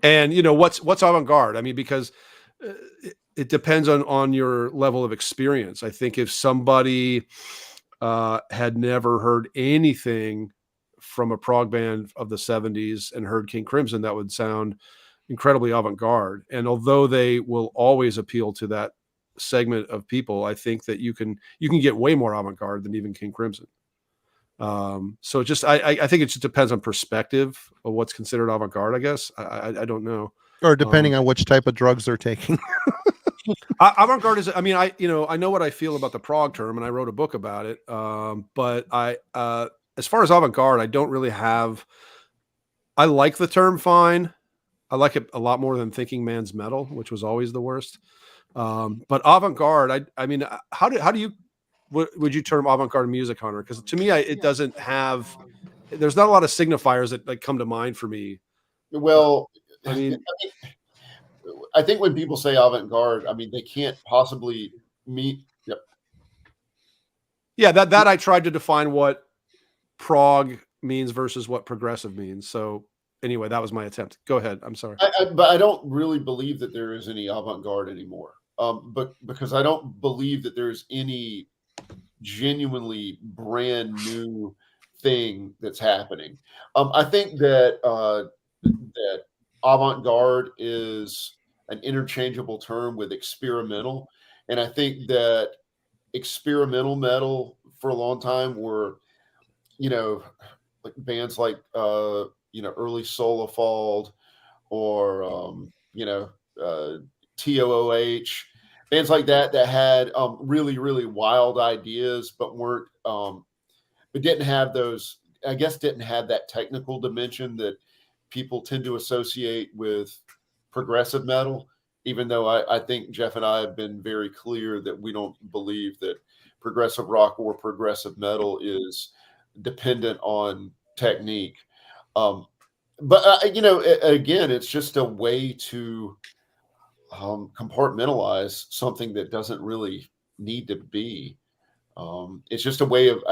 Speaker 4: And what's avant-garde? I mean, because it depends on your level of experience. I think if somebody had never heard anything from a prog band of the 70s and heard King Crimson, that would sound incredibly avant-garde. And although they will always appeal to that segment of people, I think that you can get way more avant-garde than even King Crimson. So just I think it just depends on perspective of what's considered avant-garde, I guess. I don't know.
Speaker 1: Or depending on which type of drugs they're taking.
Speaker 4: Avant-garde is, I mean, I know what I feel about the prog term, and I wrote a book about it. But as far as avant-garde, I don't really have. I like the term fine. I like it a lot more than thinking man's metal, which was always the worst. But avant-garde, I mean, how do you would you term avant-garde music, Hunter? Because to me, it doesn't have. There's not a lot of signifiers that like come to mind for me.
Speaker 3: Well,
Speaker 4: I mean,
Speaker 3: I think when people say avant-garde, I mean they can't possibly meet. Yep.
Speaker 4: Yeah, that I tried to define what prog means versus what progressive means. So anyway, that was my attempt. Go ahead. I'm sorry.
Speaker 3: But I don't really believe that there is any avant-garde anymore. but because I don't believe that there's any genuinely brand new thing that's happening. I think that that avant-garde is an interchangeable term with experimental, and I think that experimental metal for a long time were, you know, like bands like early Solefald or TOOH, bands like that that had really really wild ideas, but weren't but didn't have those. I guess didn't have that technical dimension that people tend to associate with progressive metal. Even though I think Jeff and I have been very clear that we don't believe that progressive rock or progressive metal is dependent on technique. But again, it's just a way to compartmentalize something that doesn't really need to be. It's just a way of,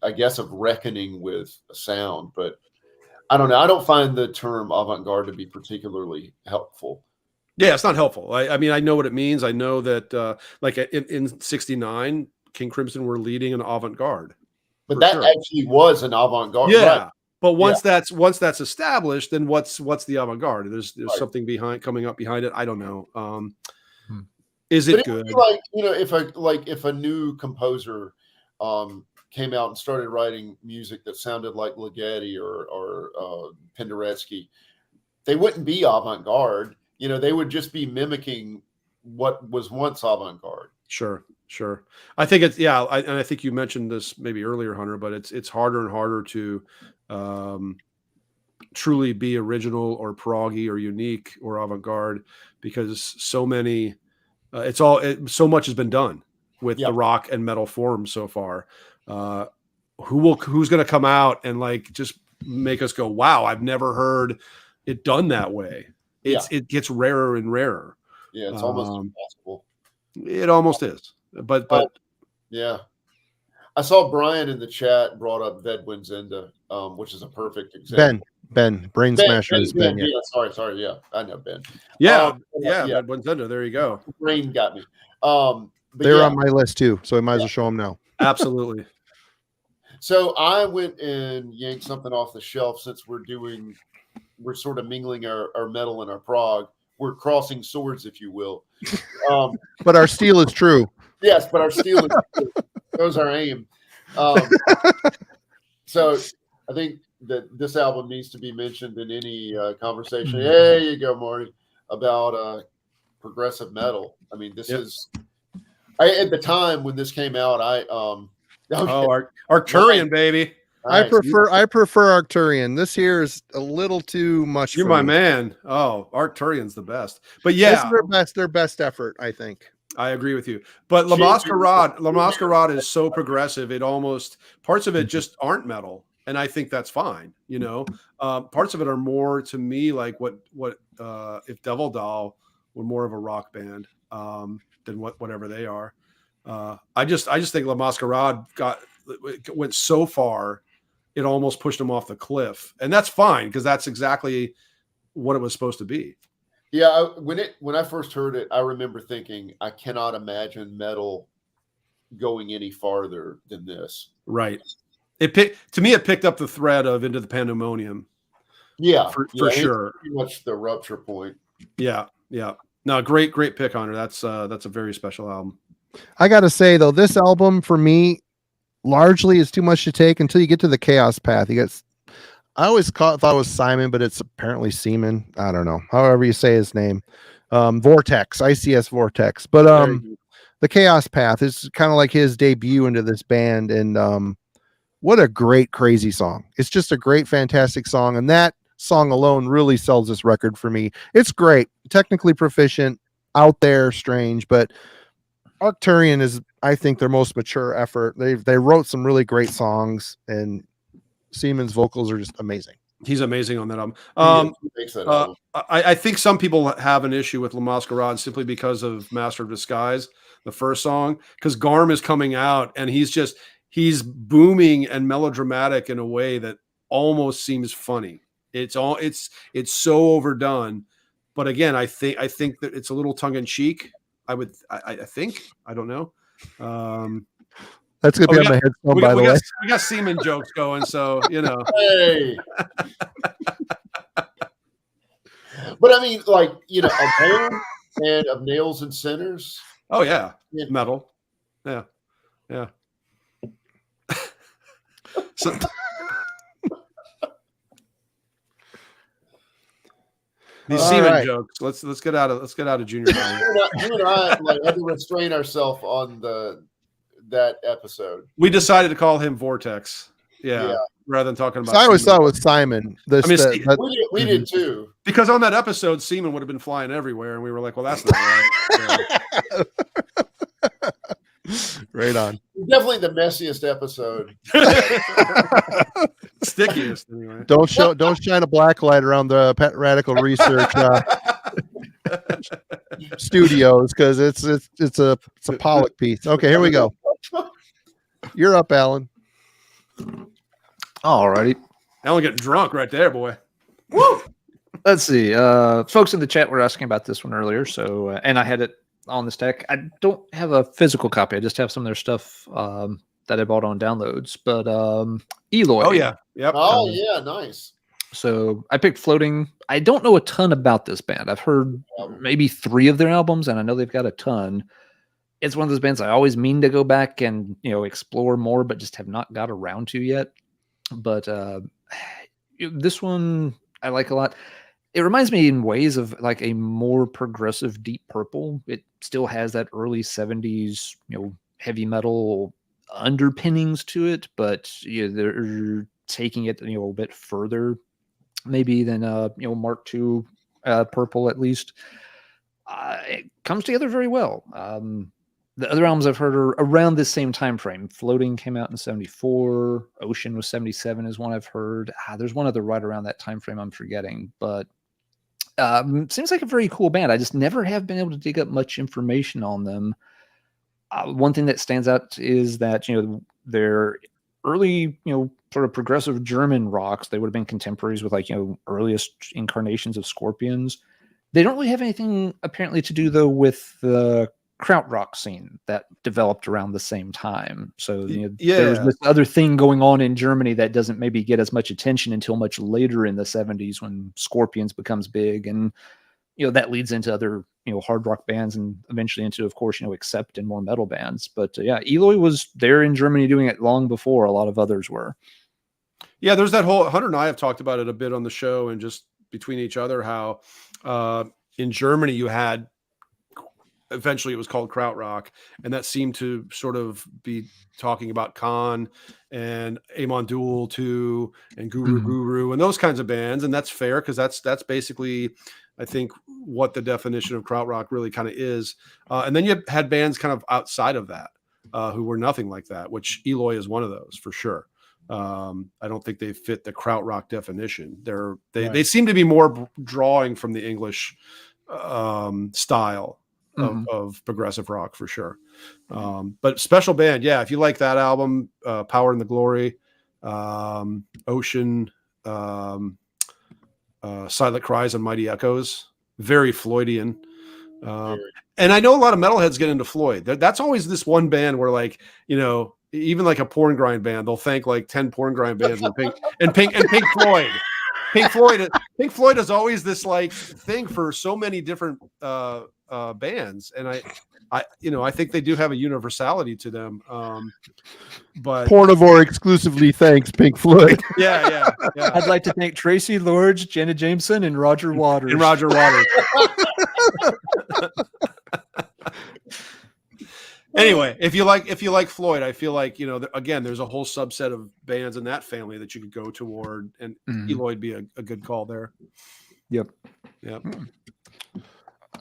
Speaker 3: I guess, of reckoning with a sound. But I don't know. I don't find the term avant-garde to be particularly helpful.
Speaker 4: Yeah, it's not helpful. I mean, I know what it means. I know that, like in '69, King Crimson were leading an avant-garde.
Speaker 3: But that actually was an avant-garde.
Speaker 4: Yeah.
Speaker 3: Right.
Speaker 4: But once that's established, then what's the avant-garde? There's
Speaker 3: Right.
Speaker 4: something coming up behind it. I don't know.
Speaker 1: Hmm.
Speaker 4: Is it good?
Speaker 3: Like, if a new composer came out and started writing music that sounded like Ligeti or Penderecki, they wouldn't be avant-garde. They would just be mimicking what was once avant-garde.
Speaker 4: Sure. I think it's and I think you mentioned this maybe earlier, Hunter, but it's harder and harder to truly be original or proggy or unique or avant-garde because so many so much has been done with the rock and metal forms so far. Who's going to come out and like just make us go, wow, I've never heard it done that way. It gets rarer and rarer.
Speaker 3: Yeah, it's almost impossible.
Speaker 4: It almost is. But
Speaker 3: yeah. I saw Brian in the chat brought up Vedwinzenda, which is a perfect example.
Speaker 1: Ben, Brain Smasher is Ben.
Speaker 3: Yeah, sorry. Yeah, I know Ben.
Speaker 4: Vedwinzenda. There you go.
Speaker 3: Brain got me.
Speaker 1: They're on my list too, so I might as well show them now.
Speaker 4: Absolutely.
Speaker 3: So I went and yanked something off the shelf since we're sort of mingling our metal and our prog. We're crossing swords, if you will.
Speaker 1: But our steel is true.
Speaker 3: Yes, but our steel is true. That was our aim. So I think that this album needs to be mentioned in any conversation.
Speaker 1: Mm-hmm.
Speaker 3: There you go, Marty, about progressive metal. I mean, this is at the time when this came out,
Speaker 4: Arcturian, baby.
Speaker 1: I prefer Arcturian. This here is a little too much.
Speaker 4: You're my man. Oh, Arcturian's the best. But yeah,
Speaker 1: this is their best effort, I think.
Speaker 4: I agree with you. But La Masquerade is so progressive. It almost parts of it just aren't metal, and I think that's fine. Parts of it are more to me like what if Devil Doll were more of a rock band than whatever they are. I just think La Masquerade went so far. It almost pushed them off the cliff, and that's fine because that's exactly what it was supposed to be.
Speaker 3: Yeah, when I first heard it, I remember thinking, I cannot imagine metal going any farther than this.
Speaker 4: Right. It picked up the thread of Into the Pandemonium.
Speaker 3: Yeah,
Speaker 4: for sure.
Speaker 3: It's pretty much the rupture point.
Speaker 4: Yeah. No, great pick, Hunter. That's a very special album.
Speaker 1: I got to say though, this album for me largely is too much to take until you get to the Chaos Path. I always thought it was Simon, but it's apparently Seaman. I don't know. However you say his name. Vortex, ICS Vortex. But the Chaos Path is kind of like his debut into this band. And what a great, crazy song. It's just a great, fantastic song. And that song alone really sells this record for me. It's great. Technically proficient, out there, strange. But Arcturian is, I think, their most mature effort. They wrote some really great songs, and Seaman's vocals are just amazing.
Speaker 4: He's amazing on that album. I think some people have an issue with La Masquerade simply because of Master of Disguise, the first song, because Garm is coming out and he's booming and melodramatic in a way that almost seems funny. It's so overdone. But again, I think that it's a little tongue in cheek. I think, I don't know.
Speaker 1: That's gonna be on my headstone, by the way.
Speaker 4: We got semen jokes going, so you know.
Speaker 3: Hey. But I mean, like, you know, a band and of Nails and Sinners.
Speaker 4: Oh yeah,
Speaker 3: Yeah.
Speaker 4: metal. Yeah. So, these semen jokes. Let's get out of junior high.
Speaker 3: You and I like had to restrain ourselves on that episode.
Speaker 4: We decided to call him Vortex. Yeah. Rather than talking about.
Speaker 1: So I always thought it was Simon.
Speaker 3: We did too.
Speaker 4: Because on that episode, semen would have been flying everywhere, and we were like, "Well, that's not right."
Speaker 1: Right on.
Speaker 3: Definitely the messiest episode.
Speaker 4: Stickiest, anyway.
Speaker 1: Don't shine a black light around the Pet Radical Research studios, because it's a Pollock piece. Okay, here we go. You're up, Alan.
Speaker 2: Alrighty.
Speaker 4: Alan getting drunk right there, boy.
Speaker 2: Woo! Let's see. Folks in the chat were asking about this one earlier, so and I had it on the stack. I don't have a physical copy. I just have some of their stuff that I bought on downloads. But Eloy.
Speaker 4: Oh yeah. Yep.
Speaker 3: Oh yeah, nice.
Speaker 2: So I picked Floating. I don't know a ton about this band. I've heard maybe 3 of their albums, and I know they've got a ton. It's one of those bands I always mean to go back and explore more, but just have not got around to yet. But this one I like a lot. It reminds me in ways of like a more progressive Deep Purple. It still has that early 70s, heavy metal underpinnings to it, but they're taking it a bit further maybe than Mark II Purple, at least. It comes together very well. The other albums I've heard are around this same time frame. Floating came out in 74. Ocean was 77 is one I've heard. There's one other right around that time frame I'm forgetting, but seems like a very cool band. I just never have been able to dig up much information on them. One thing that stands out is that their early sort of progressive German rocks, they would have been contemporaries with earliest incarnations of Scorpions. They don't really have anything apparently to do though with the krautrock scene that developed around the same there's this other thing going on in Germany that doesn't maybe get as much attention until much later in the 70s when Scorpions becomes big, and that leads into other hard rock bands and eventually into, of course, Accept and more metal bands. But Eloy was there in Germany doing it long before a lot of others were.
Speaker 4: Yeah, there's that whole Hunter and I have talked about it a bit on the show and just between each other, how in Germany you had eventually it was called krautrock, and that seemed to sort of be talking about Kahn and Amon Düül too, and Guru and those kinds of bands, and that's fair because that's basically, I think, what the definition of krautrock really kind of is. And then you had bands kind of outside of that who were nothing like that, which Eloy is one of those for sure. I don't think they fit the krautrock definition. They seem to be more drawing from the English style of progressive rock for sure. But special band, yeah. If you like that album, Power and the Glory, Ocean, Silent Cries and Mighty Echoes, very Floydian. And I know a lot of metalheads get into Floyd. That's always this one band where even like a porn grind band, they'll thank like 10 porn grind bands and Pink Floyd. Pink Floyd is always this like thing for so many different bands, and I think they do have a universality to them. But
Speaker 1: Pornivore exclusively thanks Pink Floyd.
Speaker 4: Yeah.
Speaker 2: I'd like to thank Tracy Lords, Jenna Jameson, and Roger Waters.
Speaker 4: Anyway, if you like Floyd, I feel like again, there's a whole subset of bands in that family that you could go toward, and Eloy would be a good call there.
Speaker 2: Yep.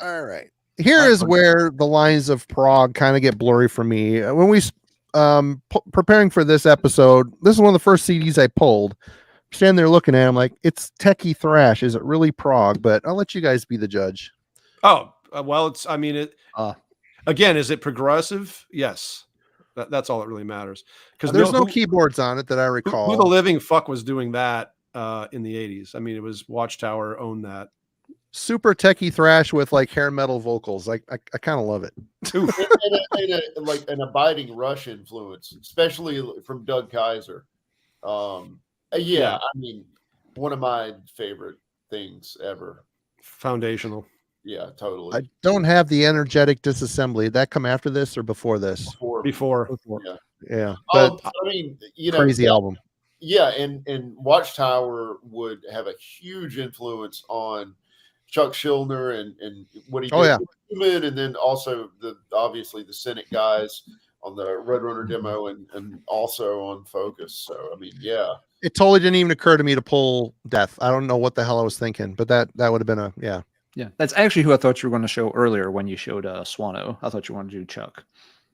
Speaker 1: All right. Here is where the lines of prog kind of get blurry for me. When we preparing for this episode, this is one of the first CDs I pulled. Standing there looking at it, I'm like, it's techie thrash. Is it really prog? But I'll let you guys be the judge.
Speaker 4: Oh, well, again, is it progressive? Yes. That's all that really matters. Because
Speaker 1: there's no keyboards on it that I recall.
Speaker 4: Who the living fuck was doing that in the 80s? I mean, it was Watchtower owned that.
Speaker 1: super techie thrash with like hair metal vocals. I kind of love it.
Speaker 3: Like an abiding Rush influence, especially from Doug Kaiser. Yeah, I mean, one of my favorite things ever.
Speaker 4: Foundational.
Speaker 3: Yeah, totally.
Speaker 1: I don't have the energetic disassembly. Did that come after this or before this?
Speaker 4: Before.
Speaker 1: Yeah. But
Speaker 3: I mean, you know,
Speaker 1: crazy album.
Speaker 3: Yeah, and Watchtower would have a huge influence on Chuck Schuldiner and what he did with Human, and then also obviously the Cynic guys on the Roadrunner demo and also on Focus. So I mean, yeah.
Speaker 1: It totally didn't even occur to me to pull Death. I don't know what the hell I was thinking, but that would have been a
Speaker 2: Yeah, that's actually who I thought you were going to show earlier when you showed Swano. I thought you wanted to do Chuck.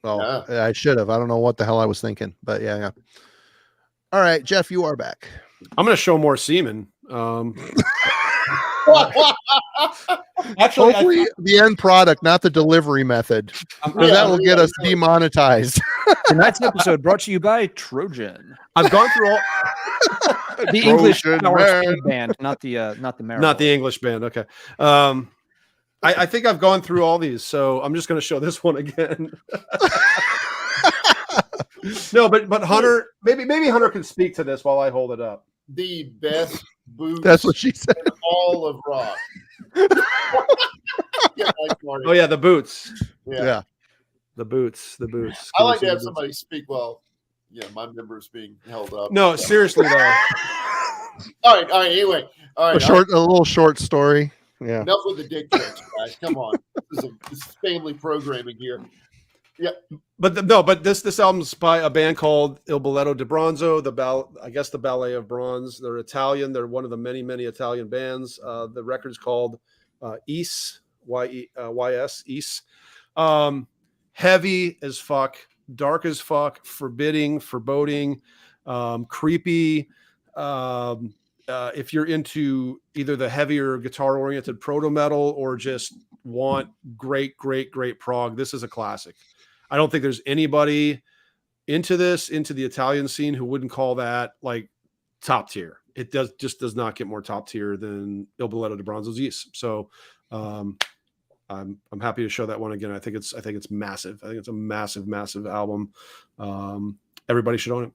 Speaker 1: Well, I should have. I don't know what the hell I was thinking, but yeah. All right, Jeff, you are back.
Speaker 4: I'm going to show more semen.
Speaker 1: Actually, hopefully the end product, not the delivery method. That will get us demonetized.
Speaker 2: Tonight's episode brought to you by Trojan.
Speaker 4: I've gone through all
Speaker 2: the English power band, not the Marrow.
Speaker 4: Not the English band. Okay. I think I've gone through all these, so I'm just going to show this one again. No, but Hunter, maybe Hunter can speak to this while I hold it up.
Speaker 3: The best boots.
Speaker 1: That's what she said.
Speaker 3: In all of rock.
Speaker 4: Oh yeah, the boots.
Speaker 3: Yeah.
Speaker 4: The boots.
Speaker 3: I like to have somebody speak while my members being held up.
Speaker 4: No, seriously though.
Speaker 3: All right. Anyway,
Speaker 1: a little short story. Yeah.
Speaker 3: Enough with the dick jokes, guys. Come on. This is family programming here. Yeah.
Speaker 4: But this album's by a band called Il Balletto di Bronzo, the Ballet of Bronze. They're Italian. They're one of the many Italian bands. The record's called Is, Y-S, Is. Heavy as fuck, dark as fuck, forbidding, foreboding, creepy. If you're into either the heavier guitar-oriented proto-metal or just want great prog, this is a classic. I don't think there's anybody into the Italian scene who wouldn't call that like top tier. It just does not get more top tier than Il Balletto di Bronzo's Is. So I'm happy to show that one again. I think it's massive. I think it's a massive album. Everybody should own it.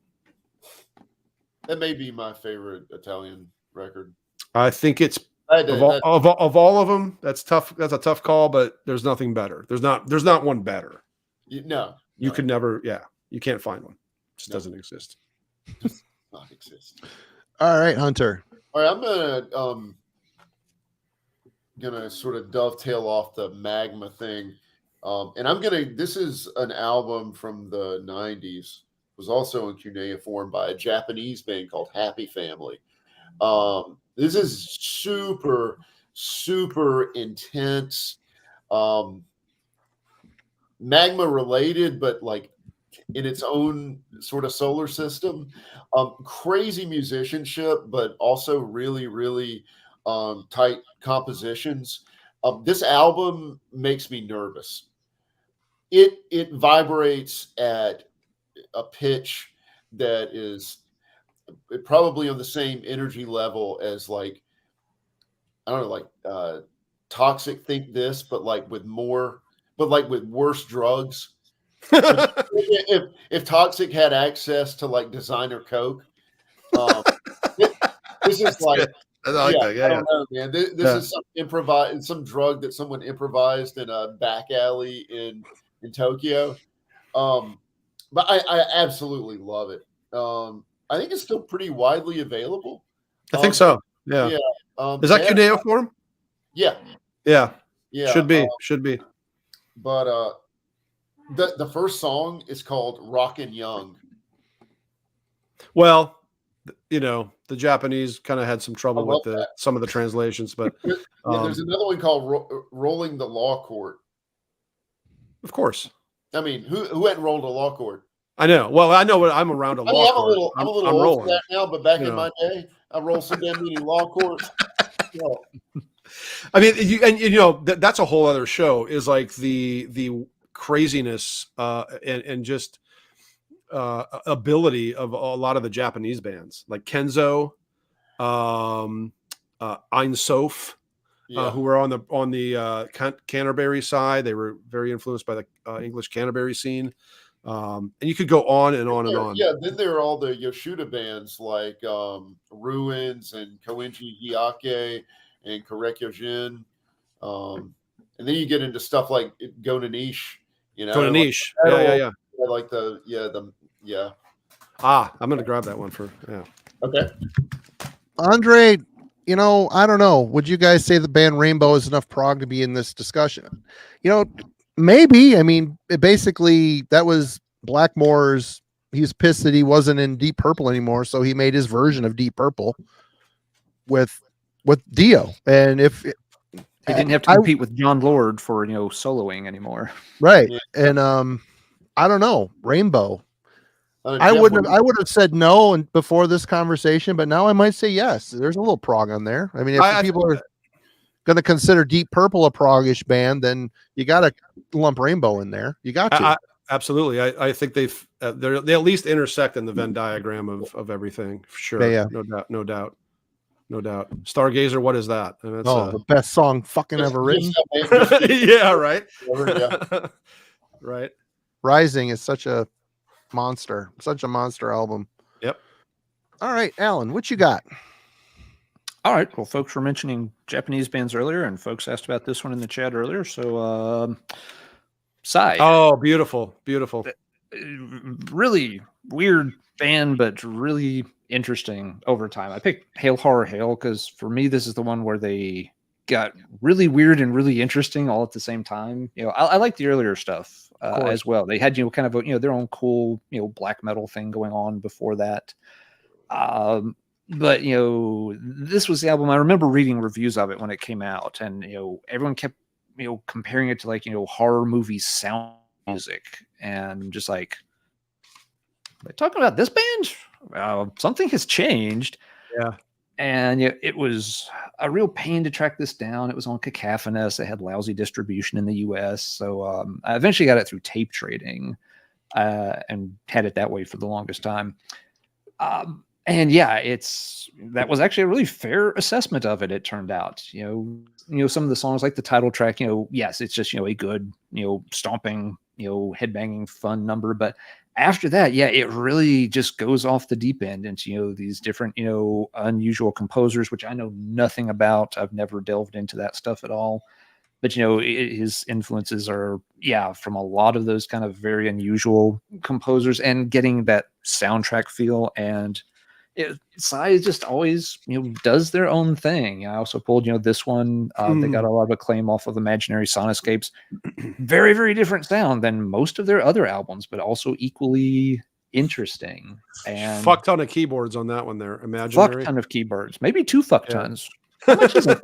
Speaker 3: That may be my favorite Italian record.
Speaker 4: I think it's of all of them. That's tough. That's a tough call, but there's nothing better. There's not one better.
Speaker 3: No,
Speaker 4: you could never. Yeah, you can't find one. It just doesn't exist.
Speaker 3: Does not exist.
Speaker 1: All right, Hunter.
Speaker 3: All right, I'm gonna sort of dovetail off the Magma thing, and this is an album from the 90s. It was also in cuneiform by a Japanese band called Happy Family. This is super intense, Magma related, but like in its own sort of solar system. Crazy musicianship, but also really tight compositions. This album makes me nervous. It vibrates at a pitch that is probably on the same energy level as like, I don't know, like Toxic Think This, but like with worse drugs. if Toxic had access to like designer coke, this is like, I don't know, man. This is some drug that someone improvised in a back alley in Tokyo. But I absolutely love it. I think it's still pretty widely available.
Speaker 4: I think so. Yeah. Is that cuneiform?
Speaker 3: Yeah.
Speaker 4: Should be.
Speaker 3: But the first song is called Rockin' Young.
Speaker 4: Well, the Japanese kind of had some trouble with some of the translations, but
Speaker 3: there's another one called Rolling the Law Court.
Speaker 4: Of course.
Speaker 3: I mean, who hadn't rolled a law court?
Speaker 4: I know. Well, I know what I'm around a law court.
Speaker 3: I'm a little old for that now, but back in my day, I rolled some damn many law courts. I
Speaker 4: mean, that's a whole other show. Is like the craziness and just ability of a lot of the Japanese bands, like Kenzo, Ein Sof.
Speaker 3: Yeah.
Speaker 4: who were on the Canterbury side. They were very influenced by the English Canterbury scene. And you could go on and on and on.
Speaker 3: Yeah, then there are all the Yoshida bands like Ruins and Koenji Hyake and Korekyo Jin. And then you get into stuff like Gonanish,
Speaker 4: Gonanish.
Speaker 3: Like
Speaker 4: Yeah.
Speaker 3: like
Speaker 4: I'm gonna grab that one for
Speaker 3: Okay.
Speaker 1: Andre, I don't know. Would you guys say the band Rainbow is enough prog to be in this discussion? Maybe. I mean, basically, that was Blackmore's. He's pissed that he wasn't in Deep Purple anymore, so he made his version of Deep Purple with Dio. And if
Speaker 2: He didn't have to compete with John Lord for soloing anymore.
Speaker 1: right,
Speaker 3: Yeah.
Speaker 1: and I don't know, Rainbow. I
Speaker 3: Jeff,
Speaker 1: would have said no and before this conversation, but now I might say yes. There's a little prog on there. I mean, if people are going to consider Deep Purple a prog-ish band, then you got to lump Rainbow in there. You got to.
Speaker 4: Absolutely. I think they at least intersect in the Venn diagram of everything. For sure.
Speaker 1: Yeah.
Speaker 4: No doubt. Stargazer. What is that? And that's,
Speaker 1: the best song fucking ever written.
Speaker 4: Yeah. Right.
Speaker 3: Yeah.
Speaker 4: Right.
Speaker 1: Rising is such a monster album.
Speaker 4: Yep.
Speaker 1: All right, Alan, what you got?
Speaker 2: All right. Well, folks were mentioning Japanese bands earlier, and folks asked about this one in the chat earlier. So, Psy.
Speaker 4: Oh, beautiful.
Speaker 2: Really weird band, but really interesting over time. I picked Hail Horror Hail because for me, this is the one where they got really weird and really interesting all at the same time. I like the earlier stuff as well. They had kind of their own cool black metal thing going on before that. But this was the album. I remember reading reviews of it when it came out, and everyone kept comparing it to like horror movie sound music, and just like, talking about this band, something has changed.
Speaker 4: Yeah.
Speaker 2: And it was a real pain to track this down. It was on Cacophonous. It had lousy distribution in the US. So I eventually got it through tape trading and had it that way for the longest time. And yeah, that was actually a really fair assessment of it. It turned out, some of the songs like the title track, yes, it's just, a good, stomping, headbanging fun number. But after that, yeah, it really just goes off the deep end into, these different, unusual composers, which I know nothing about. I've never delved into that stuff at all. But, his influences are, from a lot of those kind of very unusual composers and getting that soundtrack feel. And Psy just always, does their own thing. I also pulled, this one. They got a lot of acclaim off of Imaginary Soundscapes. Very, very different sound than most of their other albums, but also equally interesting. And
Speaker 4: fuck ton of keyboards on that one there. Imaginary.
Speaker 2: Fuck ton of keyboards. Maybe 2 fuck tons. How much is it?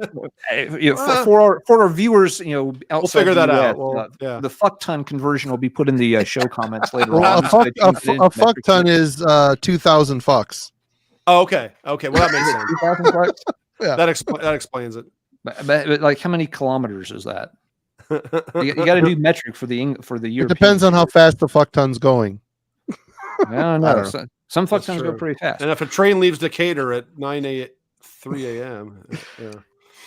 Speaker 2: For our viewers,
Speaker 4: we'll figure that out.
Speaker 1: The
Speaker 2: fuck ton conversion will be put in the show comments later
Speaker 1: on. A fuck ton is 2,000 fucks.
Speaker 4: Oh, okay. Well, that makes sense.
Speaker 2: 2,000 fucks.
Speaker 4: Yeah, that explains it.
Speaker 2: But like, how many kilometers is that? You got to do metric for the European.
Speaker 1: It depends on how fast the fuck ton's going.
Speaker 2: I don't know. Some fuck tons go pretty fast.
Speaker 4: And if a train leaves Decatur at 3 a.m.,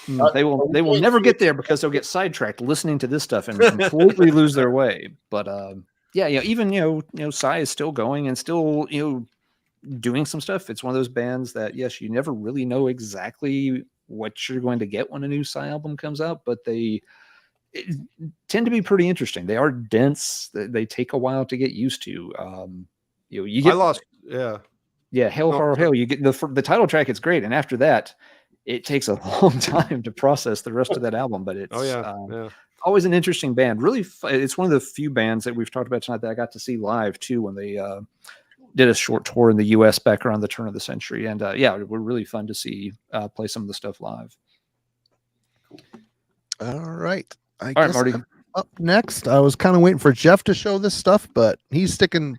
Speaker 2: they will never get there because they'll get sidetracked listening to this stuff and completely lose their way. But even Psy is still going and still doing some stuff. It's one of those bands that, yes, you never really know exactly what you're going to get when a new Psy album comes out, but they tend to be pretty interesting. They are dense. They take a while to get used to. You get Hail Horror Hail. You get the title track. It's great, and after that, it takes a long time to process the rest of that album. But it's always an interesting band. Really, it's one of the few bands that we've talked about tonight that I got to see live too when they did a short tour in the U.S. back around the turn of the century, and it were really fun to see play some of the stuff live.
Speaker 1: All right,
Speaker 2: all right, Marty.
Speaker 1: Up next, I was kind of waiting for Jeff to show this stuff, but he's sticking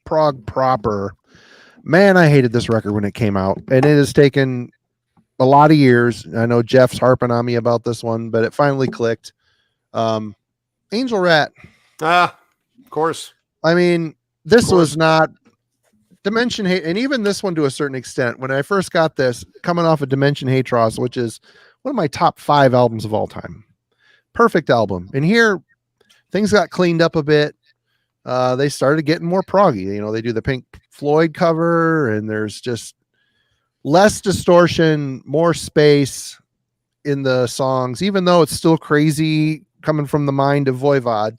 Speaker 1: prog proper. Man, I hated this record when it came out, and it has taken a lot of years. I know Jeff's harping on me about this one, but it finally clicked. Angel Rat.
Speaker 4: Of course.
Speaker 1: I mean, this was not Dimension Hate, and even this one to a certain extent. When I first got this, coming off of Dimension Hatros, which is one of my top 5 albums of all time. Perfect album. And here things got cleaned up a bit. They started getting more proggy. You know, they do the Pink Floyd cover, and there's just less distortion, more space in the songs, even though it's still crazy coming from the mind of Voivod.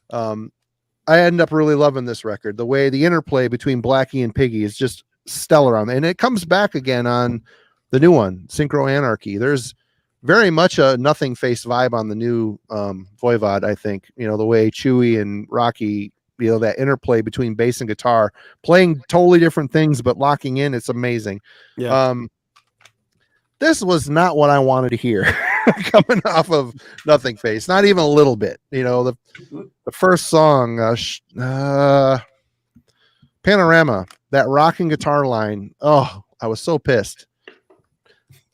Speaker 1: I end up really loving this record. The way the interplay between Blackie and Piggy is just stellar on, and it comes back again on the new one, Synchro Anarchy. There's very much a Nothing Face vibe on the new Voivod, I think. You know, the way Chewy and Rocky, you know, that interplay between bass and guitar, playing totally different things but locking in, it's amazing.
Speaker 4: Yeah.
Speaker 1: This was not what I wanted to hear coming off of Nothing Face, not even a little bit. You know, the first song, Panorama, that rocking guitar line. Oh, I was so pissed.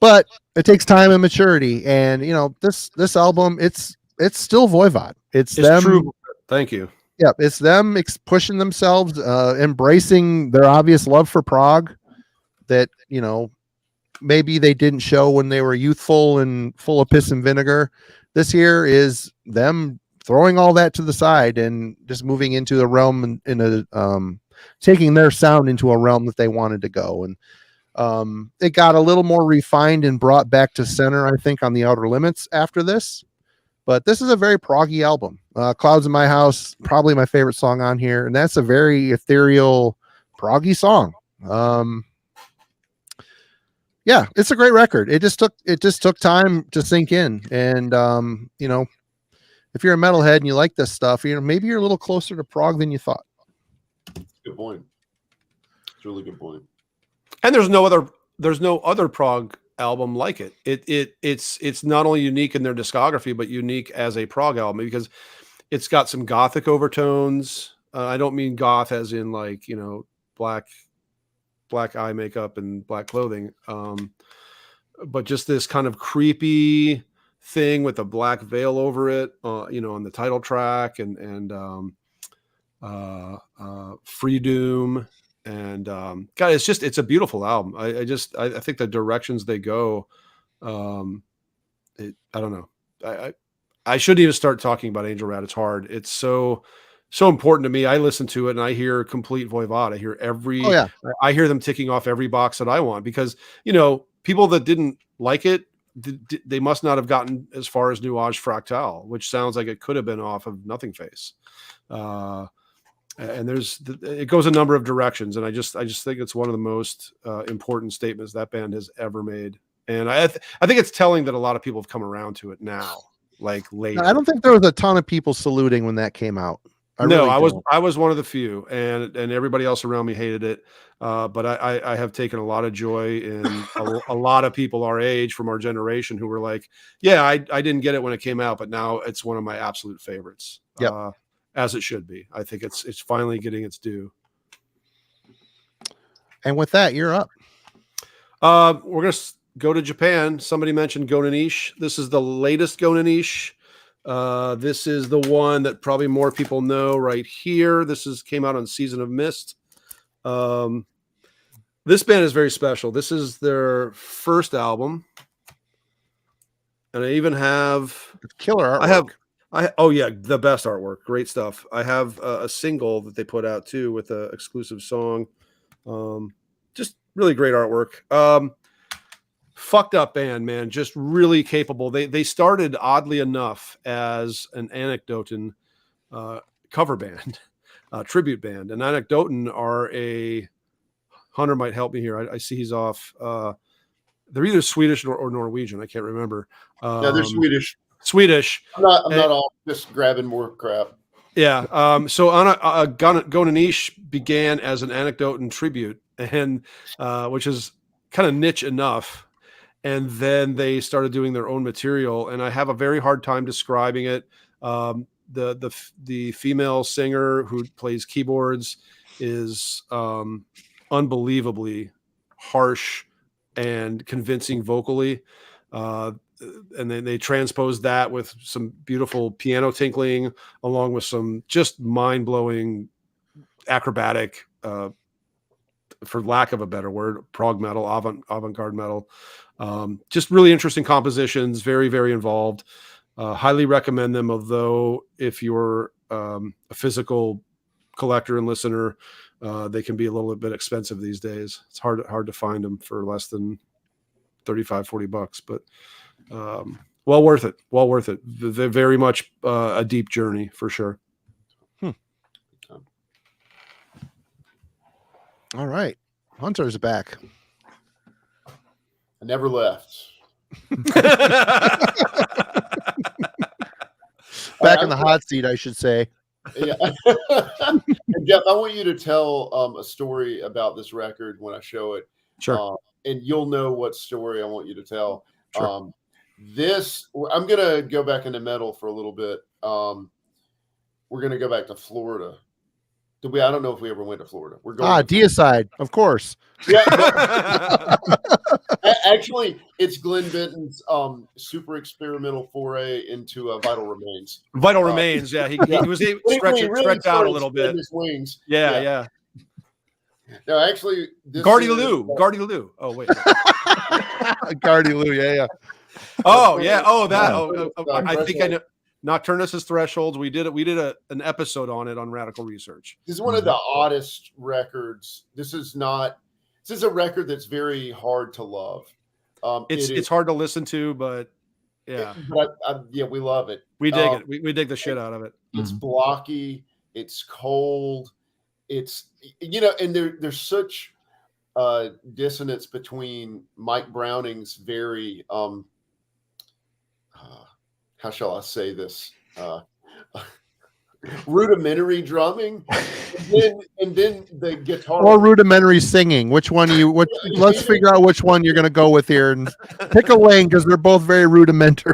Speaker 1: But it takes time and maturity, and you know, this album, it's still Voivod. It's them.
Speaker 4: True. Thank you.
Speaker 1: Yeah, it's them pushing themselves, embracing their obvious love for prog that, you know, maybe they didn't show when they were youthful and full of piss and vinegar. This here is them throwing all that to the side and just moving into a realm taking their sound into a realm that they wanted to go. And it got a little more refined and brought back to center, I think, on the Outer Limits after this. But this is a very proggy album. Clouds in My House, probably my favorite song on here. And that's a very ethereal, proggy song. Yeah, it's a great record. It just took time to sink in. And, you know, if you're a metalhead and you like this stuff, you know, maybe you're a little closer to prog than you thought.
Speaker 3: Good point. It's a really good point.
Speaker 4: And there's no other prog album like it. It's not only unique in their discography, but unique as a prog album because it's got some gothic overtones. I don't mean goth as in like, you know, black eye makeup and black clothing, but just this kind of creepy thing with a black veil over it, you know, on the title track and Free Doom. And God, it's a beautiful album. I think the directions they go, I don't know. I shouldn't even start talking about Angel Rat. It's hard. It's so important to me. I listen to it and I hear complete Voivod. I hear I hear them ticking off every box that I want because, you know, people that didn't like it, they must not have gotten as far as Nuage Fractal, which sounds like it could have been off of Nothing Face. And it goes a number of directions, and I just think it's one of the most important statements that band has ever made. And I think it's telling that a lot of people have come around to it now, like later.
Speaker 1: I don't think there was a ton of people saluting when that came out. I was one of the few, and everybody else around me hated it. But I have taken a lot of joy in a lot of people our age from our generation who were like, yeah, I didn't get it when it came out, but now it's one of my absolute favorites. Yep.
Speaker 4: As it should be. I think it's finally getting its due.
Speaker 1: And with that, you're up.
Speaker 4: We're going to go to Japan. Somebody mentioned Gonanish. This is the latest Gonanish. This is the one that probably more people know right here. Came out on Season of Mist. This band is very special. This is their first album. And I even have
Speaker 1: killer artwork.
Speaker 4: The best artwork. Great stuff. I have a single that they put out too with an exclusive song. Just really great artwork. Fucked up band, man. Just really capable. They started oddly enough as an Anecdoten cover band, tribute band. And Anecdoten are Hunter might help me here. I see he's off. They're either Swedish or Norwegian. I can't remember.
Speaker 3: Yeah, they're Swedish.
Speaker 4: I'm
Speaker 3: not all just grabbing more crap.
Speaker 4: Yeah. So Gonanish began as an Anecdoten tribute, and which is kind of niche enough. And then they started doing their own material, and I have a very hard time describing it. The female singer who plays keyboards is unbelievably harsh and convincing vocally. And then they transposed that with some beautiful piano tinkling, along with some just mind-blowing acrobatic for lack of a better word, prog metal, avant-garde metal. Just really interesting compositions, very, very involved. Highly recommend them, although if you're a physical collector and listener, they can be a little bit expensive these days. It's hard to find them for less than $35-40, but well worth it. Well worth it. They're very much a deep journey for sure.
Speaker 1: All right. Hunter's back.
Speaker 3: I never left.
Speaker 1: Back in the hot seat, I should say.
Speaker 3: Yeah. And Jeff, I want you to tell a story about this record when I show it.
Speaker 4: Sure.
Speaker 3: And you'll know what story I want you to tell.
Speaker 4: Sure.
Speaker 3: I'm going to go back into metal for a little bit. We're going to go back to Florida. I don't know if we ever went to Florida. We're going
Speaker 1: Deicide, of course.
Speaker 3: Yeah. Actually, it's Glenn Benton's super experimental foray into Vital Remains.
Speaker 4: Vital Remains, yeah. He was able to stretch out a little bit.
Speaker 3: His wings.
Speaker 4: Yeah.
Speaker 3: No, actually,
Speaker 4: Gardy Lou. Oh, wait.
Speaker 1: Gardy Lou, yeah.
Speaker 4: Oh, yeah. Oh, that. I think I know. Nocturnus's Thresholds. We did an episode on it on Radical Research.
Speaker 3: This is one of the oddest records. This is a record that's very hard to love.
Speaker 4: It's hard to listen to, but yeah.
Speaker 3: We love it.
Speaker 4: We dig it. We dig the shit out of it.
Speaker 3: It's blocky. It's cold. It's and there's such dissonance between Mike Browning's very how shall I say this? Rudimentary drumming, and then the guitar.
Speaker 1: Or rudimentary singing. Which one let's figure out which one you're going to go with here and pick a lane because they're both very rudimentary.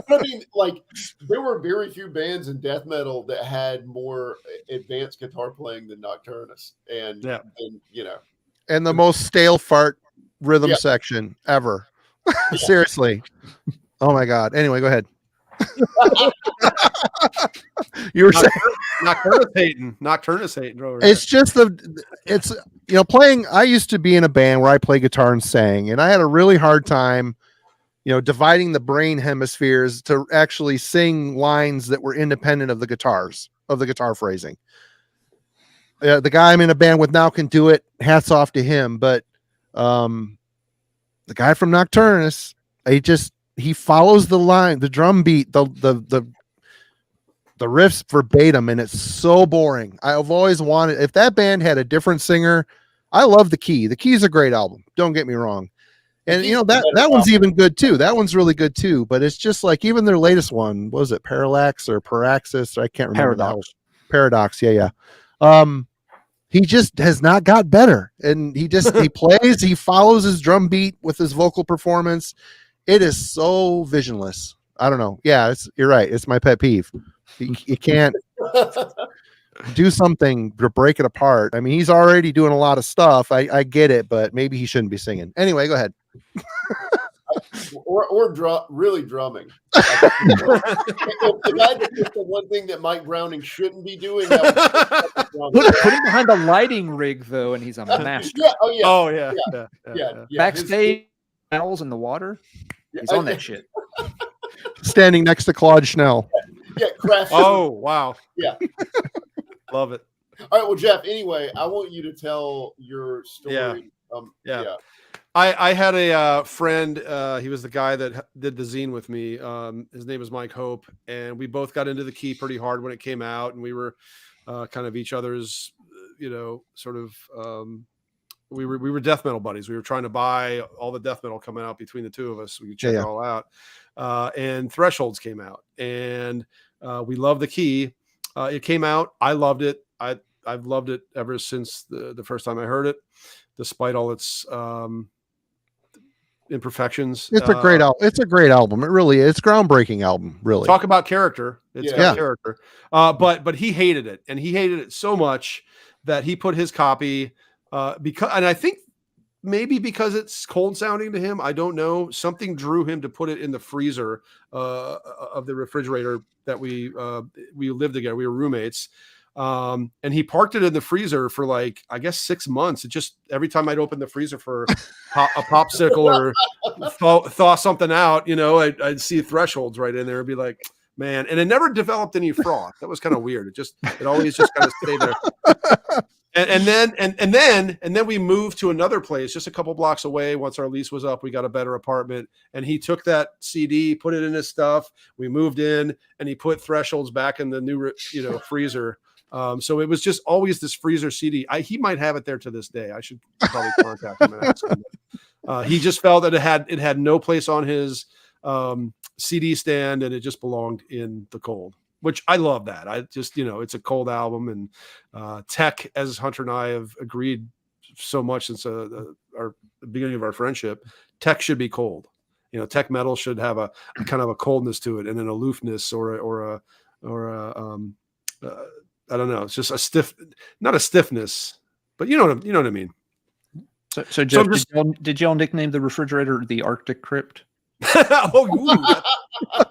Speaker 3: I mean, like, there were very few bands in death metal that had more advanced guitar playing than Nocturnus, and
Speaker 1: and the most stale fart rhythm section ever. Seriously. Oh my God. Anyway, go ahead. You were saying
Speaker 4: Nocturnus hating over
Speaker 1: it's just playing. I used to be in a band where I play guitar and sang, and I had a really hard time, dividing the brain hemispheres to actually sing lines that were independent of the guitar phrasing. The guy I'm in a band with now can do it. Hats off to him. But the guy from Nocturnus, he follows the line, the drum beat, the riffs verbatim, and it's so boring. I've always wanted, if that band had a different singer. I love The Key. The Key is a great album. Don't get me wrong. And that one's even good too. That one's really good too. But it's just like even their latest one, what was it, Parallax or Paraxis? I can't remember. Paradox. Yeah. He just has not got better. And he plays, he follows his drum beat with his vocal performance. It is so visionless. I don't know. Yeah, you're right. It's my pet peeve. You can't do something to break it apart. I mean, he's already doing a lot of stuff. I get it, but maybe he shouldn't be singing. Anyway, go ahead.
Speaker 3: Really drumming. If I had to pick the one thing that Mike Browning shouldn't be doing,
Speaker 2: put him behind a lighting rig though, and he's a master.
Speaker 3: Yeah.
Speaker 2: Backstage, owls in the water. He's on that shit.
Speaker 1: Standing next to Claude Schnell.
Speaker 3: Yeah, craft.
Speaker 4: Oh, wow.
Speaker 3: Yeah.
Speaker 4: Love it.
Speaker 3: All right, well, Jeff, anyway, I want you to tell your story.
Speaker 4: I had a friend, he was the guy that did the zine with me. His name is Mike Hope, and we both got into The Key pretty hard when it came out, and we were kind of each other's, we were death metal buddies. We were trying to buy all the death metal coming out between the two of us. So we could check it all out. And Thresholds came out, and we loved The Key. It came out. I loved it. I've loved it ever since the first time I heard it, despite all its imperfections.
Speaker 1: It's a great album. It's a great album. It really is. It's a groundbreaking album. Really.
Speaker 4: Talk about character. It's got character. But he hated it, and he hated it so much that he put his copy and I think maybe because it's cold sounding to him, I don't know, something drew him to put it in the freezer of the refrigerator that we lived together. We were roommates. And he parked it in the freezer for like, I guess 6 months. It just, every time I'd open the freezer for a popsicle or thaw something out, I'd see thresholds right in there and be like, man. And it never developed any froth. That was kind of weird. It always just kind of stayed there. And then we moved to another place just a couple blocks away. Once our lease was up, we got a better apartment, and he took that CD, put it in his stuff. We moved in, and he put Thresholds back in the new, freezer. So it was just always this freezer CD. He might have it there to this day. I should probably contact him and ask him. He just felt that it had no place on his CD stand, and it just belonged in the cold. Which I love that. I just, it's a cold album, and tech, as Hunter and I have agreed so much since the beginning of our friendship, tech should be cold. Tech metal should have a kind of a coldness to it, and an aloofness or I don't know. It's just not a stiffness, but you know what I mean.
Speaker 2: So Jeff, did y'all nickname the refrigerator the Arctic Crypt?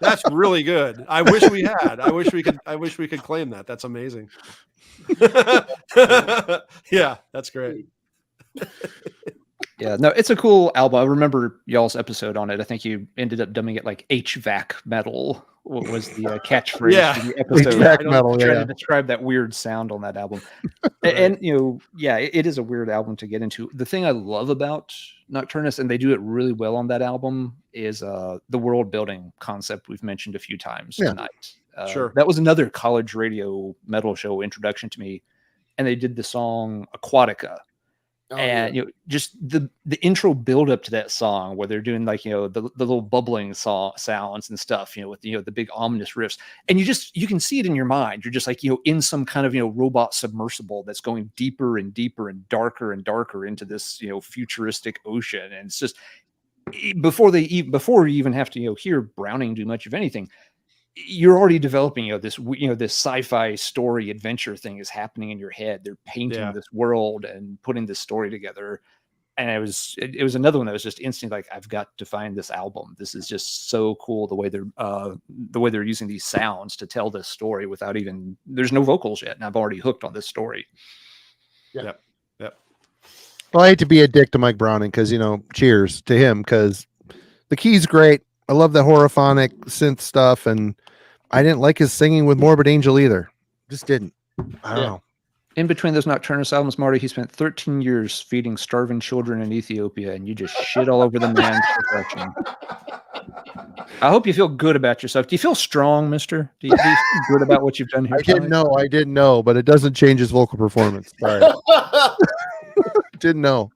Speaker 4: That's really good. I wish we had. I wish we could claim that. That's amazing. Yeah, that's great.
Speaker 2: Yeah, no, it's a cool album. I remember y'all's episode on it. I think you ended up dubbing it like HVAC metal. What was the catchphrase for the episode?
Speaker 1: HVAC metal,
Speaker 2: trying to describe that weird sound on that album. Right. And it is a weird album to get into. The thing I love about Nocturnus, and they do it really well on that album, is the world building concept we've mentioned a few times tonight.
Speaker 4: Sure.
Speaker 2: That was another college radio metal show introduction to me. And they did the song Aquatica. Just the intro build up to that song where they're doing like the little bubbling sounds and stuff with the big ominous riffs, and you can see it in your mind. You're just like in some kind of robot submersible that's going deeper and deeper and darker into this futuristic ocean. And it's just before you even have to hear Browning do much of anything, you're already developing this this sci-fi story adventure thing is happening in your head. They're painting this world and putting this story together, and it was another one that was just instantly like, I've got to find this album. This is just so cool, the way they're using these sounds to tell this story without even, there's no vocals yet, and I'm already hooked on this story.
Speaker 4: Yep.
Speaker 1: Well, I hate to be a dick to Mike Browning because cheers to him, because the key's great. I love the horophonic synth stuff, and I didn't like his singing with Morbid Angel either. Just didn't. I don't know.
Speaker 2: In between those Nocturnus albums, Marty, he spent 13 years feeding starving children in Ethiopia, and you just shit all over the man's perfection. I hope you feel good about yourself. Do you feel strong, mister? Do you feel good about what you've done here?
Speaker 1: I didn't know, but it doesn't change his vocal performance. Sorry. Didn't know.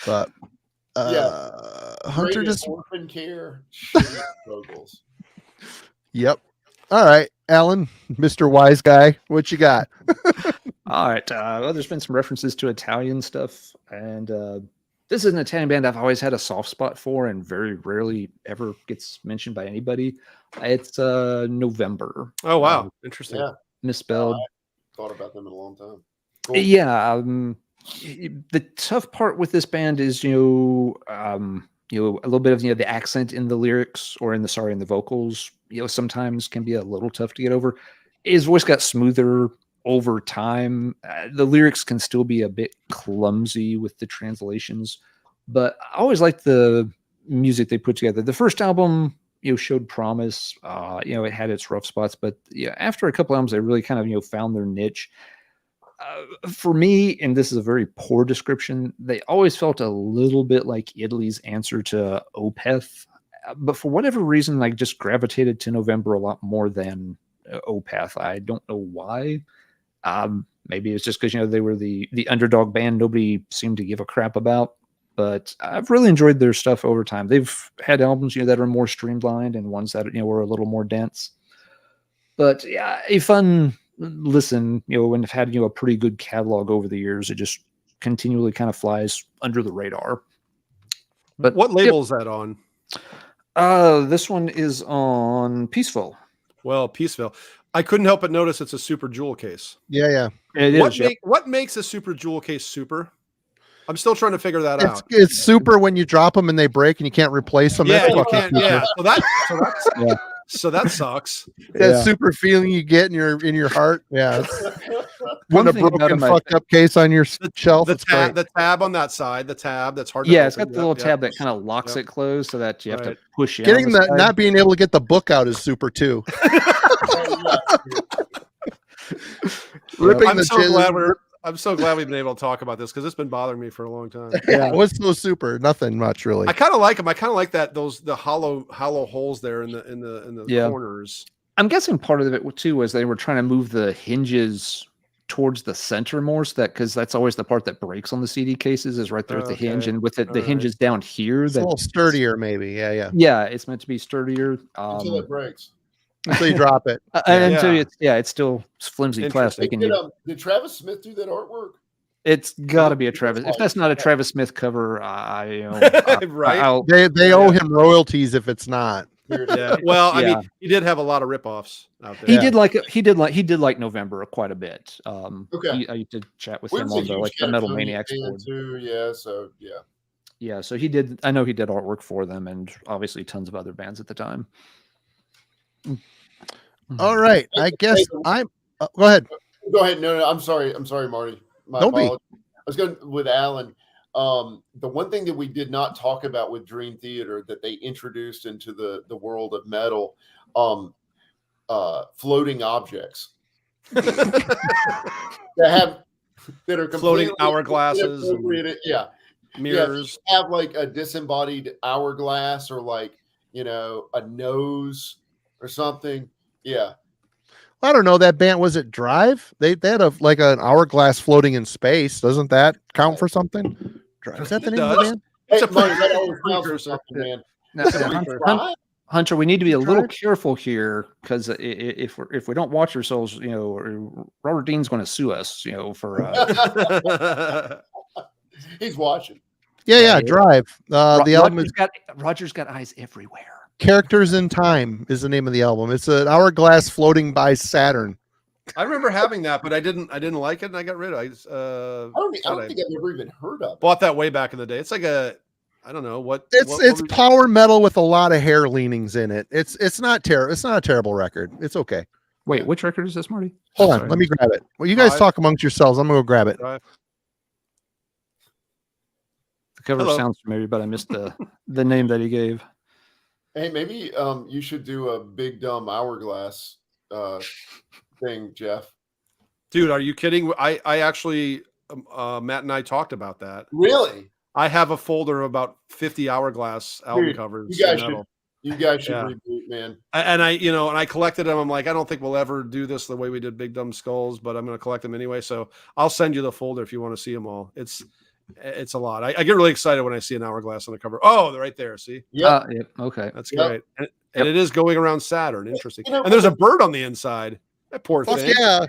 Speaker 1: But Hunter just
Speaker 3: orphan care vocals.
Speaker 1: Yep. All right, Alan, Mr. Wise Guy, what you got?
Speaker 2: All right. Well, there's been some references to Italian stuff, and this is an Italian band I've always had a soft spot for, and very rarely ever gets mentioned by anybody. It's November.
Speaker 4: Oh wow, interesting.
Speaker 3: Yeah,
Speaker 2: misspelled.
Speaker 3: I thought about them in a long time. Cool.
Speaker 2: Yeah. The tough part with this band is a little bit of the accent in the lyrics or in the vocals sometimes can be a little tough to get over. His voice got smoother over time. The lyrics can still be a bit clumsy with the translations, but I always liked the music they put together. The first album showed promise. It had its rough spots, but after a couple albums they really kind of found their niche. For me, and this is a very poor description, they always felt a little bit like Italy's answer to Opeth, but for whatever reason, I just gravitated to November a lot more than Opeth. I don't know why. Maybe it's just because they were the underdog band nobody seemed to give a crap about. But I've really enjoyed their stuff over time. They've had albums that are more streamlined and ones that were a little more dense. But yeah, a fun listen, and have had a pretty good catalog over the years. It just continually kind of flies under the radar. But
Speaker 4: what label is that on?
Speaker 2: This one is on Peaceful.
Speaker 4: Well, Peaceville. I couldn't help but notice it's a super jewel case.
Speaker 1: Yeah.
Speaker 4: What makes a super jewel case super? I'm still trying to figure that out.
Speaker 1: It's super when you drop them and they break and you can't replace them.
Speaker 4: Yeah, you can't. Yeah. So that's So that sucks.
Speaker 1: That super feeling you get in your heart. Yeah.
Speaker 2: One
Speaker 1: Put a
Speaker 2: thing about
Speaker 1: broken
Speaker 2: it,
Speaker 1: fucked up case on your shelf.
Speaker 4: The
Speaker 1: It's great.
Speaker 4: tab on that side, the tab that's hard to
Speaker 2: Yeah,
Speaker 4: open.
Speaker 2: it's got the little tab that kind of locks it closed so that you have to
Speaker 4: Right.
Speaker 2: push in.
Speaker 1: Getting
Speaker 2: on
Speaker 1: the
Speaker 2: side.
Speaker 1: not being able to get the book out is super too. Ripping
Speaker 4: I'm so glad we've been able to talk about this because it's been bothering me for a long time.
Speaker 1: Yeah, what's so super? Nothing much really.
Speaker 4: I kind of like them. I kind of like that the hollow holes there in the corners.
Speaker 2: I'm guessing part of it too was they were trying to move the hinges towards the center more, so that because that's always the part that breaks on the CD cases is right there at the hinge, and with the hinges down here,
Speaker 1: it's a little sturdier, maybe. Yeah.
Speaker 2: It's meant to be sturdier
Speaker 3: until it breaks.
Speaker 1: Until you drop it.
Speaker 2: Until it's still flimsy plastic. And
Speaker 3: did Travis Smith do that artwork?
Speaker 2: It's got to be a Travis. If that's not a Travis Smith cover,
Speaker 1: right? They owe him royalties if it's not.
Speaker 4: Yeah. Well, I mean, he did have a lot of ripoffs out there.
Speaker 2: He did like November quite a bit.
Speaker 3: Okay.
Speaker 2: I used to chat with him on the Metal Maniacs board
Speaker 3: too. Yeah. So
Speaker 2: yeah. So he did. I know he did artwork for them, and obviously tons of other bands at the time.
Speaker 1: All right. I guess I'm. Go ahead.
Speaker 3: Go ahead. No. I'm sorry, Marty.
Speaker 1: Don't be.
Speaker 3: I was going with Alan. The one thing that we did not talk about with Dream Theater that they introduced into the world of metal, floating objects that are
Speaker 4: floating hourglasses, mirrors.
Speaker 3: Have like a disembodied hourglass or like a nose or something. Yeah.
Speaker 1: I don't know, that band, was it Drive? They had like an hourglass floating in space. Doesn't that count for something? Is that the name of the band?
Speaker 3: It's man.
Speaker 2: Hunter, we need to be a little careful here because if we don't watch ourselves, Robert Dean's going to sue us, for.
Speaker 3: He's watching.
Speaker 1: Yeah. Drive. The album is
Speaker 2: Roger's got eyes everywhere.
Speaker 1: Characters in Time is the name of the album. It's an hourglass floating by Saturn.
Speaker 4: I remember having that, but I didn't like it, and I got rid of it.
Speaker 3: I don't think I've ever even heard of it.
Speaker 4: Bought that way back in the day. It's like I don't know what.
Speaker 1: It's power metal with a lot of hair leanings in it. It's not terrible. It's not a terrible record. It's okay.
Speaker 2: Wait, which record is this, Marty?
Speaker 1: Hold on, let me grab it. Well, you guys talk amongst yourselves. I'm gonna go grab it.
Speaker 4: Drive.
Speaker 2: The cover sounds familiar, but I missed the name that he gave.
Speaker 3: Hey, maybe you should do a big dumb hourglass thing, Jeff.
Speaker 4: Dude, are you kidding? I actually, Matt and I talked about that.
Speaker 3: Really?
Speaker 4: I have a folder of about 50 hourglass album covers.
Speaker 3: You guys should reboot, man.
Speaker 4: And I collected them. I'm like, I don't think we'll ever do this the way we did Big Dumb Skulls, but I'm going to collect them anyway. So I'll send you the folder if you want to see them all. It's a lot. I get really excited when I see an hourglass on the cover. Oh, they're right there. See?
Speaker 3: Yeah.
Speaker 2: Okay.
Speaker 4: That's great. And it is going around Saturn. Interesting. And there's a bird on the inside. That poor thing.
Speaker 1: Yeah.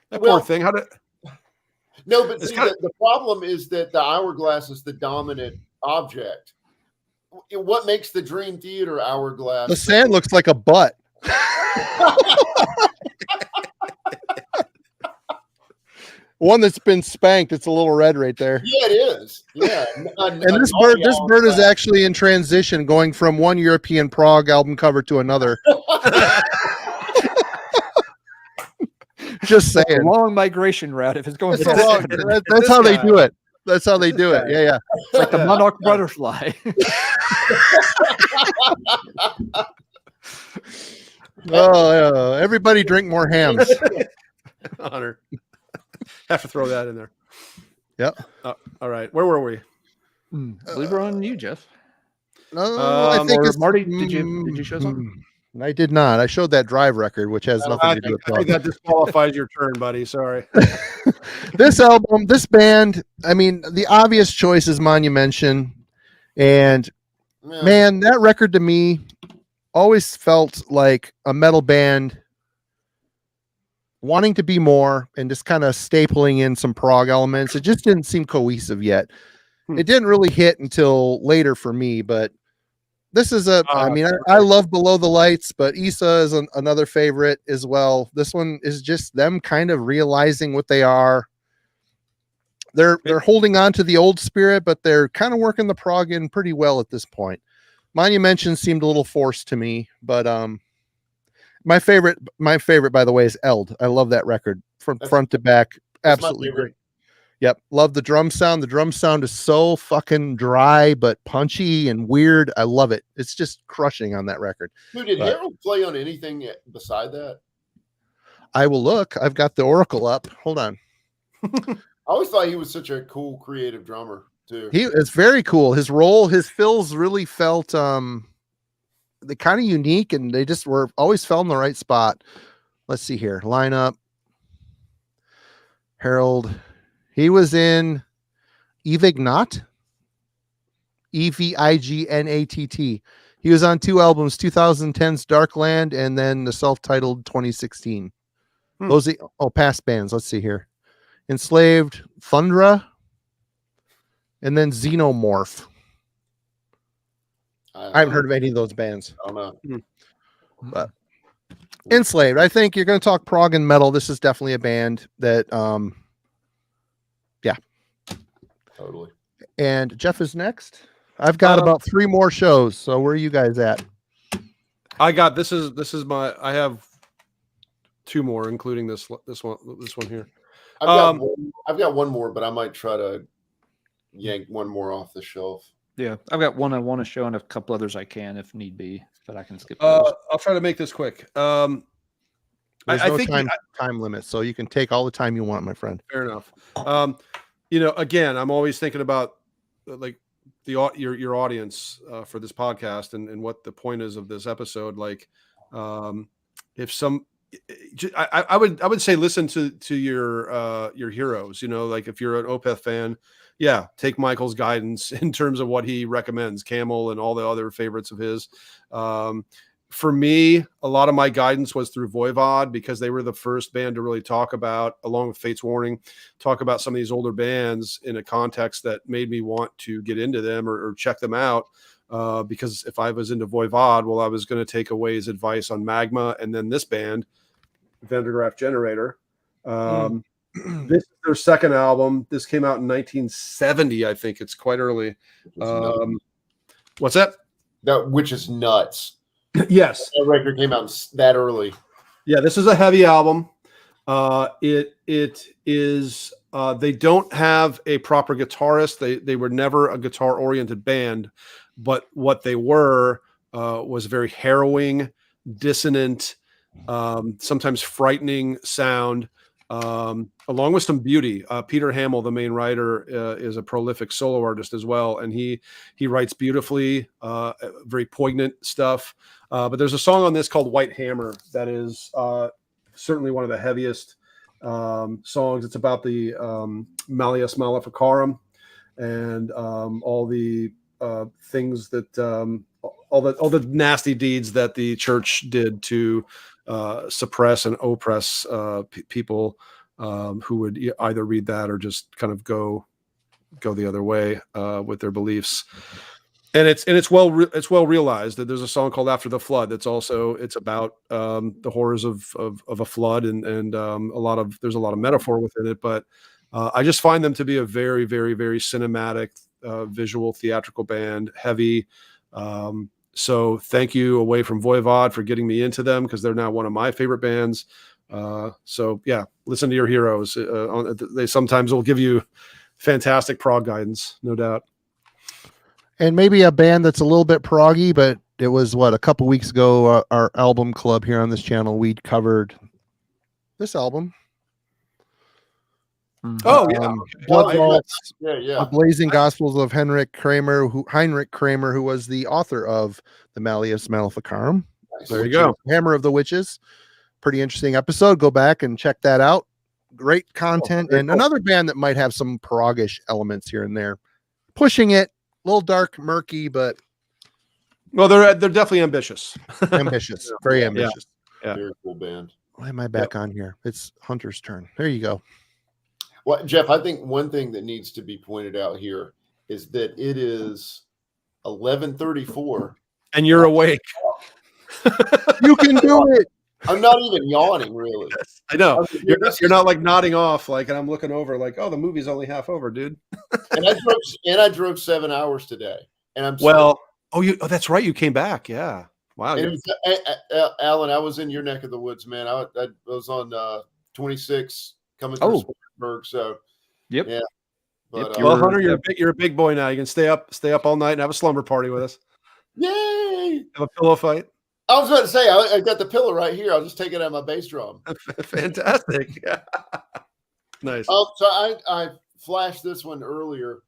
Speaker 4: That poor thing. How did?
Speaker 3: No, but see, the problem is that the hourglass is the dominant object. What makes the Dream Theater hourglass?
Speaker 1: The sand looks like a butt. One that's been spanked. It's a little red right there.
Speaker 3: Yeah, it is. Yeah.
Speaker 1: And this bird is actually in transition, going from one European prog album cover to another. Just saying.
Speaker 2: A long migration route if it's going.
Speaker 1: That's how they do it. That's how they do it. Yeah.
Speaker 2: It's like the monarch butterfly.
Speaker 1: Everybody drink more hams.
Speaker 4: Honor. Have to throw that in there.
Speaker 1: Yep.
Speaker 4: All right. Where were we?
Speaker 2: I believe we're on you, Jeff.
Speaker 1: No, I think it's
Speaker 2: Marty. Did you show something?
Speaker 1: I did not. I showed that Drive record, which has nothing to do with
Speaker 4: I think that disqualifies your turn, buddy. Sorry.
Speaker 1: This album, this band, I mean, the obvious choice is Monumention. And man, that record to me always felt like a metal band wanting to be more and just kind of stapling in some prog elements. It just didn't seem cohesive yet. It didn't really hit until later for me, but this is I love Below the Lights, but Issa is another favorite as well. This one is just them kind of realizing what they are. They're holding on to the old spirit, but they're kind of working the prog in pretty well at this point. Monumention seemed a little forced to me, but My favorite, by the way, is Eld. I love that record from front to back. Absolutely great. Yep. Love the drum sound. The drum sound is so fucking dry, but punchy and weird. I love it. It's just crushing on that record.
Speaker 3: Dude, did Harold play on anything beside that?
Speaker 1: I will look. I've got the Oracle up. Hold on.
Speaker 3: I always thought he was such a cool, creative drummer too.
Speaker 1: He is very cool. His role, his fills really felt they kind of unique, and they just were always fell in the right spot. Let's see here. Lineup. Harold. He was in Evignat. Evignatt. He was on 2 albums, 2010's Darkland and then the self-titled 2016. Those past bands. Let's see here. Enslaved, Thundra, and then Xenomorph. I haven't heard of any of those bands.
Speaker 3: I don't know.
Speaker 1: But Enslaved. I think you're going to talk prog and metal. This is definitely a band that
Speaker 3: Totally.
Speaker 1: And Jeff is next. I've got about 3 more shows. So where are you guys at?
Speaker 4: I got this is my I have 2 more, including this one here.
Speaker 3: I've got one more, but I might try to yank one more off the shelf.
Speaker 2: Yeah, I've got one I want to show and a couple others I can if need be, but I can skip those.
Speaker 4: I'll try to make this quick.
Speaker 1: There's
Speaker 4: I
Speaker 1: no
Speaker 4: think
Speaker 1: time limit, so you can take all the time you want, my friend.
Speaker 4: Fair enough. Again, I'm always thinking about like your audience for this podcast and what the point is of this episode. Like, if some, I would say listen to your heroes. Like if you're an Opeth fan, take Michael's guidance in terms of what he recommends, Camel and all the other favorites of his. For me, a lot of my guidance was through Voivod because they were the first band to really talk about, along with Fate's Warning, talk about some of these older bands in a context that made me want to get into them or check them out. Because if I was into Voivod, well, I was going to take away his advice on Magma and then this band, Vandergraaf Generator. This is their second album. This came out in 1970. I think it's quite early. What's that?
Speaker 3: Which is nuts.
Speaker 4: Yes,
Speaker 3: that record came out that early.
Speaker 4: Yeah, this is a heavy album. It is. They don't have a proper guitarist. They were never a guitar oriented band, but what they were was very harrowing, dissonant, sometimes frightening sound, along with some beauty. Peter Hamill, the main writer, is a prolific solo artist as well, and he writes beautifully, very poignant stuff. But there's a song on this called White Hammer that is certainly one of the heaviest songs. It's about the Malleus Maleficarum and all the things that all the nasty deeds that the church did to suppress and oppress people who would either read that or just kind of go the other way with their beliefs. And it's well realized that there's a song called After the Flood that's also about the horrors of a flood and there's a lot of metaphor within it, but I just find them to be a very, very, very cinematic, visual, theatrical band, heavy. So thank you Away from Voivod for getting me into them because they're now one of my favorite bands. So yeah, listen to your heroes. They sometimes will give you fantastic prog guidance, no doubt.
Speaker 1: And maybe a band that's a little bit proggy, but it was a couple weeks ago, our album club here on this channel, we covered this album.
Speaker 4: Oh yeah,
Speaker 1: Blood Waltz,
Speaker 3: yeah.
Speaker 1: The Blazing Gospels of Heinrich Kramer, who was the author of the Malleus Maleficarum.
Speaker 3: Nice.
Speaker 4: There you go.
Speaker 1: Hammer of the Witches. Pretty interesting episode. Go back and check that out. Great content. And another band that might have some proggish elements here and there. Pushing it. A little dark, murky, but
Speaker 4: well, they're definitely ambitious.
Speaker 1: Ambitious. Very ambitious.
Speaker 4: Yeah.
Speaker 3: Very cool band.
Speaker 1: Why am I back on here? It's Hunter's turn. There you go.
Speaker 3: Well, Jeff, I think one thing that needs to be pointed out here is that it is 11:34,
Speaker 4: and you're awake.
Speaker 1: You can do it.
Speaker 3: I'm not even yawning, really.
Speaker 4: Yes, I know. You're not like nodding off, and I'm looking over, like, oh, the movie's only half over, dude.
Speaker 3: and I drove 7 hours today, and I'm
Speaker 4: that's right. You came back, yeah. Wow.
Speaker 3: And
Speaker 4: Yeah.
Speaker 3: it was, Alan, I was in your neck of the woods, man. I was on 26 coming through Spartanburg. So
Speaker 2: Yep.
Speaker 3: yeah. But
Speaker 2: Yep,
Speaker 4: Well, Hunter, you're a big boy now. You can stay up all night and have a slumber party with us.
Speaker 3: yay!
Speaker 4: Have a pillow fight.
Speaker 3: I was about to say I got the pillow right here. I'll just take it out of my bass drum.
Speaker 4: Fantastic. Yeah. Nice.
Speaker 3: So I flashed this one earlier.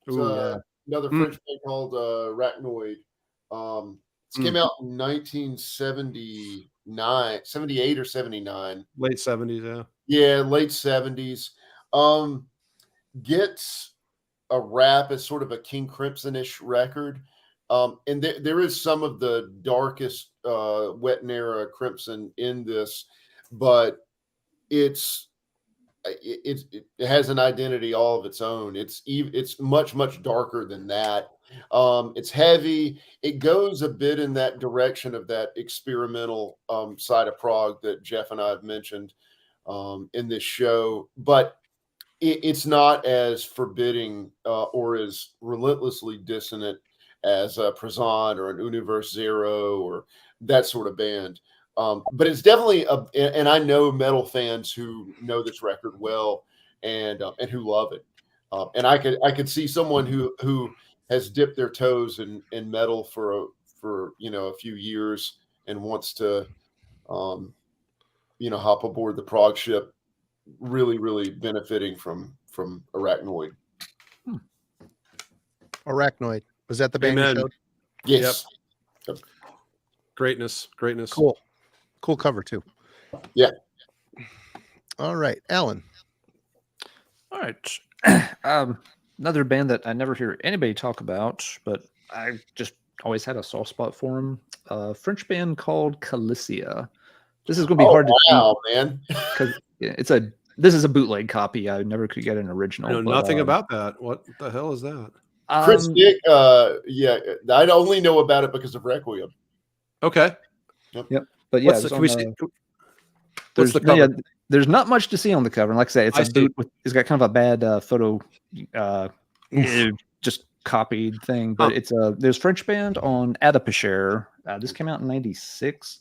Speaker 3: It's another French band called Arachnoid. It came out in 1979, 78 or 79.
Speaker 4: Late 70s, yeah.
Speaker 3: Yeah, late 70s. Gets a rap as sort of a King Crimson-ish record. And there is some of the darkest Wet and era Crimson in this, but it has an identity all of its own. It's much darker than that. It's heavy. It goes a bit in that direction of that experimental side of prog that Jeff and I have mentioned in this show, but it's not as forbidding or as relentlessly dissonant as a Present or an Universe Zero or that sort of band. But it's definitely and I know metal fans who know this record well and who love it. And I could see someone who has dipped their toes in metal for a few years and wants to hop aboard the prog ship, really benefiting from Arachnoid.
Speaker 1: Arachnoid. Was that the band you showed?
Speaker 3: Yes.
Speaker 4: Yep. Greatness.
Speaker 1: Cool cover too.
Speaker 3: Yeah.
Speaker 1: All right, Alan.
Speaker 2: All right. Another band that I never hear anybody talk about, but I just always had a soft spot for them. A French band called Calicia. This is going to be hard to
Speaker 3: see, man.
Speaker 2: Because this is a bootleg copy. I never could get an original.
Speaker 4: I know nothing about that. What the hell is that?
Speaker 3: Chris Dick, yeah, I only know about it because of Requiem.
Speaker 4: Okay.
Speaker 2: Yep. But yeah, what's the cover? Yeah, there's not much to see on the cover. And like I say, it's a boot it's got kind of a bad photo just copied thing. But there's French band on Adapachère. This came out in 96.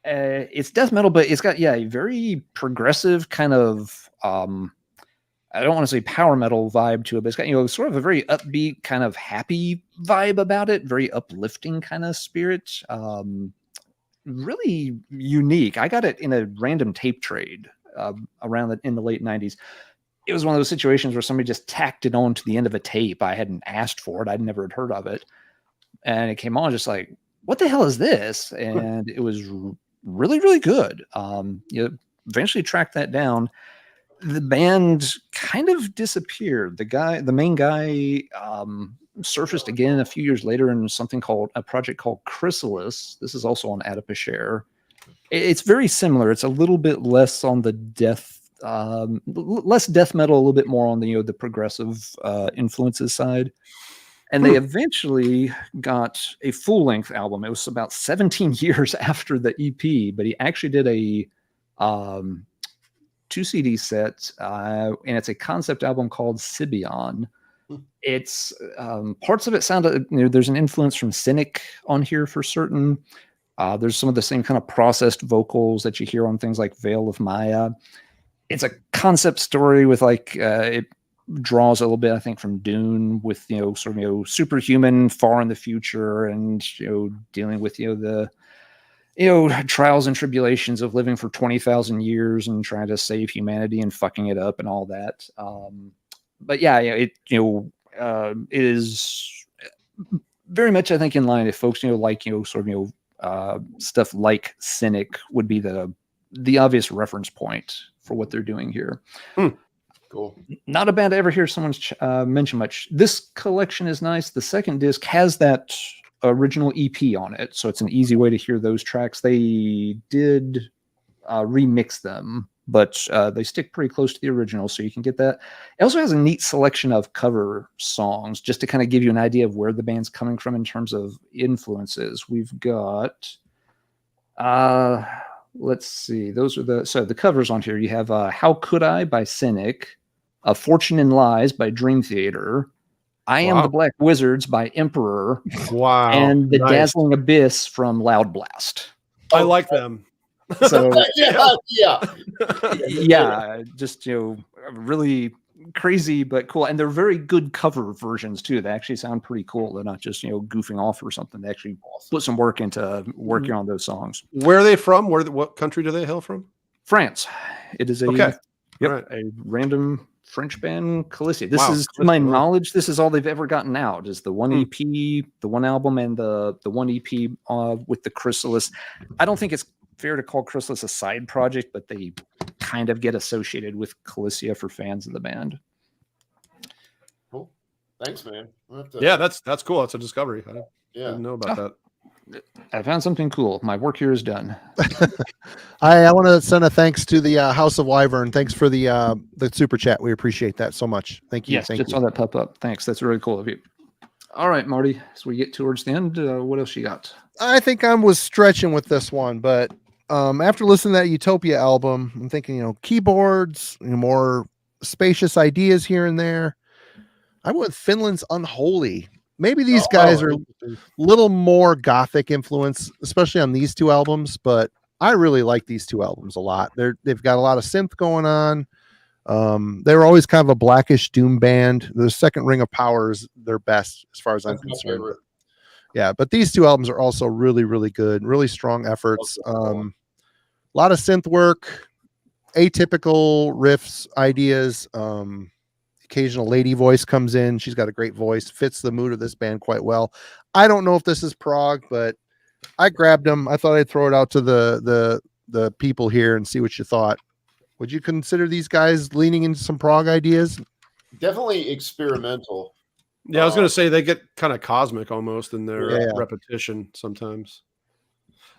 Speaker 2: It's death metal, but it's got a very progressive kind of I don't want to say power metal vibe to it, but it's got sort of a very upbeat kind of happy vibe about it, very uplifting kind of spirit. Really unique. I got it in a random tape trade around in the late 90s. It was one of those situations where somebody just tacked it on to the end of a tape. I hadn't asked for it. I'd never had heard of it. And it came on just like, what the hell is this? And it was really good. Eventually tracked that down. The band kind of disappeared. The main guy surfaced again a few years later in a project called Chrysalis. This is also on Adapachère. It's very similar. It's a little bit less on the less death metal, a little bit more on the the progressive influences side. And they eventually got a full-length album. It was about 17 years after the EP, but he actually did a 2 CD set, and it's a concept album called Sibion. It's parts of it sound there's an influence from Cynic on here for certain. There's some of the same kind of processed vocals that you hear on things like Veil of Maya. It's a concept story with it draws a little bit, I think, from Dune with sort of superhuman far in the future and dealing with the trials and tribulations of living for 20,000 years and trying to save humanity and fucking it up and all that. But yeah, it is very much, I think, in line if folks like sort of stuff like Cynic would be the obvious reference point for what they're doing here.
Speaker 3: Cool.
Speaker 2: Not a band I ever hear someone mention much. This collection is nice. The second disc has that original EP on it, so it's an easy way to hear those tracks. They did remix them, but they stick pretty close to the original, so you can get that. It also has a neat selection of cover songs just to kind of give you an idea of where the band's coming from in terms of influences. We've got let's see, those are the covers on here. You have How Could I by Cynic, Fortune in Lies by Dream Theater, I Am
Speaker 4: Wow.
Speaker 2: the Black Wizards by Emperor,
Speaker 4: Wow.
Speaker 2: and The
Speaker 4: Nice.
Speaker 2: Dazzling Abyss from Loud Blast.
Speaker 4: I like them.
Speaker 2: So
Speaker 3: yeah.
Speaker 2: yeah, just really crazy but cool, and they're very good cover versions too. They actually sound pretty cool. They're not just goofing off or something. They actually put some work into working on those songs.
Speaker 4: Where are they from? What country do they hail from?
Speaker 2: France. It is a
Speaker 4: Okay.
Speaker 2: yep,
Speaker 4: Right.
Speaker 2: a random French band, Calicia. This
Speaker 4: Wow,
Speaker 2: is, to my
Speaker 4: Calicia, wow.
Speaker 2: knowledge, this is all they've ever gotten out. Is the one EP, the one album, and the one EP with the Chrysalis. I don't think it's fair to call Chrysalis a side project, but they kind of get associated with Calicia for fans of the band.
Speaker 3: Cool. Thanks, man.
Speaker 4: Yeah, that's cool. That's a discovery. I didn't know about that.
Speaker 2: I found something cool. My work here is done.
Speaker 1: I want to send a thanks to the House of Wyvern. Thanks for the super chat. We appreciate that so much. Thank you.
Speaker 2: Yes,
Speaker 1: Thank
Speaker 2: just
Speaker 1: you.
Speaker 2: saw that pop up. Thanks. That's really cool of you. All right, Marty. So we get towards the end. What else you got?
Speaker 1: I think I was stretching with this one, but after listening to that Utopia album, I'm thinking, keyboards, more spacious ideas here and there. I went with Finland's Unholy. Maybe these guys are a little more gothic influence, especially on these two albums, but I really like these two albums a lot. They've got a lot of synth going on. They were always kind of a blackish doom band. The Second Ring of Power is their best as far as I'm concerned. Yeah, but these two albums are also really, really good, really strong efforts. A lot of synth work, atypical riffs, ideas. Occasional lady voice comes in. She's got a great voice, fits the mood of this band quite well. I don't know if this is prog, but I grabbed them. I thought I'd throw it out to the people here and see what you thought. Would you consider these guys leaning into some prog ideas?
Speaker 3: Definitely experimental.
Speaker 4: Yeah, I was going to say they get kind of cosmic almost in their repetition sometimes.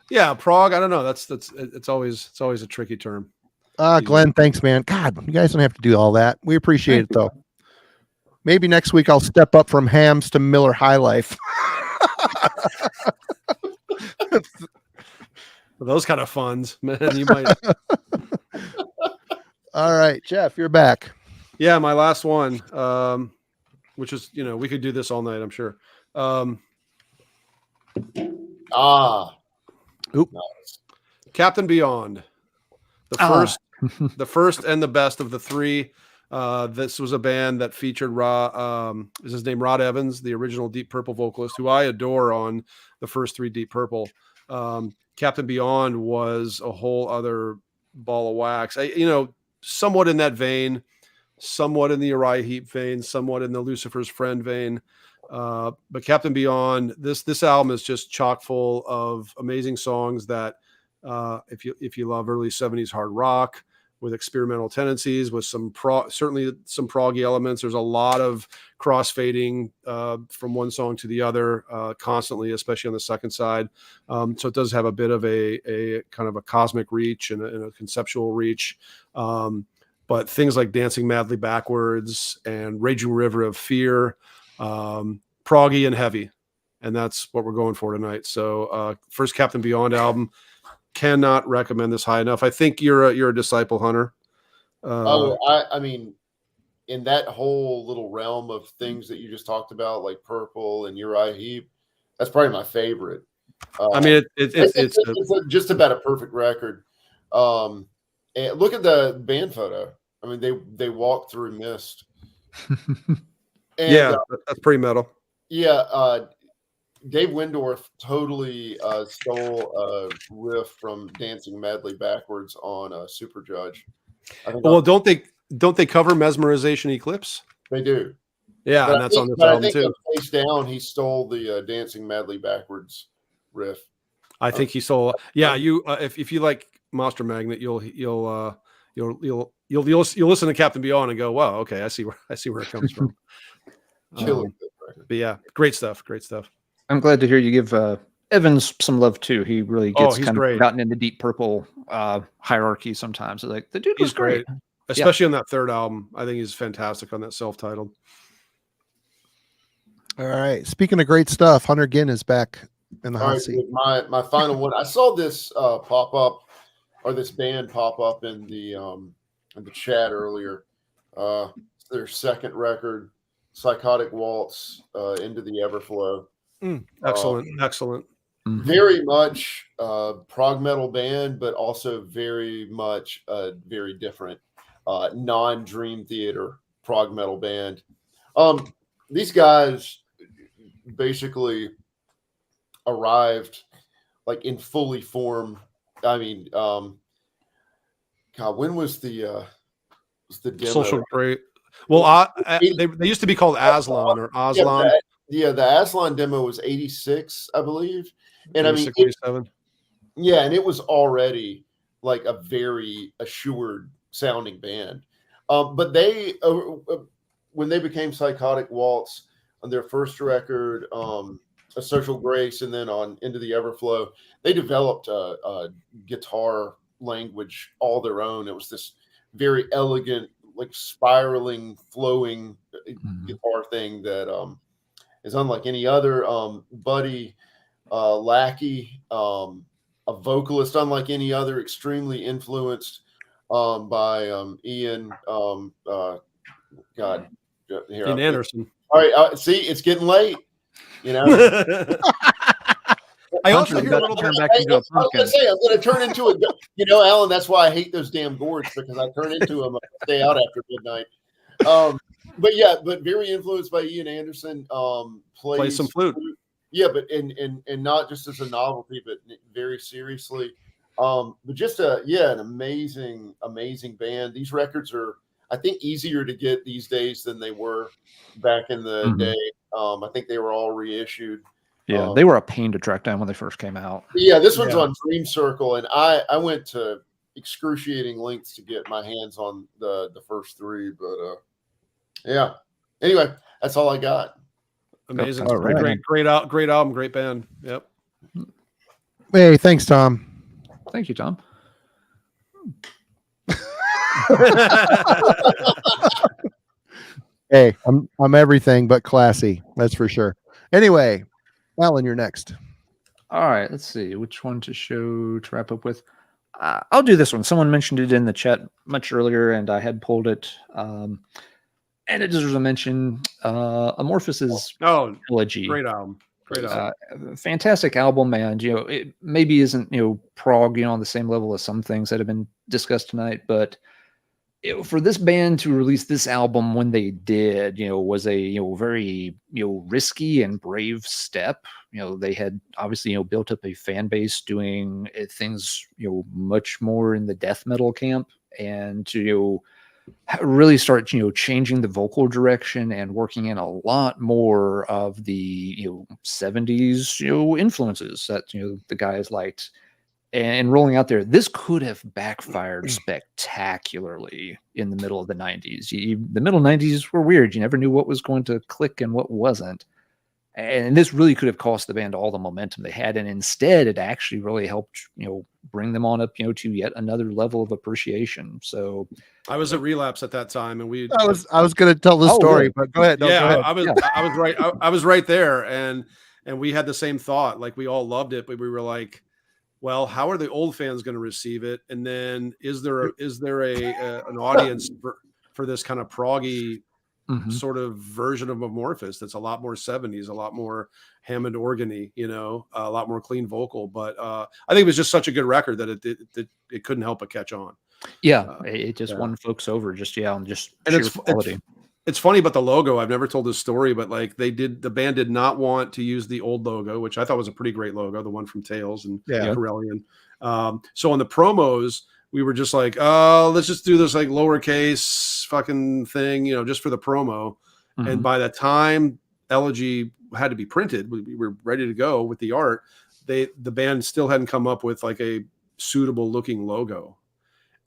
Speaker 4: Yeah, prog. I don't know. It's always a tricky term.
Speaker 1: Glenn, thanks, man. God, you guys don't have to do all that. We appreciate it, though. Maybe next week I'll step up from Hams to Miller High Life.
Speaker 4: Those kind of funds, man. You might.
Speaker 1: All right, Jeff, you're back.
Speaker 4: Yeah, my last one, which is, we could do this all night, I'm sure.
Speaker 3: Nice.
Speaker 4: Captain Beyond. The first and the best of the three. This was a band that featured is his name Rod Evans, the original Deep Purple vocalist, who I adore on the first three Deep Purple. Captain Beyond was a whole other ball of wax. Somewhat in that vein, somewhat in the Uriah Heep vein, somewhat in the Lucifer's Friend vein. But Captain Beyond, this album is just chock full of amazing songs that if you love early 70s hard rock with experimental tendencies, with certainly some proggy elements. There's a lot of crossfading from one song to the other constantly, especially on the second side. So it does have a bit of a kind of a cosmic reach and a conceptual reach. But things like Dancing Madly Backwards and Raging River of Fear, proggy and heavy. And that's what we're going for tonight. So first Captain Beyond album. Cannot recommend this high enough. I think you're a disciple, Hunter.
Speaker 3: I mean, in that whole little realm of things that you just talked about, like Purple and Uriah Heep, that's probably my favorite.
Speaker 4: It's
Speaker 3: just about a perfect record. And look at the band photo. I mean, they walk through mist. And,
Speaker 4: that's pretty metal.
Speaker 3: Yeah, Dave Windorf totally stole a riff from Dancing Madly Backwards on Super Judge.
Speaker 4: Don't they cover Mesmerization Eclipse?
Speaker 3: They do.
Speaker 4: Yeah,
Speaker 3: but
Speaker 4: and that's on this album too.
Speaker 3: Face down, he stole the Dancing Madly Backwards riff.
Speaker 4: I think he stole. Yeah, you if you like Monster Magnet, you'll listen to Captain Beyond and go, wow, okay, I see where it comes from. But yeah, great stuff.
Speaker 2: I'm glad to hear you give Evans some love too. He really gets kind of gotten into Deep Purple hierarchy sometimes. Like the dude was great.
Speaker 4: Especially on that third album. I think he's fantastic on that self-titled.
Speaker 1: All right. Speaking of great stuff, Hunter Ginn is back in the hot seat.
Speaker 3: My final one. I saw this pop up, or this band pop up in the chat earlier. Their second record, Psychotic Waltz, Into the Everflow.
Speaker 4: Excellent.
Speaker 3: Very much prog metal band, but also very much very different non-Dream Theater prog metal band. These guys basically arrived like in fully formed. I mean, God, when was the demo?
Speaker 4: Social Great. Well, they used to be called Aslan or Aslan.
Speaker 3: The Aslan demo was 86, I believe. And I mean,
Speaker 4: 87.
Speaker 3: Yeah, and it was already like a very assured sounding band. But they, when they became Psychotic Waltz on their first record, A Social Grace, and then on Into the Everflow, they developed a guitar language all their own. It was this very elegant, like spiraling, flowing guitar thing that is unlike any other. Buddy Lackey, a vocalist unlike any other, extremely influenced by Ian. God, here,
Speaker 4: Ian Anderson.
Speaker 3: All right, see, it's getting late. You know.
Speaker 4: I also hear a little bit.
Speaker 2: Back into a pumpkin.
Speaker 3: I'm going to turn into a. You know, Alan, that's why I hate those damn gourds, because I turn into them. I stay out after midnight. But yeah, but very influenced by Ian Anderson. Plays
Speaker 4: some flute.
Speaker 3: Yeah, but and not just as a novelty, but very seriously. But just an amazing band. These records are, I think, easier to get these days than they were back in the day. I think they were all reissued.
Speaker 2: Yeah, they were a pain to track down when they first came out.
Speaker 3: Yeah, this one's on Dream Circle, and I went to excruciating lengths to get my hands on the first three. But yeah. Anyway, that's all I got.
Speaker 4: Amazing.
Speaker 1: All right.
Speaker 4: Great album, great band. Yep.
Speaker 1: Hey, thanks, Tom.
Speaker 2: Thank you, Tom.
Speaker 1: Hey, I'm everything but classy. That's for sure. Anyway, Alan, you're next.
Speaker 2: All right, let's see which one to show to wrap up with. I'll do this one. Someone mentioned it in the chat much earlier, and I had pulled it. And it deserves a mention. Amorphous' Metallurgy.
Speaker 4: Great album.
Speaker 2: Fantastic album, and it maybe isn't prog on the same level as some things that have been discussed tonight, but for this band to release this album when they did, was a very risky and brave step. They had obviously built up a fan base doing things much more in the death metal camp, and to really start changing the vocal direction and working in a lot more of the 70s influences that the guys liked, and rolling out there. This could have backfired spectacularly in the middle of the 90s. The middle 90s were weird. You never knew what was going to click and what wasn't. And this really could have cost the band all the momentum they had. And instead, it actually really helped, bring them on up, to yet another level of appreciation. So
Speaker 4: I was at Relapse at that time, and
Speaker 1: I was going to tell the story, but go ahead. No,
Speaker 4: yeah,
Speaker 1: go ahead.
Speaker 4: I was right. I was right there. And we had the same thought. Like, we all loved it, but we were like, well, how are the old fans going to receive it? And then is there an audience for this kind of proggy sort of version of Amorphous that's a lot more 70s, a lot more Hammond organy, a lot more clean vocal. But I think it was just such a good record that it couldn't help but catch on.
Speaker 2: Yeah, it just won folks over. And sheer quality.
Speaker 4: It's funny about the logo. I've never told this story, but like the band did not want to use the old logo, which I thought was a pretty great logo, the one from Tales and Corellian. So on the promos, we were just like, oh, let's just do this like lowercase fucking thing, just for the promo. And by the time Elegy had to be printed, we were ready to go with the art. The band still hadn't come up with like a suitable looking logo.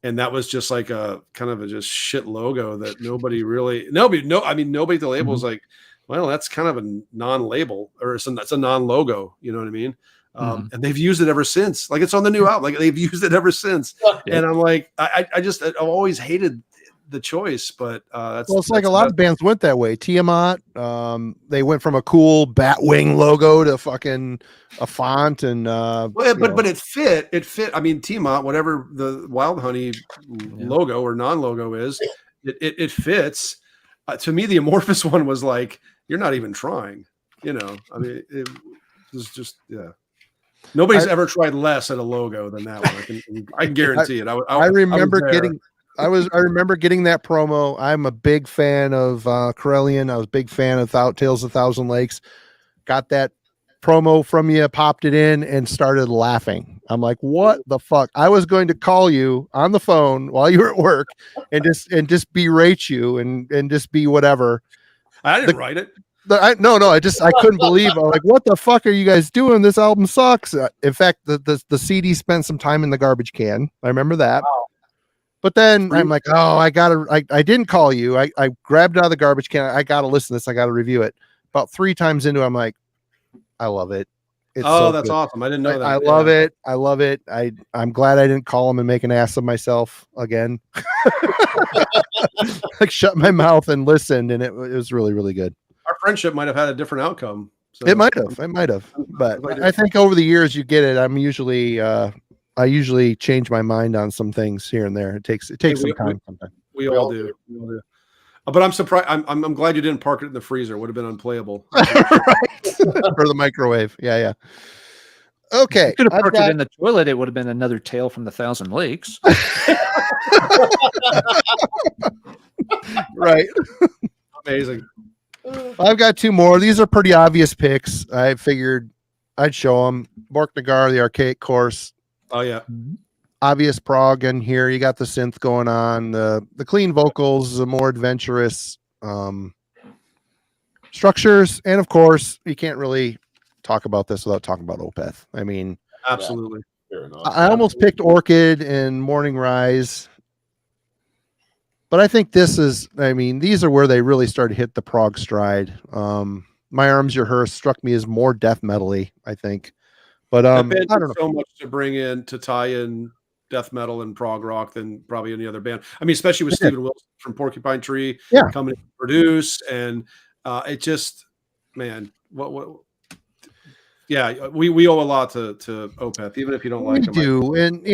Speaker 4: And that was just like a kind of a just shit logo that nobody at the label was like, well, that's kind of a non-label, or that's a non-logo. You know what I mean? And they've used it ever since. Like, it's on the new album. Like, they've used it ever since. And I'm like, I've always hated the choice, but
Speaker 1: it's like a lot of bands went that way. Tiamat, they went from a cool Batwing logo to fucking a font, and
Speaker 4: but it fit. I mean, Tiamat, whatever the Wild Honey logo or non-logo is, it fits. to me, the amorphous one was like, you're not even trying, you know. I mean, it was just, yeah. Nobody's ever tried less at a logo than that one. I can guarantee it.
Speaker 1: I remember getting that promo. I'm a big fan of Corellian. I was a big fan of Tales of Thousand Lakes. Got that promo from you, popped it in, and started laughing. I'm like, what the fuck? I was going to call you on the phone while you were at work and just berate you and just be whatever.
Speaker 4: I didn't write it.
Speaker 1: I couldn't believe. I'm like, what the fuck are you guys doing? This album sucks. In fact, the CD spent some time in the garbage can. I remember that. Wow. But then I'm like, oh, I didn't call you. I grabbed it out of the garbage can. I gotta listen to this. I gotta review it. About 3 times into it, I'm like, I love it. It's
Speaker 4: that's awesome. I didn't know that.
Speaker 1: I love it. I love it. I'm glad I didn't call him and make an ass of myself again. Like, shut my mouth and listened, and it was really, really good.
Speaker 4: Our friendship might have had a different outcome. So.
Speaker 1: It might have. But I think over the years you get it. I usually change my mind on some things here and there. It takes some time.
Speaker 4: We all do. But I'm surprised. I'm glad you didn't park it in the freezer. It would have been unplayable.
Speaker 1: For the microwave. Yeah. Okay.
Speaker 2: You could have parked it in the toilet. It would have been another tale from the Thousand Lakes.
Speaker 1: Right.
Speaker 4: Amazing.
Speaker 1: I've got 2 more. These are pretty obvious picks. I figured I'd show them. Borknagar, the Archaic Course.
Speaker 4: Oh yeah.
Speaker 1: Obvious prog in here. You got the synth going on. The clean vocals, the more adventurous structures, and of course, you can't really talk about this without talking about Opeth. I mean,
Speaker 4: absolutely.
Speaker 1: I almost picked Orchid and Morning Rise. But I think these are where they really started to hit the prog stride. My Arms, Your Hearse struck me as more death metal-y, I think. But I don't know.
Speaker 4: So much to tie in death metal and prog rock than probably any other band. I mean, especially with Stephen Wilson from Porcupine Tree coming in to produce, and it just, man, what yeah, we owe a lot to Opeth, even if you don't like them.
Speaker 1: We do, and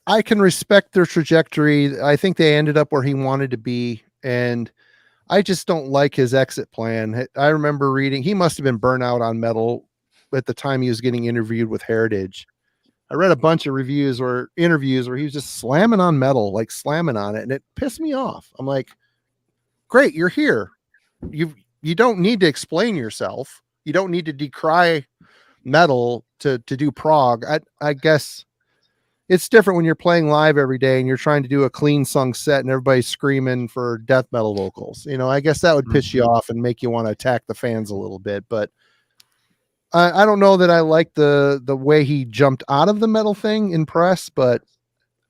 Speaker 1: I can respect their trajectory. I think they ended up where he wanted to be, and I just don't like his exit plan. I remember reading he must have been burnt out on metal at the time he was getting interviewed with Heritage. I read a bunch of interviews where he was just slamming on metal, like slamming on it, and it pissed me off. I'm like, great, you're here. You don't need to explain yourself. You don't need to decry metal to do prog. I guess it's different when you're playing live every day and you're trying to do a clean sung set and everybody's screaming for death metal vocals. I guess that would piss you off and make you want to attack the fans a little bit. But I don't know that I like the way he jumped out of the metal thing in press, but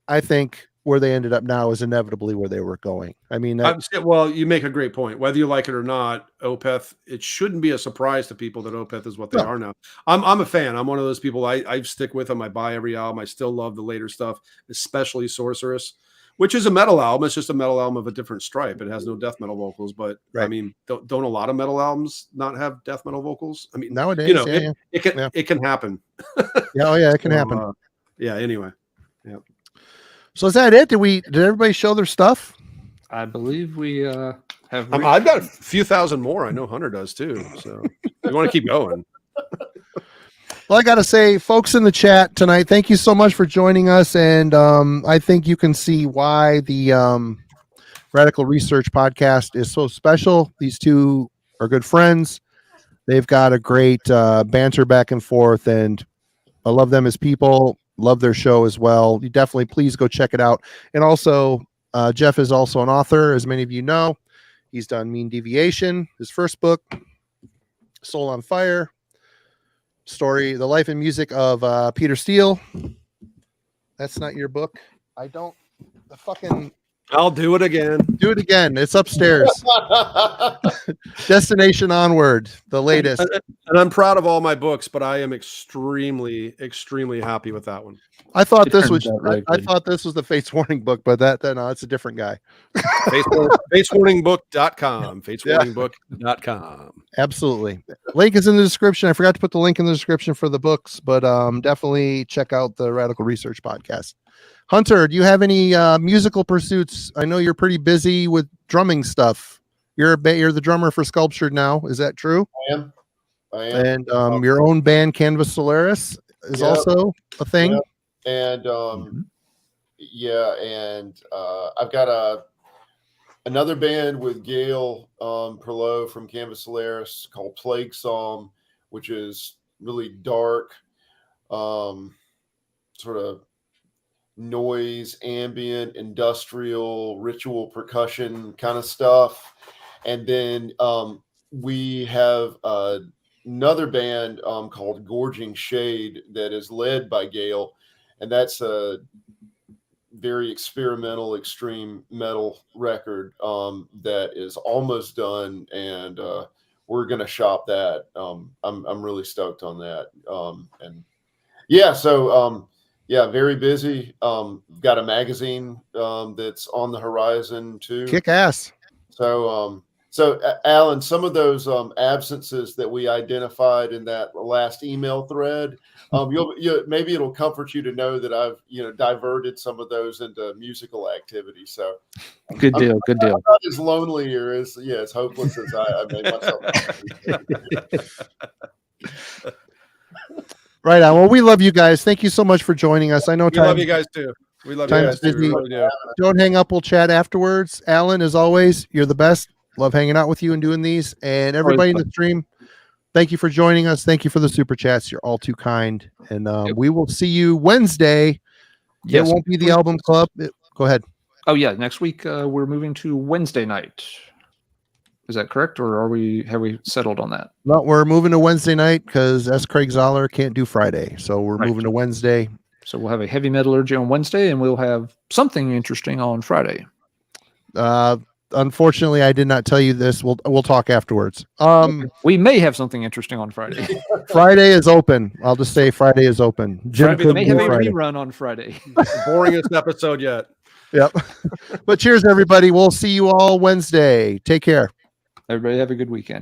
Speaker 1: I think where they ended up now is inevitably where they were going. I mean,
Speaker 4: well, you make a great point. Whether you like it or not, Opeth, it shouldn't be a surprise to people that Opeth is what they are now. I'm a fan. I'm one of those people. I stick with them. I buy every album. I still love the later stuff, especially Sorceress, which is a metal album. It's just a metal album of a different stripe. It has no death metal vocals, but I mean, don't a lot of metal albums not have death metal vocals? I mean,
Speaker 1: nowadays,
Speaker 4: it can happen.
Speaker 1: It can happen.
Speaker 4: Anyway. Yeah.
Speaker 1: So is that it? Did everybody show their stuff?
Speaker 2: I believe we have.
Speaker 4: I've got a few thousand more. I know Hunter does too. So you want to keep going.
Speaker 1: Well, I got to say, folks in the chat tonight, thank you so much for joining us. And I think you can see why the Radical Research Podcast is so special. These two are good friends. They've got a great banter back and forth, and I love them as people. Love their show as well. You definitely please go check it out. And also, Jeff is also an author, as many of you know. He's done Mean Deviation, his first book, Soul on Fire, The Life and Music of Peter Steele. That's not your book.
Speaker 4: I'll do it again.
Speaker 1: Do it again. It's upstairs. Destination Onward, the latest.
Speaker 4: And I'm proud of all my books, but I am extremely, extremely happy with that one.
Speaker 1: I thought this was the Fates Warning book, but no, it's a different guy.
Speaker 4: FatesWarningBook.com. FatesWarningBook.com.
Speaker 1: Absolutely. Link is in the description. I forgot to put the link in the description for the books, but definitely check out the Radical Research Podcast. Hunter, do you have any musical pursuits? I know you're pretty busy with drumming stuff. You're the drummer for Sculptured now. Is that true?
Speaker 3: I am.
Speaker 1: And your own band, Canvas Solaris, is also a thing.
Speaker 3: And
Speaker 2: Mhm.
Speaker 3: and I've got another band with Gail Perlow from Canvas Solaris called Plague Psalm, which is really dark, sort of noise, ambient, industrial, ritual percussion kind of stuff. And then we have another band called Gorging Shade that is led by Gail, and that's a very experimental, extreme metal record that is almost done, and we're gonna shop that. I'm really stoked on that. And yeah, so very busy. Got a magazine that's on the horizon too.
Speaker 1: Kick ass.
Speaker 3: So Alan, some of those absences that we identified in that last email thread, maybe it'll comfort you to know that I've diverted some of those into musical activity. So
Speaker 2: Good deal. Good deal.
Speaker 3: I'm not as lonely or as hopeless as I made myself.
Speaker 1: Right on. Well, we love you guys. Thank you so much for joining us. I know
Speaker 4: We love you guys too. We love you
Speaker 1: time's
Speaker 4: guys too. We
Speaker 1: busy.
Speaker 4: really do.
Speaker 1: Don't hang up. We'll chat afterwards. Alan, as always, you're the best. Love hanging out with you and doing these. And everybody in the stream, thank you for joining us. Thank you for the super chats. You're all too kind. And we will see you Wednesday.
Speaker 2: Yes.
Speaker 1: It won't be the album club. Go ahead.
Speaker 2: Oh yeah, next week we're moving to Wednesday night. Is that correct, or have we settled on that?
Speaker 1: No, we're moving to Wednesday night because S. Craig Zoller can't do Friday, so we're moving to Wednesday.
Speaker 2: So we'll have a heavy metallurgy on Wednesday, and we'll have something interesting on Friday.
Speaker 1: Unfortunately, I did not tell you this. We'll talk afterwards.
Speaker 2: We may have something interesting on Friday.
Speaker 1: Friday is open. I'll just say Friday is open. Jim
Speaker 2: We may have a
Speaker 1: Friday.
Speaker 2: rerun on Friday.
Speaker 4: Boringest episode yet.
Speaker 1: Yep. But cheers, everybody. We'll see you all Wednesday. Take care.
Speaker 2: Everybody have a good weekend.